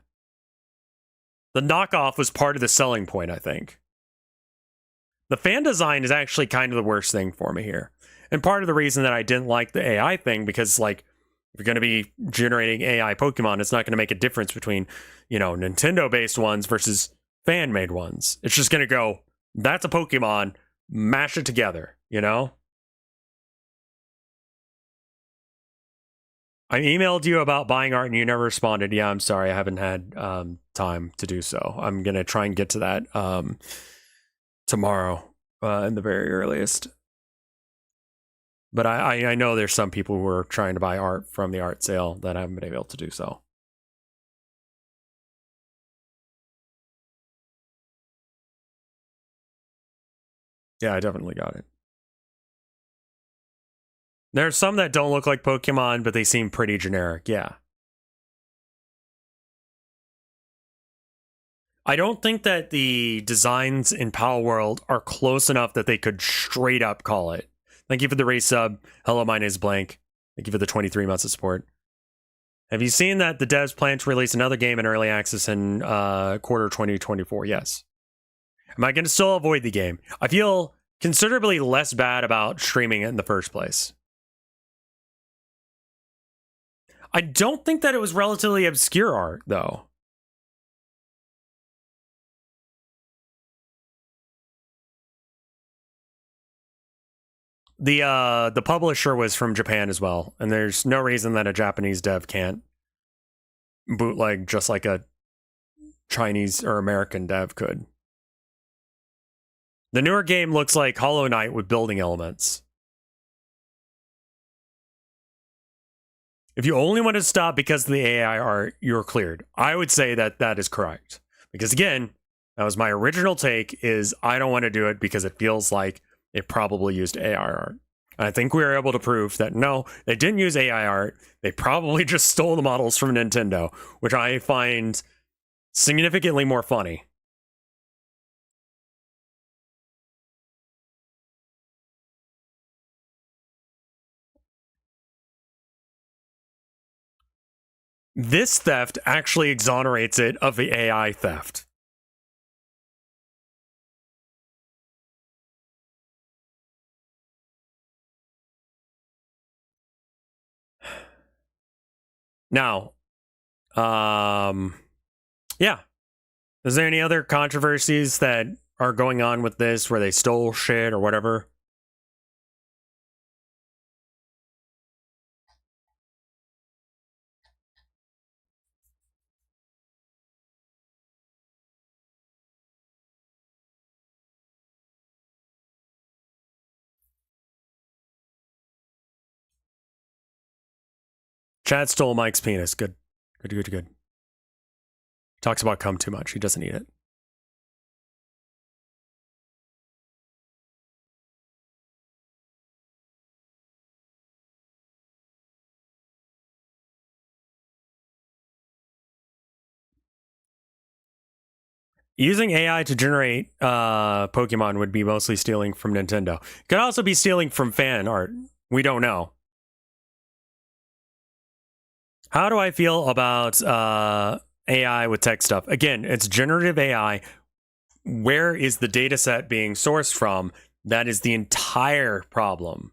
The knockoff was part of the selling point, I think. The fan design is actually kind of the worst thing for me here. And part of the reason that I didn't like the AI thing, because like if you're going to be generating AI Pokemon, it's not going to make a difference between, you know, Nintendo based ones versus fan made ones. It's just going to go, that's a Pokemon, mash it together, you know? I emailed you about buying art and you never responded. Yeah, I'm sorry. I haven't had time to do so. I'm going to try and get to that tomorrow in the very earliest. But I know there's some people who are trying to buy art from the art sale that haven't been able to do so. Yeah, I definitely got it. There's some that don't look like Pokemon, but they seem pretty generic. Yeah. I don't think that the designs in Palworld are close enough that they could straight up call it. Thank you for the race sub. Hello, my name is Blank. Thank you for the 23 months of support. Have you seen that the devs plan to release another game in early access in quarter 2024? Yes. Am I going to still avoid the game? I feel considerably less bad about streaming it in the first place. I don't think that it was relatively obscure art, though. The publisher was from Japan as well, and there's no reason that a Japanese dev can't bootleg just like a Chinese or American dev could. The newer game looks like Hollow Knight with building elements. If you only want to stop because of the AI art, you're cleared. I would say that that is correct. Because again, that was my original take, is I don't want to do it because it feels like it probably used AI art. And I think we were able to prove that no, they didn't use AI art. They probably just stole the models from Nintendo, which I find significantly more funny. This theft actually exonerates it of the AI theft. Now, yeah. Is there any other controversies that are going on with this where they stole shit or whatever? Chad stole Mike's penis. Good. Good. Talks about cum too much. He doesn't eat it. Using AI to generate Pokemon would be mostly stealing from Nintendo. Could also be stealing from fan art. We don't know. How do I feel about AI with tech stuff? Again, it's generative AI. Where is the data set being sourced from? That is the entire problem.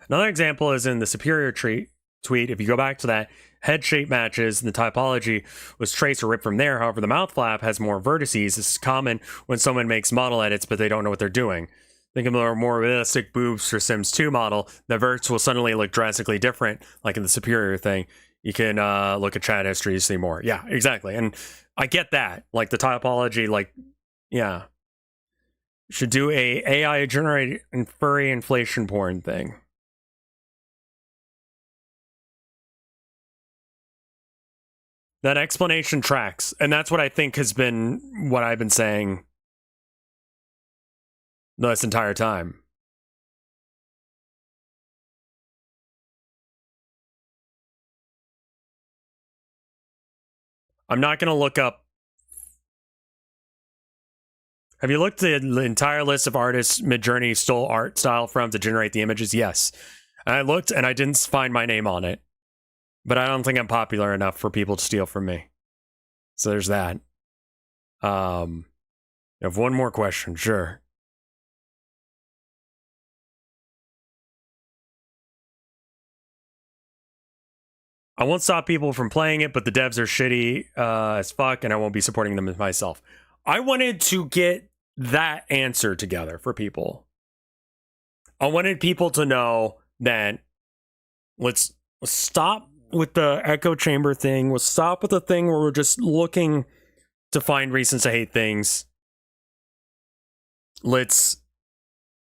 Another example is in the Superior tweet. If you go back to that, head shape matches and the typology was traced or ripped from there. However, the mouth flap has more vertices. This is common when someone makes model edits, but they don't know what they're doing. Think of a more realistic boobs for Sims 2 model. The verts will suddenly look drastically different, like in the Superior thing. You can look at chat history to see more. Yeah, exactly. And I get that. Like the typology, like, yeah. Should do a AI generated furry inflation porn thing. That explanation tracks. And that's what I think has been what I've been saying this entire time. I'm not going to look up. Have you looked at the entire list of artists Midjourney stole art style from to generate the images? Yes. And I looked and I didn't find my name on it. But I don't think I'm popular enough for people to steal from me. So there's that. You have one more question, sure. I won't stop people from playing it, but the devs are shitty as fuck, and I won't be supporting them myself. I wanted to get that answer together for people. I wanted people to know that let's stop with the echo chamber thing. Let's stop with the thing where we're just looking to find reasons to hate things. Let's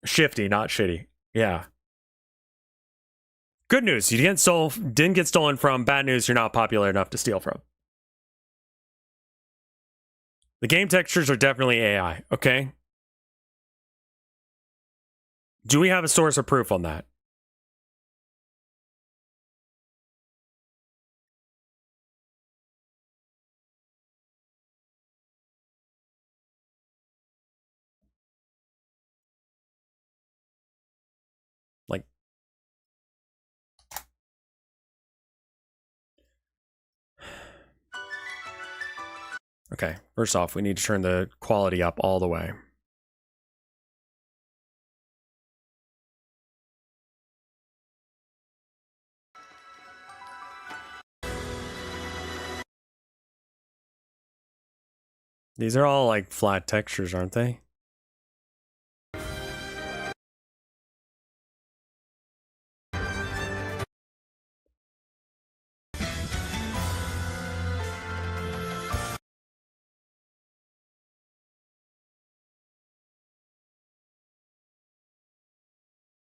shifty, not shitty. Yeah. Good news, you didn't get stolen from. Bad news, you're not popular enough to steal from. The game textures are definitely AI, okay? Do we have a source of proof on that? Like, okay, first off, we need to turn the quality up all the way. These are all like flat textures, aren't they?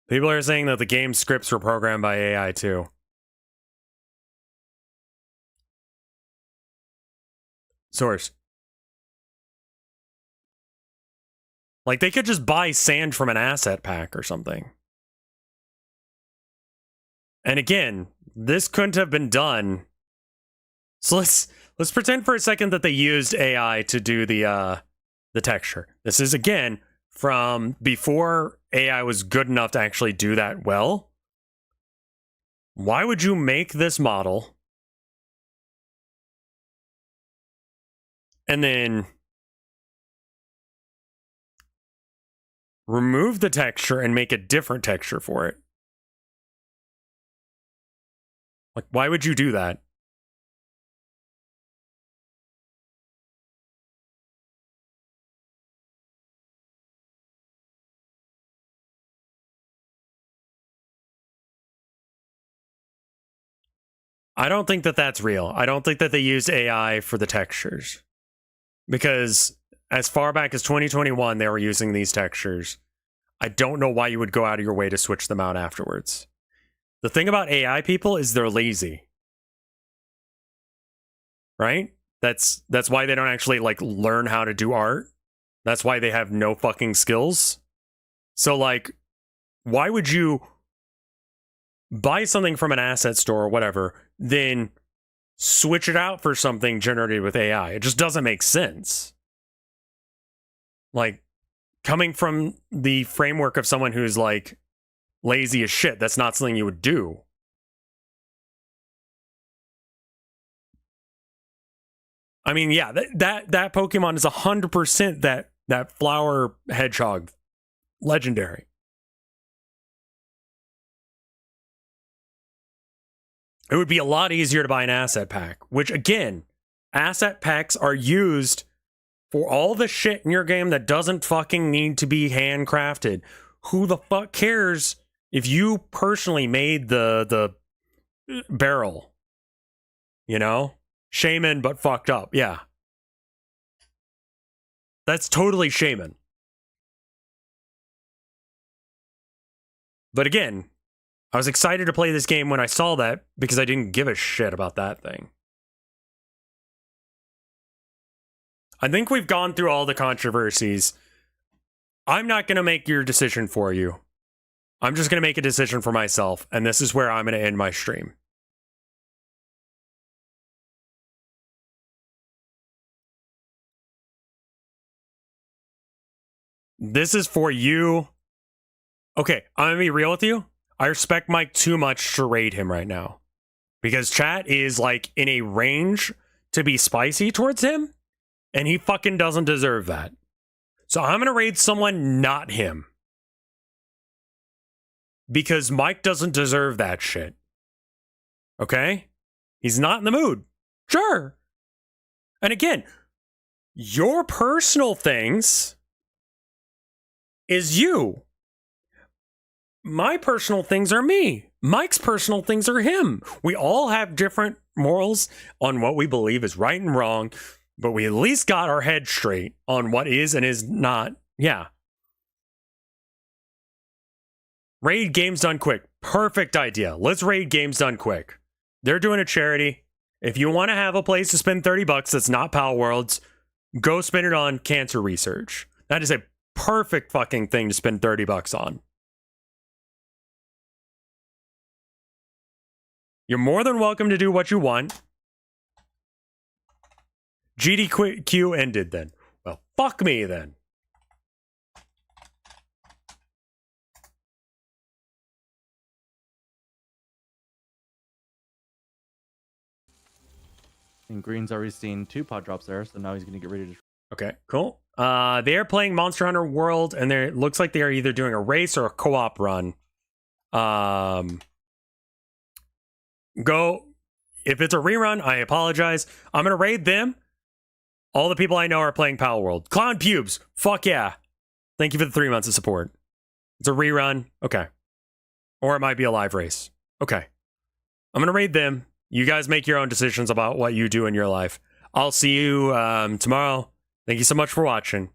People are saying that the game scripts were programmed by AI too. Source. Like, they could just buy sand from an asset pack or something. And again, this couldn't have been done. So let's pretend for a second that they used AI to do the texture. This is again from before AI was good enough to actually do that well. Why would you make this model and then remove the texture and make a different texture for it? Like, why would you do that? I don't think that that's real. I don't think that they used AI for the textures. Because as far back as 2021, they were using these textures. I don't know why you would go out of your way to switch them out afterwards. The thing about AI people is they're lazy. Right? That's why they don't actually like learn how to do art. That's why they have no fucking skills. So like, why would you buy something from an asset store or whatever, then switch it out for something generated with AI? It just doesn't make sense. Like, coming from the framework of someone who's like lazy as shit, that's not something you would do. I mean, yeah, that Pokemon is 100% that flower hedgehog legendary. It would be a lot easier to buy an asset pack, which again, asset packs are used for all the shit in your game that doesn't fucking need to be handcrafted. Who the fuck cares if you personally made the barrel? You know? Shaman, but fucked up. Yeah. That's totally Shaman. But again, I was excited to play this game when I saw that because I didn't give a shit about that thing. I think we've gone through all the controversies. I'm not going to make your decision for you. I'm just going to make a decision for myself, and this is where I'm going to end my stream. This is for you. Okay, I'm going to be real with you. I respect Mike too much to raid him right now. Because chat is like in a range to be spicy towards him. And he fucking doesn't deserve that. So I'm going to raid someone not him. Because Mike doesn't deserve that shit. Okay? He's not in the mood. Sure. And again, your personal things is you. My personal things are me. Mike's personal things are him. We all have different morals on what we believe is right and wrong, but we at least got our head straight on what is and is not. Yeah. Raid Games Done Quick. Perfect idea. Let's raid Games Done Quick. They're doing a charity. If you want to have a place to spend $30 that's not Palworld's, go spend it on cancer research. That is a perfect fucking thing to spend $30 on. You're more than welcome to do what you want. GDQ ended then. Well, fuck me then. And Green's already seen 2 pod drops there, so now he's going to get ready to... Okay, cool. They're playing Monster Hunter World, and it looks like they are either doing a race or a co-op run. Go. If it's a rerun, I apologize. I'm going to raid them. All the people I know are playing Palworld. Clown Pubes. Fuck yeah. Thank you for the 3 months of support. It's a rerun. Okay. Or it might be a live race. Okay. I'm going to raid them. You guys make your own decisions about what you do in your life. I'll see you tomorrow. Thank you so much for watching.